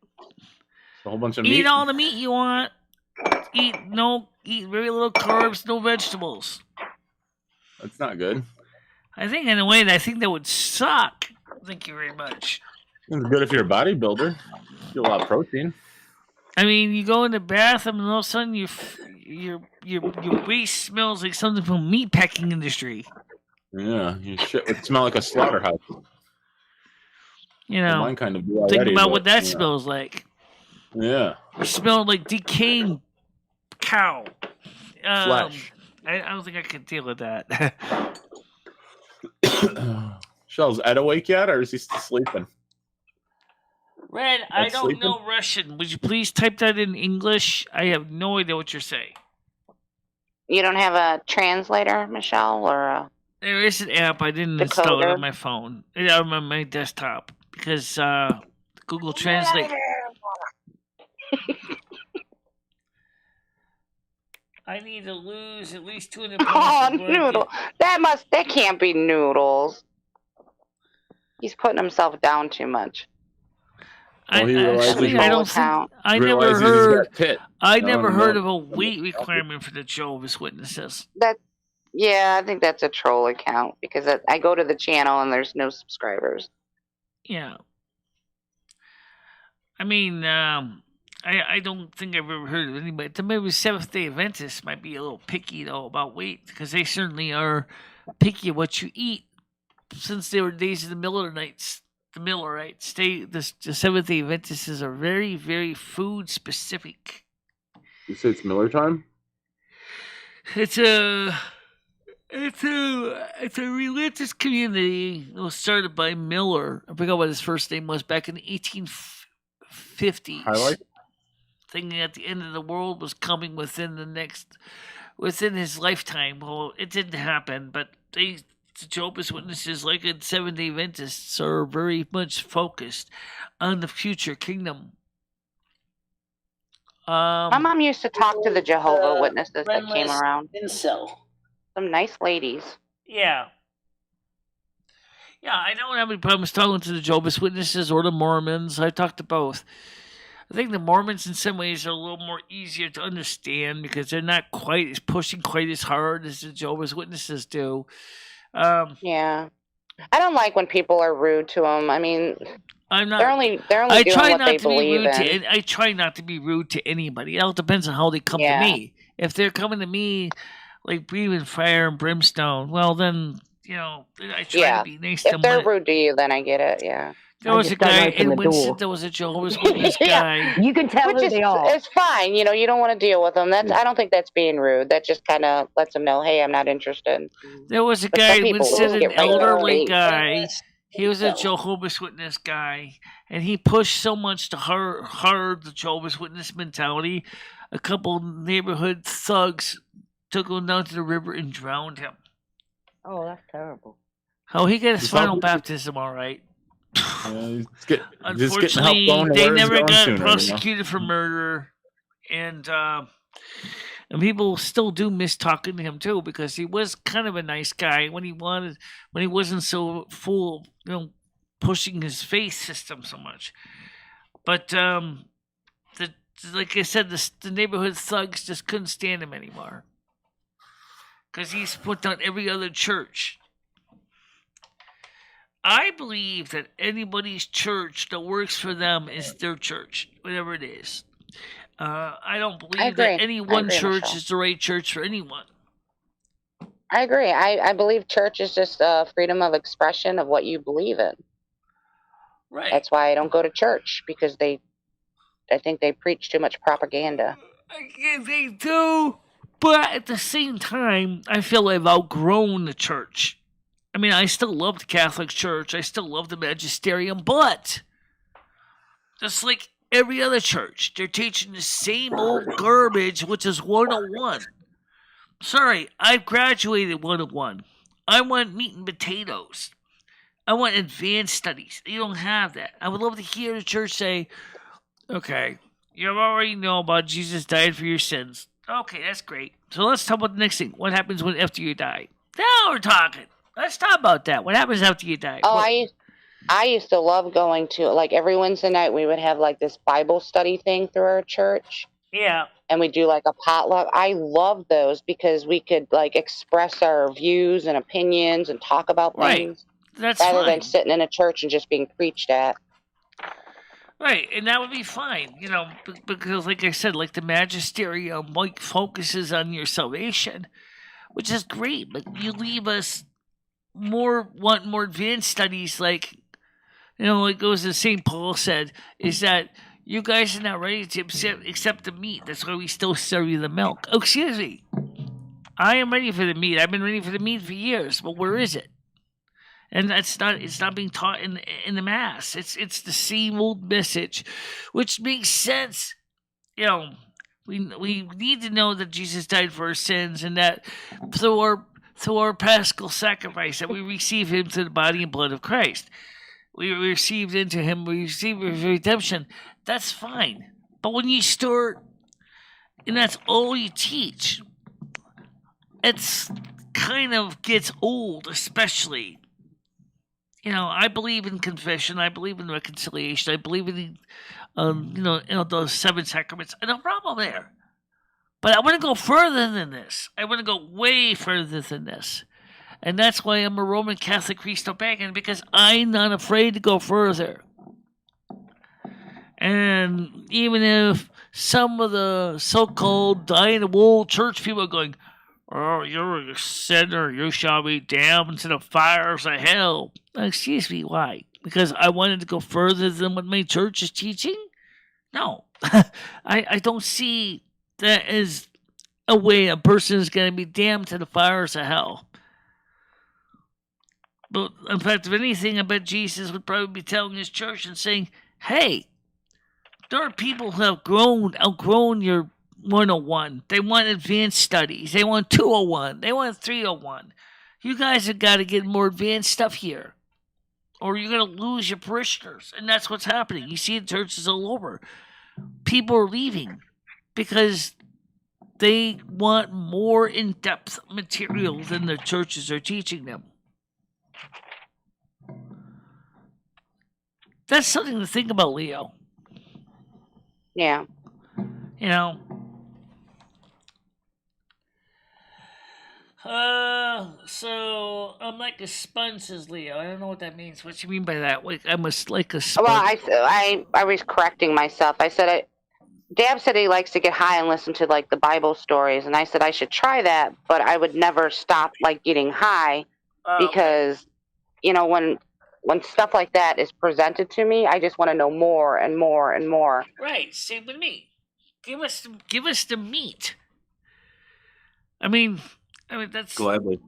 A whole bunch of meat? Eat all the meat you want. Eat very little carbs, no vegetables. That's not good. I think, in a way, that would suck. Thank you very much. It's good if you're a bodybuilder. You get a lot of protein. I mean, you go in the bathroom and all of a sudden your waist smells like something from meat packing industry. Yeah, your shit would smell like a slaughterhouse. Mine kind of do already, think about what that smells like. Yeah. It smells like decaying cow. Flesh. I don't think I can deal with that. Shell's Ed awake yet, or is he still sleeping? Red, I don't know Russian. Would you please type that in English? I have no idea what you're saying. You don't have a translator, Michelle, or There is an app. I didn't install it on my phone. It's on my desktop because Google Translate. I need to lose at least 200 pounds. Oh, Noodle. That can't be Noodles. He's putting himself down too much. Well, I never heard of a weight requirement for the Jehovah's Witnesses. I think that's a troll account because I go to the channel and there's no subscribers. Yeah. I mean, I don't think I've ever heard of anybody. Maybe Seventh-day Adventists might be a little picky, though, about weight because they certainly are picky what you eat since they were days of the Millerites. The Seventh-day Adventists are very, very food specific. You say it's Miller time? It's a religious community that was started by Miller. I forgot what his first name was back in the 1850s. Highlight? Thinking that the end of the world was coming within his lifetime. Well, it didn't happen, but the Jehovah's Witnesses, like in Seventh-day Adventists, are very much focused on the future kingdom. My mom used to talk to the Jehovah's Witnesses that came around. Incel. Some nice ladies. Yeah. Yeah, I don't have any problems talking to the Jehovah's Witnesses or the Mormons. I talk to both. I think the Mormons in some ways are a little more easier to understand because they're not quite pushing quite as hard as the Jehovah's Witnesses do. Yeah. I don't like when people are rude to them. I mean, I'm not. They're only doing what they believe in. I try not to be rude to anybody. It all depends on how they come to me. If they're coming to me like breathing fire and brimstone, well then, I try to be nice to them. If they're rude to you, then I get it. Yeah. There was a guy in Winsted. There was a Jehovah's Witness guy. You can tell who they are. It's fine. You don't want to deal with them. I don't think that's being rude. That just kind of lets them know, hey, I'm not interested. There was a guy in Winsted, an elderly guy. He was a Jehovah's Witness guy, and he pushed so much to hard the Jehovah's Witness mentality. A couple neighborhood thugs took him down to the river and drowned him. Oh, that's terrible. Oh, he got his final baptism, all right. Unfortunately, they never got prosecuted for murder, and people still do miss talking to him too because he was kind of a nice guy when he wasn't so full, pushing his faith system so much. But like I said, the neighborhood thugs just couldn't stand him anymore because he's put down every other church. I believe that anybody's church that works for them is their church, whatever it is. I don't believe that any one church is the right church for anyone. I agree. I believe church is just freedom of expression of what you believe in. Right. That's why I don't go to church because I think they preach too much propaganda. They do, but at the same time, I feel I've outgrown the church. I mean, I still love the Catholic Church. I still love the magisterium, but just like every other church, they're teaching the same old garbage, which is 101. Sorry, I've graduated 101. I want meat and potatoes. I want advanced studies. You don't have that. I would love to hear the church say, okay, you already know about Jesus died for your sins. Okay, that's great. So let's talk about the next thing. What happens after you die? Now we're talking. Let's talk about that. What happens after you die? Oh, I used to love going to, like, every Wednesday night we would have, like, this Bible study thing through our church. Yeah. And we do, like, a potluck. I love those because we could, like, express our views and opinions and talk about things. That's rather fine. Than sitting in a church and just being preached at. Right, and that would be fine, because, like I said, like the magisterium, like, focuses on your salvation, which is great, but you leave us want more advanced studies, like, it goes as St. Paul said, is that you guys are not ready to accept the meat. That's why we still serve you the milk. Oh, excuse me. I am ready for the meat. I've been ready for the meat for years, but where is it? And it's not being taught in the mass. It's the same old message, which makes sense. We need to know that Jesus died for our sins, and that through our paschal sacrifice that we receive him to the body and blood of Christ. We received into him, we received redemption. That's fine. But when you start, and that's all you teach, it's kind of gets old, especially. I believe in confession. I believe in reconciliation. I believe in those 7 sacraments. No problem there. But I want to go further than this. I want to go way further than this. And that's why I'm a Roman Catholic Christo-Pagan, because I'm not afraid to go further. And even if some of the so-called dying-of-wool church people are going, oh, you're a sinner, you shall be damned to the fires of hell. Excuse me, why? Because I wanted to go further than what my church is teaching? No. I don't see that as a way a person is going to be damned to the fires of hell. But in fact, if anything, I bet Jesus would probably be telling his church and saying, hey, there are people who have outgrown your 101. They want advanced studies. They want 201. They want 301. You guys have got to get more advanced stuff here, or you're going to lose your parishioners. And that's what's happening. You see it in churches all over. People are leaving because they want more in-depth material than the churches are teaching them. That's something to think about, Leo. Yeah. You know. So I'm like a sponge, says Leo. I don't know what that means. What you mean by that? Like I'm like a sponge. Well, I was correcting myself. I said Dab said he likes to get high and listen to like the Bible stories, and I said I should try that, but I would never stop like getting high because, you know, when stuff like that is presented to me, I just want to know more and more and more. Right, same with me. Give us the meat. I mean that's gladly.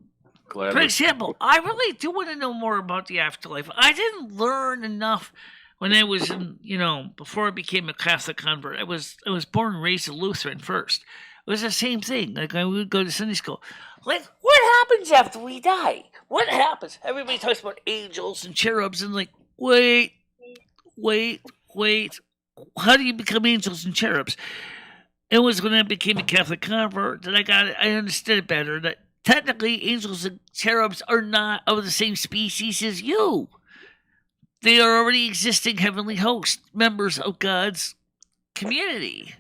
For example, I really do want to know more about the afterlife. I didn't learn enough when I was in, you know, before I became a Catholic convert. I was born and raised a Lutheran first. It was the same thing. Like I would go to Sunday school. Like, what happens after we die? What happens? Everybody talks about angels and cherubs, and like, wait. How do you become angels and cherubs? It was when I became a Catholic convert that I understood it better. That technically, angels and cherubs are not of the same species as you. They are already existing heavenly hosts, members of God's community.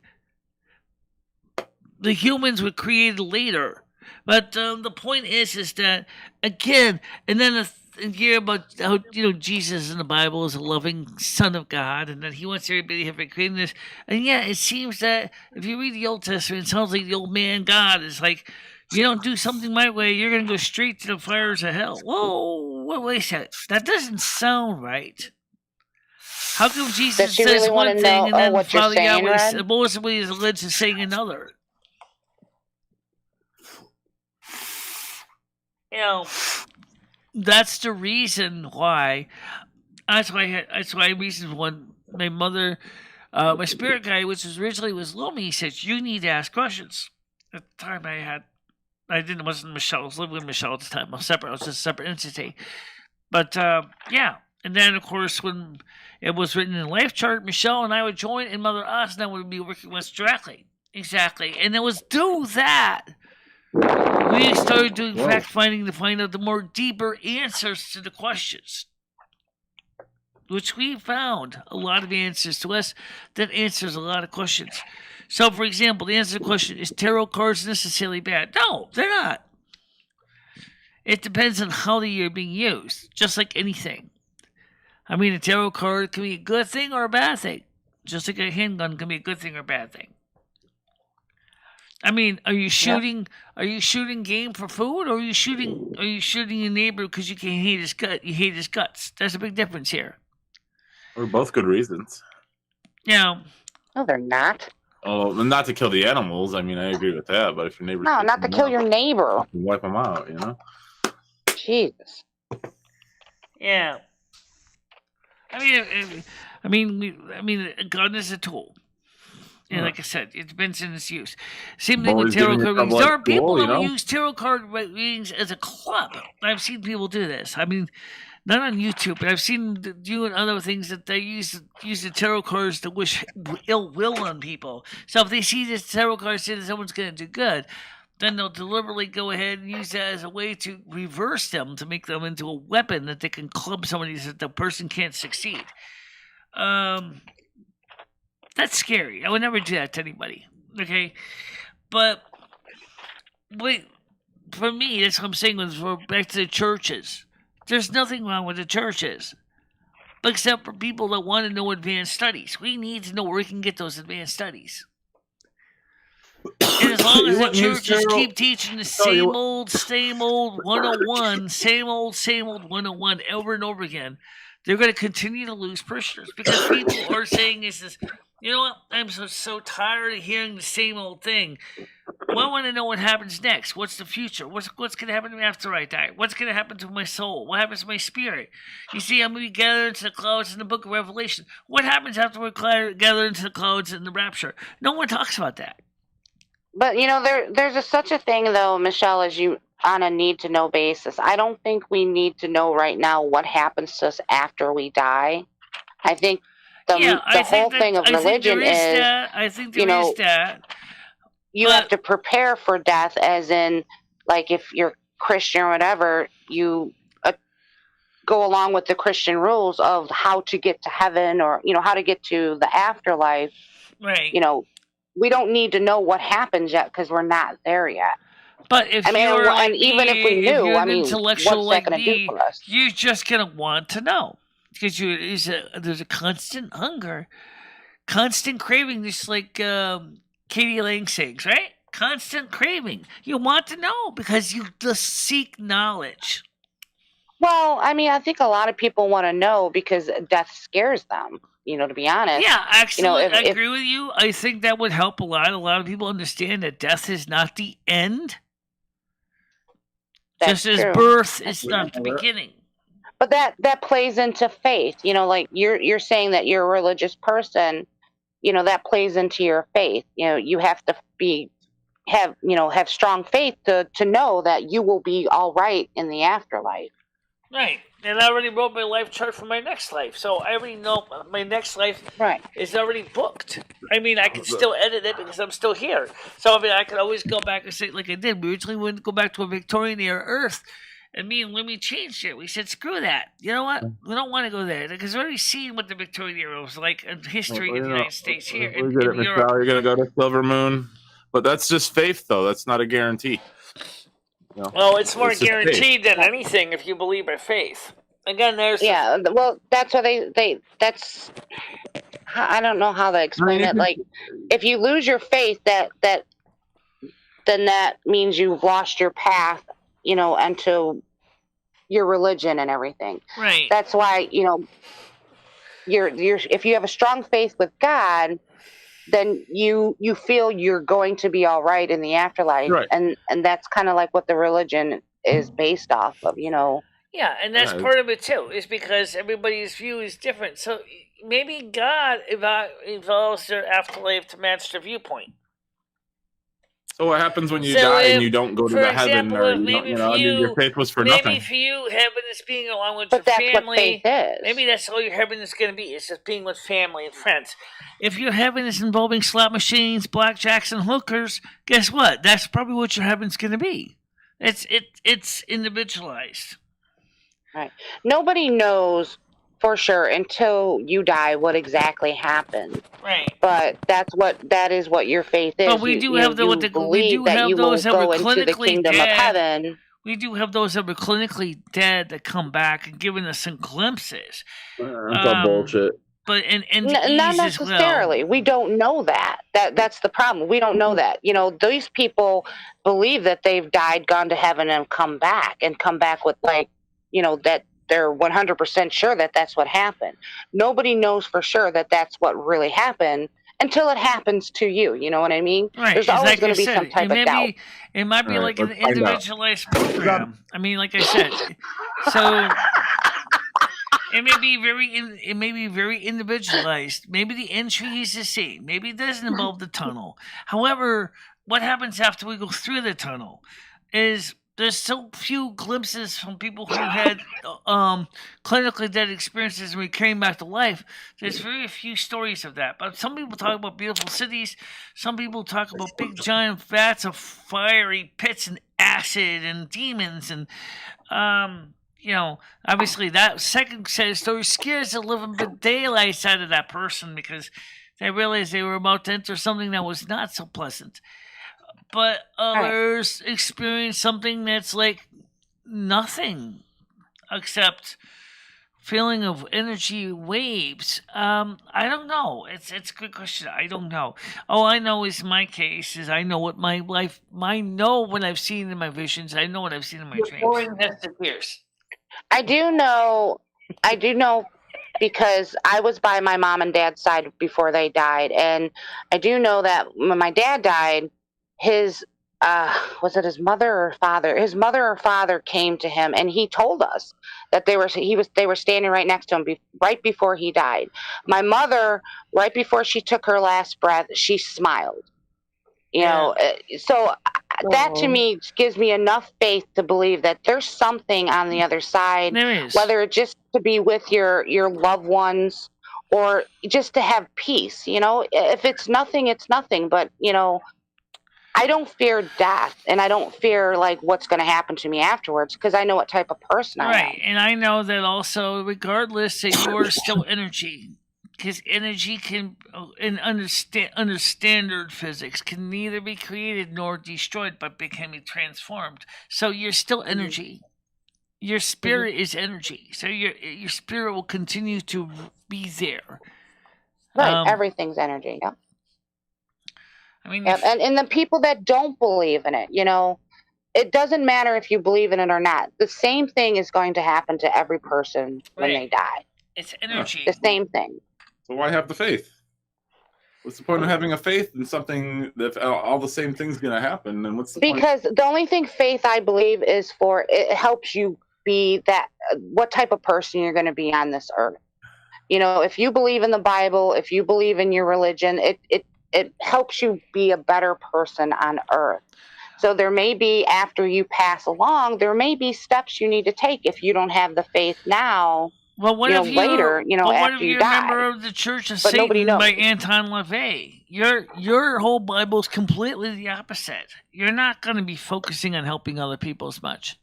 The humans were created later. But the point is that, again, and then you hear about how, you know, Jesus in the Bible is a loving Son of God, and that he wants everybody to have a created this. And yeah, it seems that if you read the Old Testament, it sounds like the old man God is like, you don't do something my way, you're going to go straight to the fires of hell. Whoa, wait a second. That doesn't sound right. How come Jesus says really one thing and then what Father saying, Yahweh supposedly is alleged to saying another? You know, that's the reason why. That's why reason when my mother, my spirit guy, which was originally was Lomi, he said you need to ask questions. At the time, it wasn't Michelle. I was living with Michelle at the time. I was separate. I was just a separate entity. But yeah, and then of course when it was written in the life chart, Michelle and I would join, and Mother Osna would be working with us directly. Exactly, and it was through that we started doing fact finding to find out the more deeper answers to the questions, which we found a lot of answers to us that answers a lot of questions. So, for example, the answer to the question, is tarot cards necessarily bad? No, they're not. It depends on how they are being used, just like anything. I mean, a tarot card can be a good thing or a bad thing, just like a handgun can be a good thing or a bad thing. I mean, are you shooting? Yep. Are you shooting game for food, or are you shooting your neighbor because you can hate his gut? You hate his guts. There's a big difference here. Or both good reasons. Yeah. No, they're not. Oh, not to kill the animals. I mean, I agree with that. But if your neighbor, not to kill your neighbor, wipe them out. You know. Jesus. Yeah. I mean, a gun is a tool. And like I said, it depends on its use. Same thing with tarot card readings. There are people that use tarot card readings as a club. I've seen people do this. I mean, not on YouTube, but I've seen them doing other things that they use the tarot cards to wish ill will on people. So if they see this tarot card say that someone's going to do good, then they'll deliberately go ahead and use that as a way to reverse them, to make them into a weapon that they can club somebody so that the person can't succeed. That's scary. I would never do that to anybody. Okay? But for me, that's what I'm saying when we're back to the churches. There's nothing wrong with the churches. Except for people that want to know advanced studies. We need to know where we can get those advanced studies. And as long as the churches keep teaching the same old 101, same old 101 over and over again, they're going to continue to lose parishioners. Because people are saying this, you know what, I'm so tired of hearing the same old thing. Well, I want to know what happens next. What's the future? What's going to happen to me after I die? What's going to happen to my soul? What happens to my spirit? You see, I'm going to be gathered into the clouds in the book of Revelation. What happens after we're gathered into the clouds in the rapture? No one talks about that. But, you know, there's such a thing, though, Michelle, as you on a need-to-know basis. I don't think we need to know right now what happens to us after we die. I think The whole thing of religion is, I think there is that. You have to prepare for death, as in, like, if you're Christian or whatever, you go along with the Christian rules of how to get to heaven, or, how to get to the afterlife. Right. We don't need to know what happens yet because we're not there yet. But if even if we knew, what's that going to do for us? You're just going to want to know, because there's a constant hunger, constant craving, just like Katie Lang sings, right? Constant craving. You want to know because you just seek knowledge. Well, I think a lot of people want to know because death scares them, to be honest. Yeah, actually, I agree with you. I think that would help a lot. A lot of people understand that death is not the end. Just as birth is not the beginning. But that plays into faith. Like you're saying that you're a religious person, that plays into your faith. You have to have strong faith to know that you will be all right in the afterlife. Right. And I already wrote my life chart for my next life. So I already know my next life is already booked. I can still edit it because I'm still here. So, I can always go back and say, like I did. We originally wanted to go back to a Victorian era Earth. And me and Lemmy changed it. We said, screw that. You know what? We don't want to go there. Because we've already seen what the Victorian era was like in history in the United States here. In Europe. You're going to go to Silvermoon. But that's just faith, though. That's not a guarantee. Well, it's more guaranteed than anything if you believe by faith. Again, there's well, that's what that's. I don't know how to explain it. Like, if you lose your faith, then that means you've lost your path, into your religion and everything. Right. That's why you're if you have a strong faith with God, then you feel you're going to be all right in the afterlife. Right. And that's kind of like what the religion is based off of, Yeah, and that's part of it too, is because everybody's view is different. So maybe God evolves their afterlife to match their viewpoint. So what happens when you die and you don't go to the heaven, or your faith was for nothing? Maybe for you, heaven is being along with your family. What faith is. Maybe that's all your heaven is going to be. It's just being with family and friends. If your heaven is involving slot machines, blackjacks, and hookers, guess what? That's probably what your heaven's going to be. It's individualized. Right. Nobody knows for sure until you die what exactly happened. Right. But that is what your faith is. But we do have those that were clinically dead. Of heaven. We do have those that were clinically dead that come back and giving us some glimpses. That's all bullshit. But not necessarily. We don't know that. That's the problem. We don't know that. These people believe that they've died, gone to heaven, and come back with that they're 100% sure that that's what happened. Nobody knows for sure that that's what really happened until it happens to you. You know what I mean? Right. There's always going to be some type of doubt. It might be like an individualized program. Like I said, so it may be very individualized. Maybe the entry is the same. Maybe it doesn't involve the tunnel. However, what happens after we go through the tunnel is there's so few glimpses from people who had clinically dead experiences and we came back to life. There's very few stories of that. But some people talk about beautiful cities. Some people talk about big giant vats of fiery pits and acid and demons. And, obviously that second set of stories scares the living daylights out of that person because they realized they were about to enter something that was not so pleasant. But others experience something that's like nothing except feeling of energy waves. I don't know. It's a good question. I don't know. All I know is my case is I know what my life. I know what I've seen in my visions. I know what I've seen in my dreams. I do know because I was by my mom and dad's side before they died, and I do know that when my dad died, his was it his mother or father? His mother or father came to him, and he told us that they were standing right next to him right before he died. My mother, right before she took her last breath, she smiled. So that to me gives me enough faith to believe that there's something on the other side. There is. Whether it just to be with your loved ones, or just to have peace. If it's nothing, it's nothing. But I don't fear death, and I don't fear like what's going to happen to me afterwards, because I know what type of person I am. Right, and I know that also, regardless, that you are still energy, because energy can, under standard physics, can neither be created nor destroyed, but becoming transformed. So you're still energy. Your spirit is energy, so your spirit will continue to be there. Right, everything's energy. Yeah. I mean, and the people that don't believe in it, it doesn't matter if you believe in it or not. The same thing is going to happen to every person when they die. It's energy. The same thing. So why have the faith? What's the point of having a faith in something that all the same thing's going to happen? And what's the point? Because the only thing faith, I believe, is for it helps you be what type of person you're going to be on this earth. If you believe in the Bible, if you believe in your religion, it helps you be a better person on earth. So there may be, after you pass along, there may be steps you need to take if you don't have the faith now. Well, what if later, after you die? A member of the Church of Satan by Anton LaVey? Your whole Bible is completely the opposite. You're not going to be focusing on helping other people as much.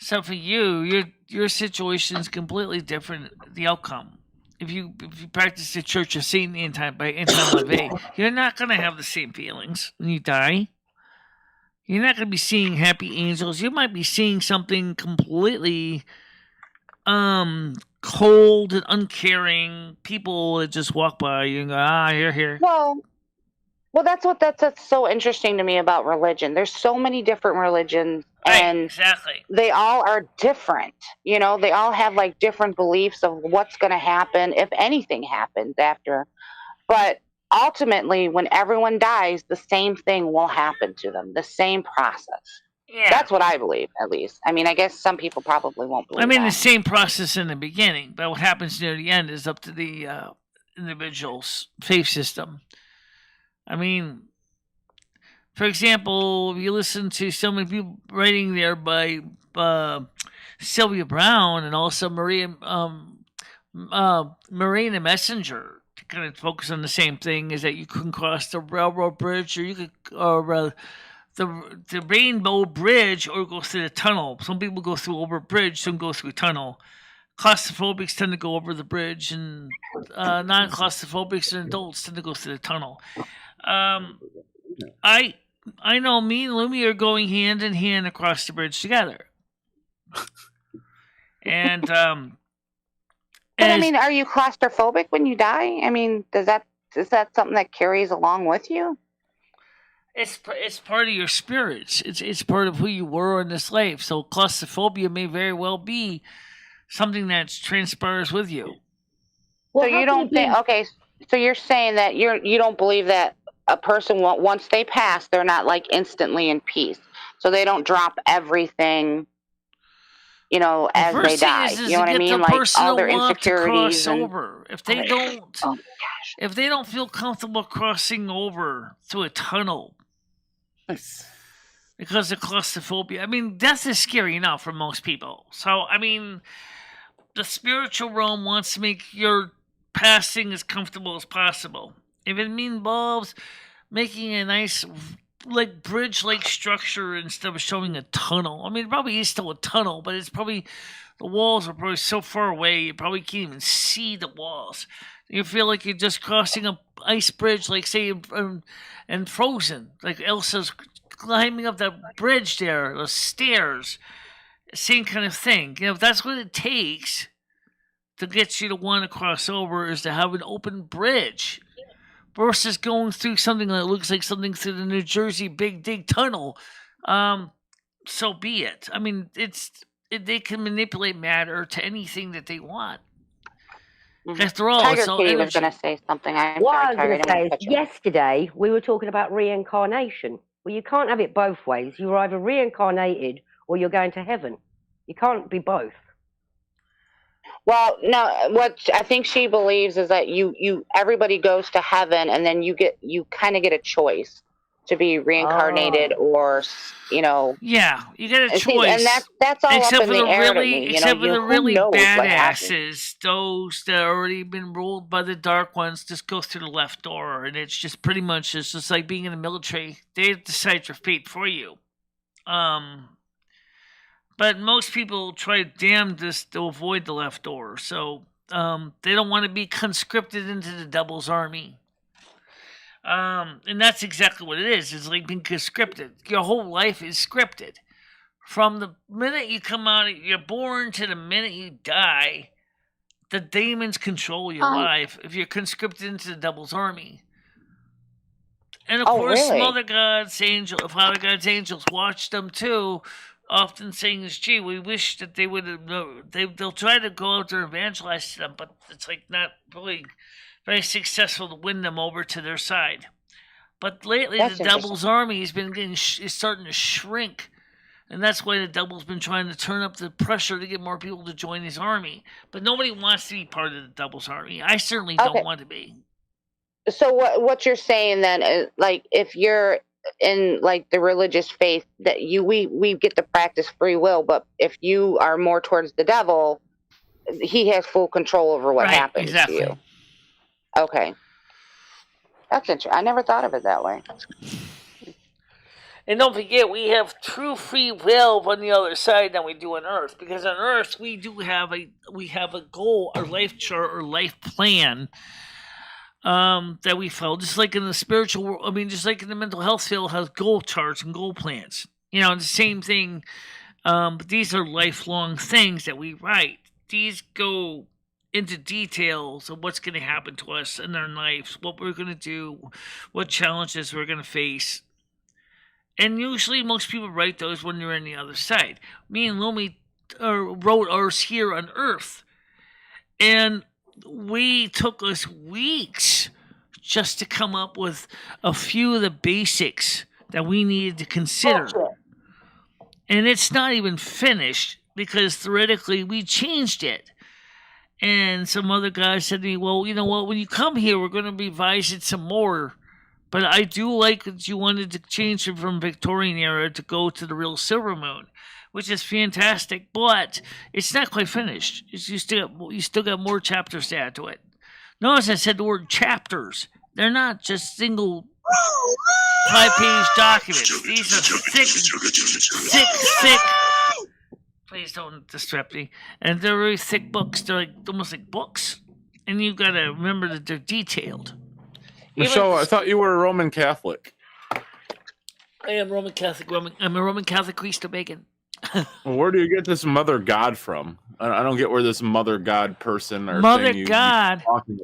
So for you, your situation is completely different. The outcome. If you practice the Church of Satan by Anton LaVey, you're not going to have the same feelings when you die. You're not going to be seeing happy angels. You might be seeing something completely cold and uncaring people that just walk by you and go, you're here. Well, that's so interesting to me about religion. There's so many different religions, and exactly, they all are different. They all have like different beliefs of what's going to happen if anything happens after. But ultimately, when everyone dies, the same thing will happen to them. The same process. Yeah, that's what I believe, at least. I mean, I guess some people probably won't believe. The same process in the beginning, but what happens near the end is up to the individual's faith system. I mean, for example, if you listen to so many people writing there by Sylvia Brown and also Maria the Messenger, to kind of focus on the same thing, is that you can cross the railroad bridge, or you could, the Rainbow Bridge, or go through the tunnel. Some people go through over a bridge, some go through a tunnel. Claustrophobics tend to go over the bridge, and non-claustrophobics and adults tend to go through the tunnel. I know me and Lumi are going hand in hand across the bridge together. And but I mean, are you claustrophobic when you die? I mean, is that something that carries along with you? It's part of your spirits. It's part of who you were in this life. So claustrophobia may very well be something that transpires with you. So you don't think? Okay, so you're saying that you don't believe that a person once they pass, they're not like instantly in peace. So they don't drop everything, as they die. You know what I mean? Like all their insecurities. If they don't, if they don't feel comfortable crossing over through a tunnel, because of claustrophobia. I mean, death is scary enough for most people. So I mean, the spiritual realm wants to make your passing as comfortable as possible. If it involves making a nice like bridge-like structure instead of showing a tunnel. I mean, it probably is still a tunnel, but it's probably, the walls are probably so far away you probably can't even see the walls. You feel like you're just crossing a ice bridge, like say in Frozen, like Elsa's climbing up that bridge there, the stairs. Same kind of thing. That's what it takes to get you to want to cross over, is to have an open bridge versus going through something that looks like something through the New Jersey Big Dig Tunnel. So be it. I mean, they can manipulate matter to anything that they want. After all, Tiger Kitty was going to say something. What I was going to say is, yesterday we were talking about reincarnation. Well, you can't have it both ways. You're either reincarnated or you're going to heaven. You can't be both. Well, no, what I think she believes is that everybody goes to heaven, and then you kind of get a choice. to be reincarnated or, Yeah, you got a and choice. see, and that's all except up in for the air to really, me. except for the who really knows what happens? badasses, those that already been ruled by the dark ones, just go through the left door, and it's just pretty much just like being in the military. They decide your fate for you. But most people try damnedest to avoid the left door, so they don't want to be conscripted into the Devil's army. And that's exactly what it is. It's like being conscripted. Your whole life is scripted. From the minute you come out, you're born to the minute you die, the demons control your life if you're conscripted into the Devil's army. And of course, really? Father God's angels watch them too, often saying, "Gee, we wish that they would have." They'll try to go out there and evangelize to them, but it's like not really very successful to win them over to their side. But lately, the Devil's army has been is starting to shrink, and that's why the Devil's been trying to turn up the pressure to get more people to join his army. But nobody wants to be part of the Devil's army. I certainly don't want to be. So what you're saying then is, like, if you're in like the religious faith, that we get to practice free will, but if you are more towards the devil, he has full control over what happens to you. Okay. That's interesting. I never thought of it that way. And don't forget, we have true free will on the other side than we do on Earth. Because on Earth, we have a goal, our life chart, or life plan that we follow. Just like in the spiritual world, just like in the mental health field, has goal charts and goal plans. The same thing. But these are lifelong things that we write. These go into details of what's going to happen to us in our lives, what we're going to do, what challenges we're going to face. And usually most people write those when they're on the other side. Me and Lumi wrote ours here on Earth. And we took us weeks just to come up with a few of the basics that we needed to consider. And it's not even finished because theoretically we changed it. And some other guy said to me, well, you know what, when you come here, we're going to revise it some more. But I do like that you wanted to change it from Victorian era to go to the real Silvermoon, which is fantastic. But it's not quite finished. You still got more chapters to add to it. Notice I said the word chapters. They're not just single 5-page documents. These are thick. Please don't distract me. And they're very thick books. They're almost like books. And you got to remember that they're detailed. Michelle, I thought you were a Roman Catholic. I am Roman Catholic. I'm a Roman Catholic Cristo Bacon. Well, where do you get this Mother God from? I don't get where this Mother God person or Mother thing God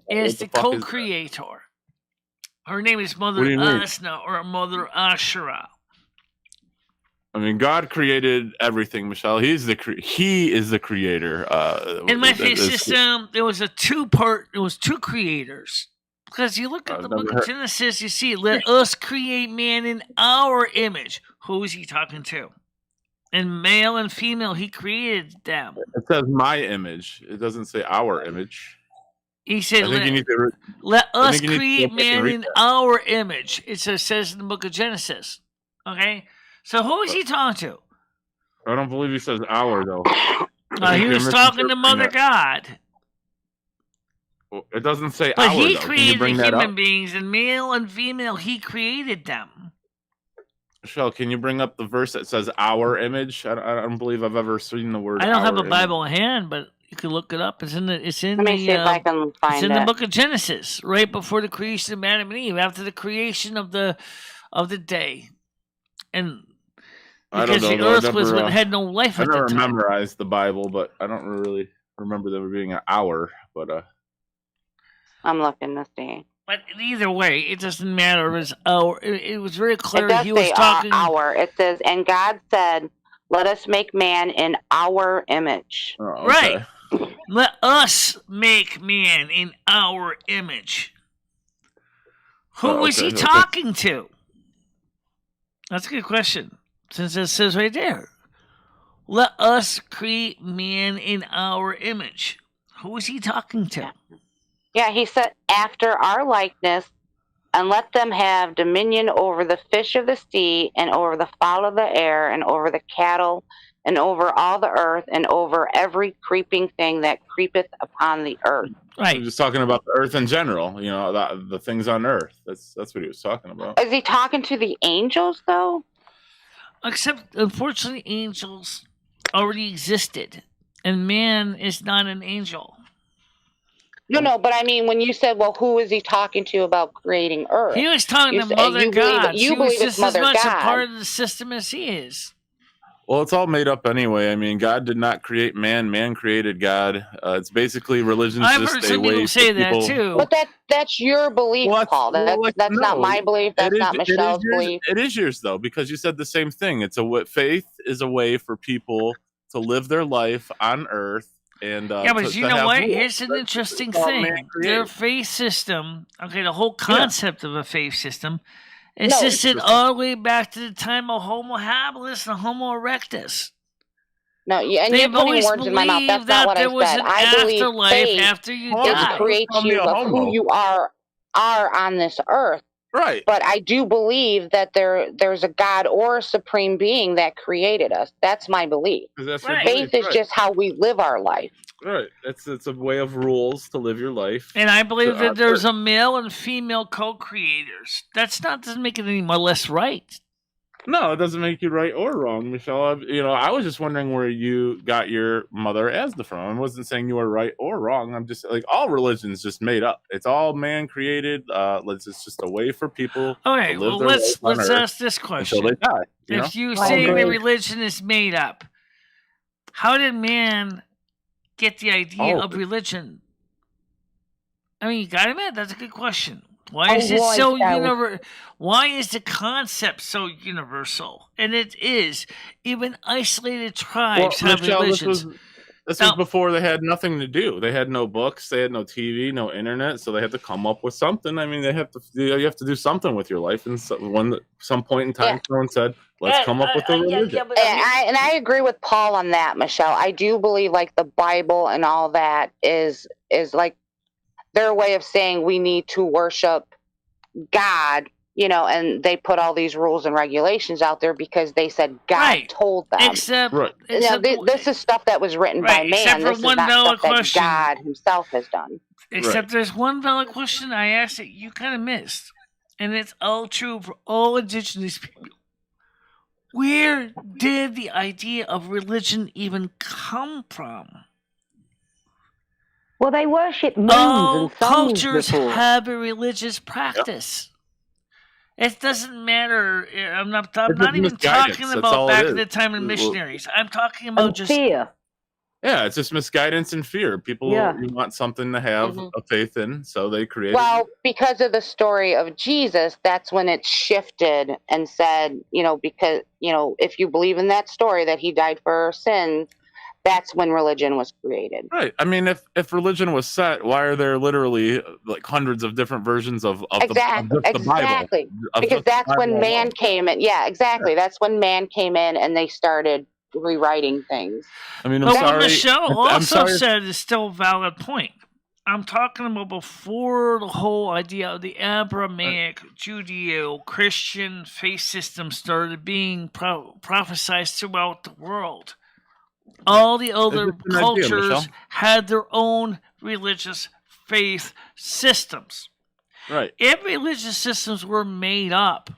is the co-creator. Her name is Mother Asna or Mother Ashera. God created everything, Michelle. He is the creator. In my faith system, there was two creators. Because you look at the book of Genesis, you see, let us create man in our image. Who is he talking to? And male and female, he created them. It says my image. It doesn't say our image. He said, let us create man in our image. It says in the book of Genesis. Okay? So who is he talking to? I don't believe he says our, though. He was talking to Mother God. It doesn't say but our, he though. Created human beings, and male and female, he created them. Michelle, can you bring up the verse that says our image? I don't believe I've ever seen the word. I don't have a image. Bible in hand, but you can look it up. It's in the book of Genesis, right before the creation of Adam and Eve, after the creation of the day, and because the earth had no life. I never memorized the Bible, but I don't really remember there being an hour. But I'm looking to see. But either way, it doesn't matter. It was our. It was very clear. It does say our. It says, and God said, "Let us make man in our image." Oh, okay. Right. Let us make man in our image. Who was he talking to? That's a good question. Since it says right there, let us create man in our image. Who was he talking to? Yeah, he said, after our likeness, and let them have dominion over the fish of the sea, and over the fowl of the air, and over the cattle, and over all the earth, and over every creeping thing that creepeth upon the earth. Right. We're just talking about the earth in general, you know, the things on earth. That's what he was talking about. Is he talking to the angels, though? Except, unfortunately, angels already existed, and man is not an angel. No, but I mean, when you said, well, who is he talking to about creating Earth? He was talking to Mother God. You believe it's Mother God. Just as much a part of the system as he is. Well, it's all made up anyway. I mean, God did not create man. Man created God. It's basically religion's I've just heard a some way people say for people. that too. But that's your belief, Paul. That's not my belief. That's not Michelle's belief. It is yours, though, because you said the same thing. Faith is a way for people to live their life on Earth. And, yeah, but you know what? Here's an interesting thing. Their faith system, okay, the whole concept of a faith system existed all the way back to the time of Homo habilis and Homo erectus. No, and you're putting words in my mouth. That's not what I said. I believe faith after you die. creates you of who you are on this earth. Right. But I do believe that there's a God or a supreme being that created us. That's my belief. Faith is just how we live our life. Right. It's a way of rules to live your life. And I believe that there's a male and female co-creators. Doesn't make it any more less right. No, it doesn't make you right or wrong, Michelle. You know, I was just wondering where you got your mother Asda from. I wasn't saying you were right or wrong. I'm just like, all religion's just made up. It's all man created. It's just a way for people to live their life on let's Earth ask this question. until they die. If you say the religion is made up, how did man get the idea of religion? I mean, you got to admit, that's a good question. Why is it so universal? Why is the concept so universal? And it is. Even isolated tribes have religions. This was before they had nothing to do. They had no books, they had no TV, no internet, so they had to come up with something. I mean, you have to do something with your life. And some point in time, someone said, "Let's come up with a religion." And I agree with Paul on that, Michelle. I do believe like the Bible and all that is like their way of saying we need to worship God, and they put all these rules and regulations out there because they said God told them. Except this is stuff that was written by man. This is not stuff that God himself has done. Except there's one valid question I asked that you kind of missed, and it's all true for all indigenous people. Where did the idea of religion even come from? Well, they worship moons and suns cultures before. have a religious practice. Yep. It doesn't matter. I'm not even talking about back at the time of missionaries. I'm talking about just fear. Yeah, it's just misguidance and fear. People you want something to have a faith in, so they create. Well, because of the story of Jesus, that's when it shifted and said, because if you believe in that story that he died for our sins, that's when religion was created. Right. I mean, if religion was set, why are there literally like hundreds of different versions of the Bible? Exactly. Because that's when man came in. Yeah, exactly. Yeah. That's when man came in and they started rewriting things. I mean, what Michelle also said is still a valid point. I'm talking about before the whole idea of the Abrahamic, Judeo-Christian faith system started being prophesied throughout the world. All the other cultures had their own religious faith systems. Right. If religious systems were made up,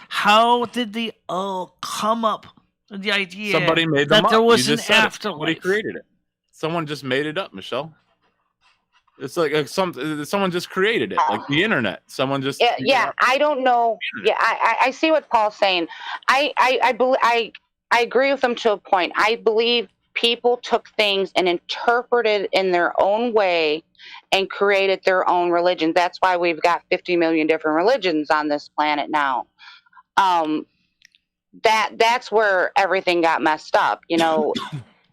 how did they all come up with the idea Somebody made them that there up. was an afterlife? Somebody created it. Someone just made it up, Michelle. It's like someone just created it, like the internet. Someone just I don't know. Yeah, I see what Paul's saying. I agree with him to a point. I believe people took things and interpreted in their own way and created their own religion. That's why we've got 50 million different religions on this planet now. That's where everything got messed up, But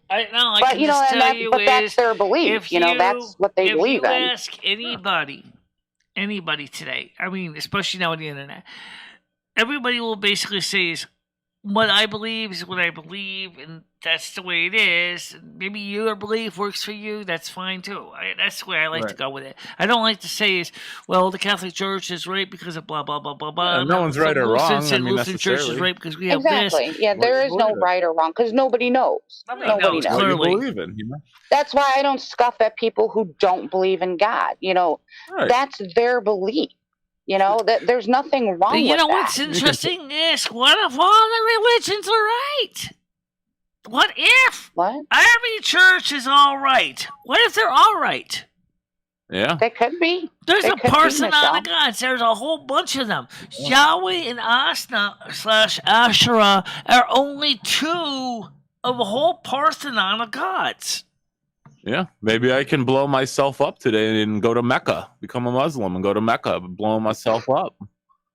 that's their belief. That's what they believe in. If you ask anybody today, I mean, especially now with the internet, everybody will basically say is, what I believe is what I believe, and that's the way it is. Maybe your belief works for you. That's fine too. That's the way I like to go with it. I don't like to say is, well, the Catholic Church is right because of blah blah blah blah blah. Yeah, no one's right or wrong. The Lutheran Church is right because we have exactly. this. Yeah, there is no right or wrong because nobody knows. Nobody knows. What you believe in, you know? That's why I don't scoff at people who don't believe in God. You know, that's their belief. You know, that there's nothing wrong with that. You know what's interesting is, what if all the religions are right? What if every church is all right? What if they're all right? Yeah. They could be. There's a Parthenon of gods. There's a whole bunch of them. Yahweh and Asna/Asherah are only two of a whole Parthenon of gods. Yeah, maybe I can blow myself up today and go to Mecca, become a Muslim and go to Mecca, blow myself up.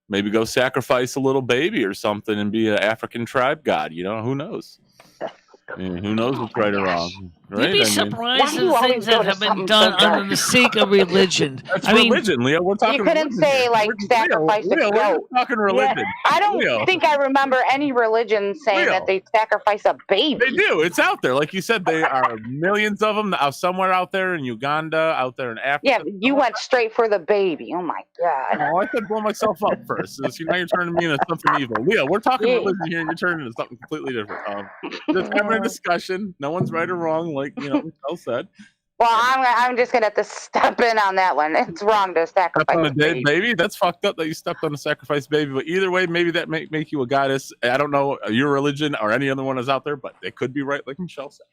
Maybe go sacrifice a little baby or something and be an African tribe god. You know, who knows? I mean, who knows what's right or wrong? Right? You'd be surprised at the things that have been done under the sake of religion. That's religion, Leo. We're talking. You couldn't say like sacrifice a goat. We're talking religion. Yeah. I don't think I remember any religion saying that they sacrifice a baby. They do. It's out there, like you said. There are millions of them somewhere out there in Uganda, out there in Africa. Yeah, you went straight for the baby. Oh my God! Oh, I said blow myself up first. So now you're turning me into something evil. Leo, we're talking religion here, and you're turning into something completely different. Just having a discussion. No one's right or wrong, like Michelle said. Well, I'm just gonna have to step in on that one. It's wrong to sacrifice a baby. That's fucked up that you stepped on a sacrifice baby. But either way, maybe that make you a goddess. I don't know your religion or any other one is out there, but they could be right, like Michelle said.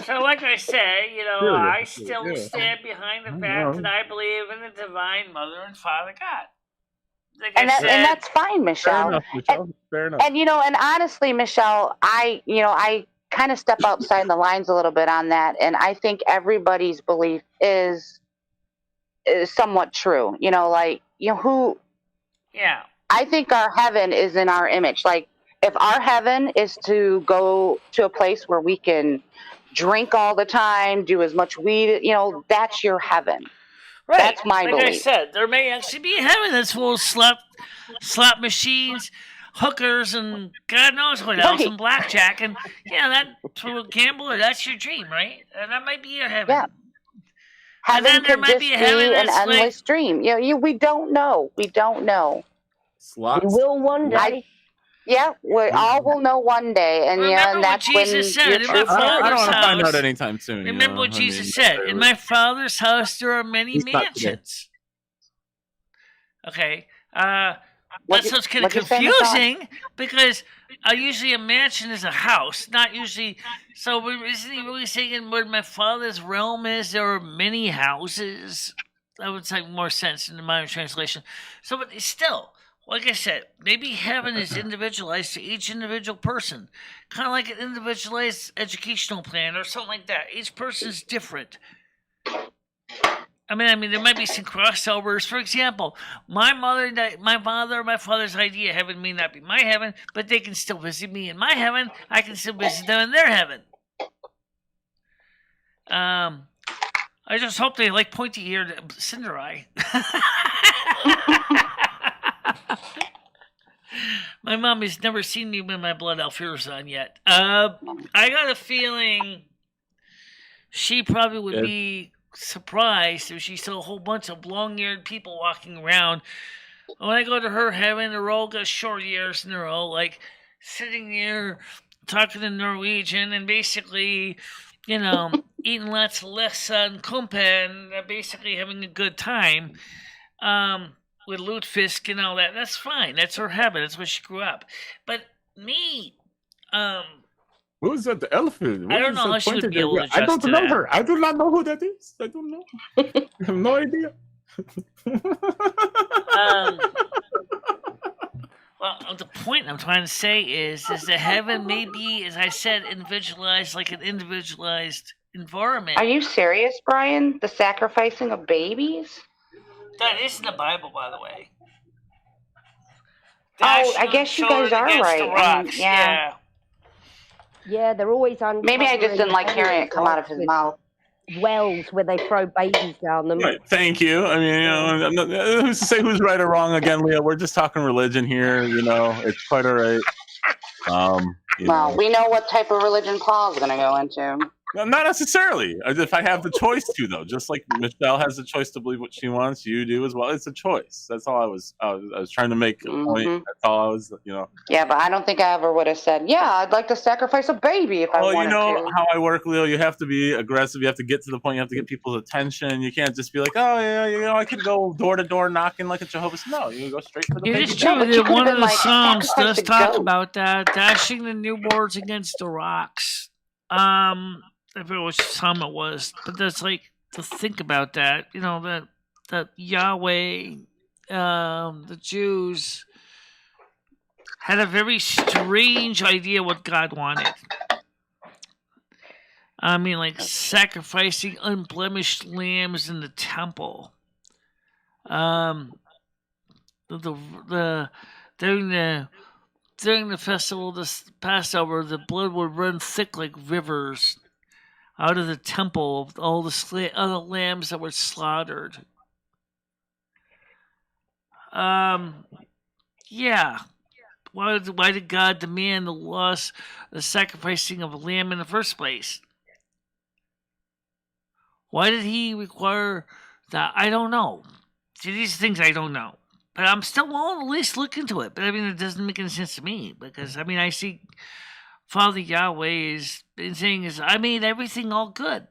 So, like I said, I still stand behind the fact that I believe in the divine Mother and Father God. Like and that's fine, Michelle. Fair enough. And and honestly, Michelle, I kind of step outside the lines a little bit on that, and I think everybody's belief is somewhat true. I think our heaven is in our image. Like, if our heaven is to go to a place where we can drink all the time, do as much weed, that's your heaven. Right. That's my belief. Like I said, there may actually be a heaven that's full of slot machines, hookers, and God knows what else, and blackjack, and that for a gambler, that's your dream, right? And that might be your heaven. Yeah. Heaven could just be an endless dream. We don't know. We don't know. Slots. We will one day. We all will know one day, and and that's when Jesus said. I don't want to find out anytime soon. Remember what Jesus said: "In my Father's house there are many mansions." Okay, that's what's kind of confusing because usually a mansion is a house, not usually. So isn't he really saying where my Father's realm is? There are many houses. That would make more sense in the modern translation. So, but still. Like I said, maybe heaven is individualized to each individual person. Kind of like an individualized educational plan or something like that. Each person's different. I mean, there might be some crossovers. For example, my father's idea of heaven may not be my heaven, but they can still visit me in my heaven. I can still visit them in their heaven. I just hope they like pointy-eared Cinderai. My mom has never seen me with my blood Alfears on yet. I got a feeling she probably would be surprised if she saw a whole bunch of long-eared people walking around. When I go to her heaven, they're all got short ears and they're all like sitting there talking in Norwegian and basically, eating lots of lefse and kumpe and basically having a good time. With lutefisk and all that. That's fine. That's her heaven. That's where she grew up. But me, who is that? The elephant? I don't know how she would be able to adjust I don't to know that. her. I do not know who that is. I don't know. I have no idea. Well, the point I'm trying to say is that heaven may be, as I said, individualized, like an individualized environment. Are you serious, Brian? The sacrificing of babies? That is in the Bible, by the way. I guess you guys are right. Yeah, they're always uncovering. Maybe I just didn't like hearing it come out of his mouth. Wells where they throw babies down them. Right, thank you. I mean, who's to say who's right or wrong again, Leo? We're just talking religion here. It's quite all right. Well, we know what type of religion Paul's going to go into. No, not necessarily. If I have the choice to, though, just like Michelle has the choice to believe what she wants, you do as well. It's a choice. That's all I was trying to make a point. That's all I was, Yeah, but I don't think I ever would have said, yeah, I'd like to sacrifice a baby if I wanted to. Well, how I work, Leo, you have to be aggressive. You have to get to the point. You have to get people's attention. You can't just be like, oh, yeah, I could go door to door knocking like a Jehovah's. No, you go straight for the baby. It is true that one of the Psalms does talk about that, dashing the newborns against the rocks. I forget which Psalm it was, but that's like to think about that. That Yahweh, the Jews had a very strange idea what God wanted. I mean, like sacrificing unblemished lambs in the temple. During the festival, this Passover, the blood would run thick like rivers out of the temple of all the other lambs that were slaughtered. Yeah. Why did God demand the sacrificing of a lamb in the first place? Why did he require that? I don't know. See, these things I don't know. But I'm still willing to at least look into it. But I mean, it doesn't make any sense to me because I see Father Yahweh is saying I made everything all good.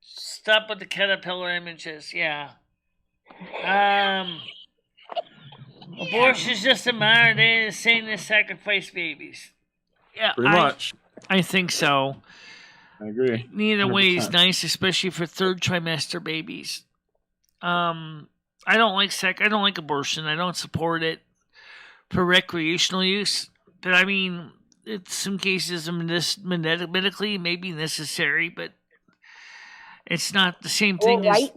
Stop with the caterpillar images. Yeah. Abortion is just a modern day saying to sacrifice babies. Yeah, pretty much. I think so. I agree. Neither 100%. Way is nice, especially for third trimester babies. I don't like abortion. I don't support it for recreational use. But I mean, in some cases, medically may be necessary, but it's not the same thing as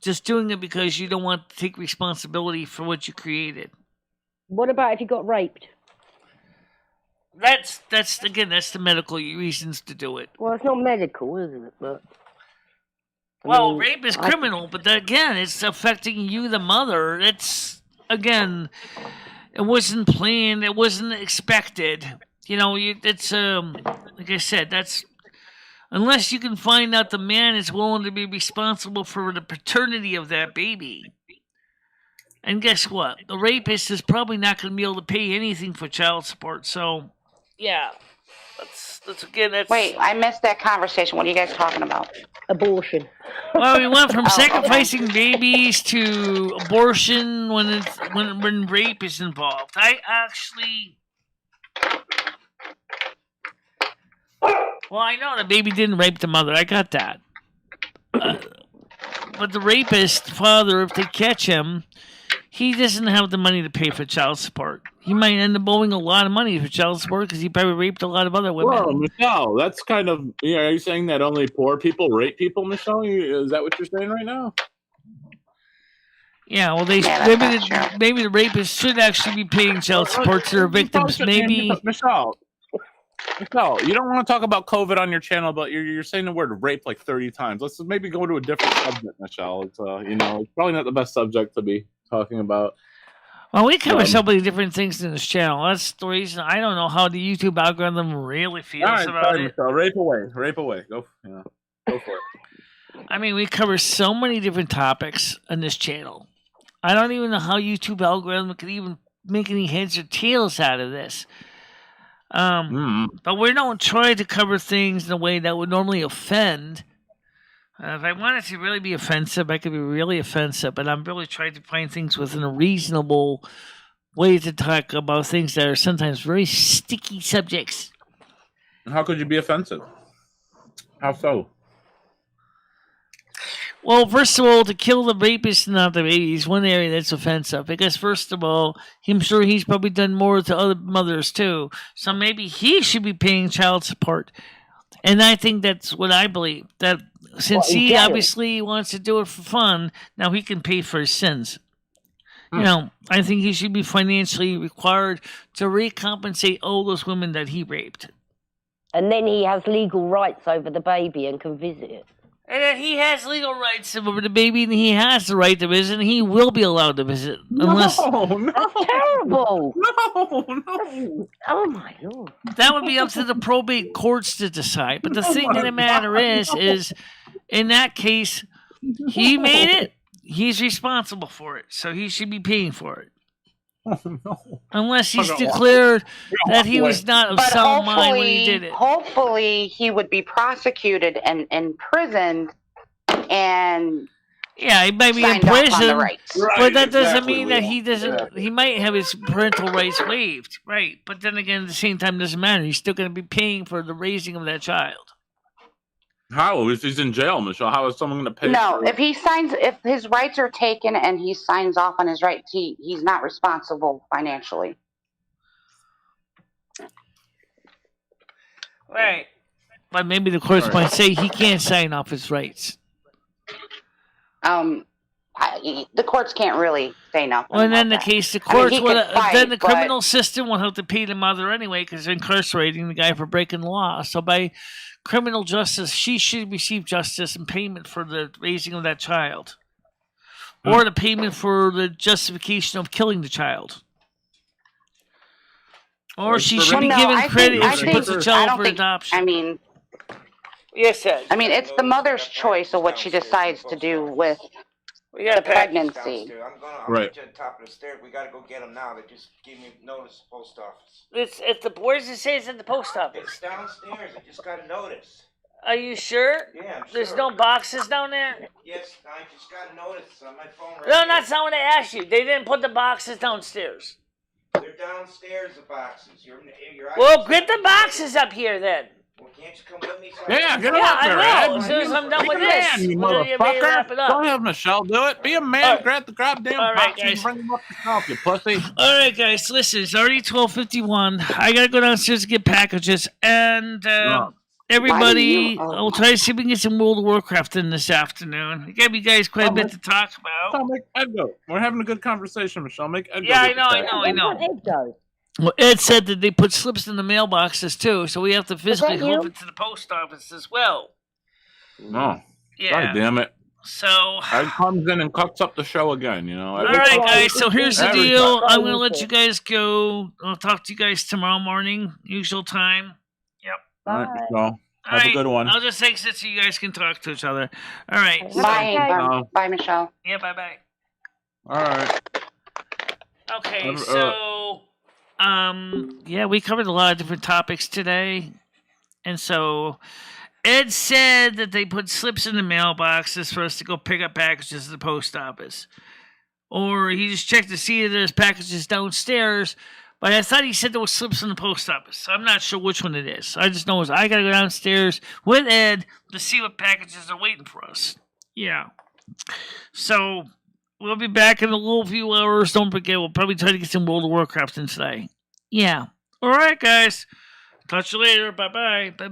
just doing it because you don't want to take responsibility for what you created. What about if you got raped? That's the medical reasons to do it. Well, it's not medical, is it? But rape is criminal, but again, it's affecting you, the mother. It's again, it wasn't planned, it wasn't expected. It's like I said, that's unless you can find out the man is willing to be responsible for the paternity of that baby. And guess what? The rapist is probably not going to be able to pay anything for child support. So, yeah, that's. Wait, I missed that conversation. What are you guys talking about? Abortion. Well, we went from sacrificing babies to abortion when rape is involved. I actually. Well, I know the baby didn't rape the mother. I got that. But the rapist father, if they catch him, he doesn't have the money to pay for child support. He might end up owing a lot of money for child support because he probably raped a lot of other women. Well, Michelle, that's kind of... are you saying that only poor people rape people, Michelle? Is that what you're saying right now? Yeah, well, maybe the rapist should actually be paying child support to their victims. Maybe... Michelle, you don't want to talk about COVID on your channel, but you're saying the word rape like 30 times. Let's maybe go to a different subject, Michelle. It's it's probably not the best subject to be talking about. Well, we cover so many different things in this channel. That's the reason I don't know how the YouTube algorithm really feels about it. Michelle, rape away. Go for it. I mean, we cover so many different topics on this channel. I don't even know how YouTube algorithm could even make any heads or tails out of this. But we don't try to cover things in a way that would normally offend. If I wanted to really be offensive, I could be really offensive, but I'm really trying to find things within a reasonable way to talk about things that are sometimes very sticky subjects. How could you be offensive? How so? Well, first of all, to kill the rapist and not the baby is one area that's offensive. Because, first of all, I'm sure he's probably done more to other mothers, too. So maybe he should be paying child support. And I think that's what I believe. That since he obviously wants to do it for fun, now he can pay for his sins. I think he should be financially required to recompensate all those women that he raped. And then he has legal rights over the baby and can visit it. And that he has legal rights over the baby, and he has the right to visit, and he will be allowed to visit. Unless No. That's terrible. No. Oh my Lord. that would be up to the probate courts to decide. But the thing of the matter is in that case, he made it. He's responsible for it, so he should be paying for it. No. Unless he's declared that he was not of But sound mind when he did it. hopefully he would be prosecuted and imprisoned and Yeah, he might be in signed off on the prison, rights. Right, but that doesn't exactly, mean that Will. he doesn't. Exactly. He might have his parental rights waived, right? But then again, at the same time, it doesn't matter. He's still going to be paying for the raising of that child. How? If he's in jail, Michelle, how is someone going to pay? No, for if his rights are taken and he signs off on his rights, he's not responsible financially. Right. But maybe the courts might say he can't sign off his rights. The courts can't really say nothing. Well, and then about the that. case, the I mean, courts he would. could fight, Then the but- criminal system will have to pay the mother anyway because they're incarcerating the guy for breaking the law. So by criminal justice, she should receive justice and payment for the raising of that child, or the payment for the justification of killing the child. Or she should be Well, no, given I credit think- if she I puts a think- I child don't for think- adoption. I mean, Yes, Ed. it's the mother's choice of what she decides to do with We got the a package. pregnancy. I'm Right. at the top of the stairs. We gotta go get them now. They just gave me notice, post office. It's the boys that say it's at the post office. It's downstairs. I just got a notice. Are you sure? Yeah, I'm There's sure. no boxes down there? Yes, I just got a notice on my phone. Right No, here. that's not what I asked you. They didn't put the boxes downstairs. They're downstairs, the boxes. You're Well, get the boxes up here then. Well, can't you come with me? Yeah, get him Yeah, up there, I will. Ed. As soon as I'm done Be with a this, man, you we're gonna get ready to wrap it motherfucker. up. Don't have Michelle do it. Be a man. Alright. Grab the goddamn Alright, box guys. and bring him up yourself, you pussy. All right, guys, listen. It's already 12:51. I gotta go downstairs to get packages, and everybody, Why do you- I'll try to see if we can get some World of Warcraft in this afternoon. I gave you guys quite a bit to talk about. Michelle, make Ed go. We're having a good conversation, Michelle. Make Ed go. Yeah, I get the know. package. Where's Ed go? Well, Ed said that they put slips in the mailboxes too, so we have to physically that hoof you? it to the post office as well. No. Yeah. God damn it. So, Ed comes in and cuts up the show again, you know. all right, guys. So here's the Every deal. time. I'm gonna let you guys go. I'll talk to you guys tomorrow morning, usual time. All right, Michelle. All Have right. a good one. I'll just exit so you guys can talk to each other. All right. Bye, bye, Michelle. Yeah. Bye. Bye. All right. Okay, so yeah, we covered a lot of different topics today. And so Ed said that they put slips in the mailboxes for us to go pick up packages at the post office. Or he just checked to see if there's packages downstairs, but I thought he said there was slips in the post office. So I'm not sure which one it is. I just know I gotta go downstairs with Ed to see what packages are waiting for us. Yeah. So we'll be back in a little few hours. Don't forget, we'll probably try to get some World of Warcraft in today. Yeah. All right, guys. Talk to you later. Bye-bye. Bye-bye.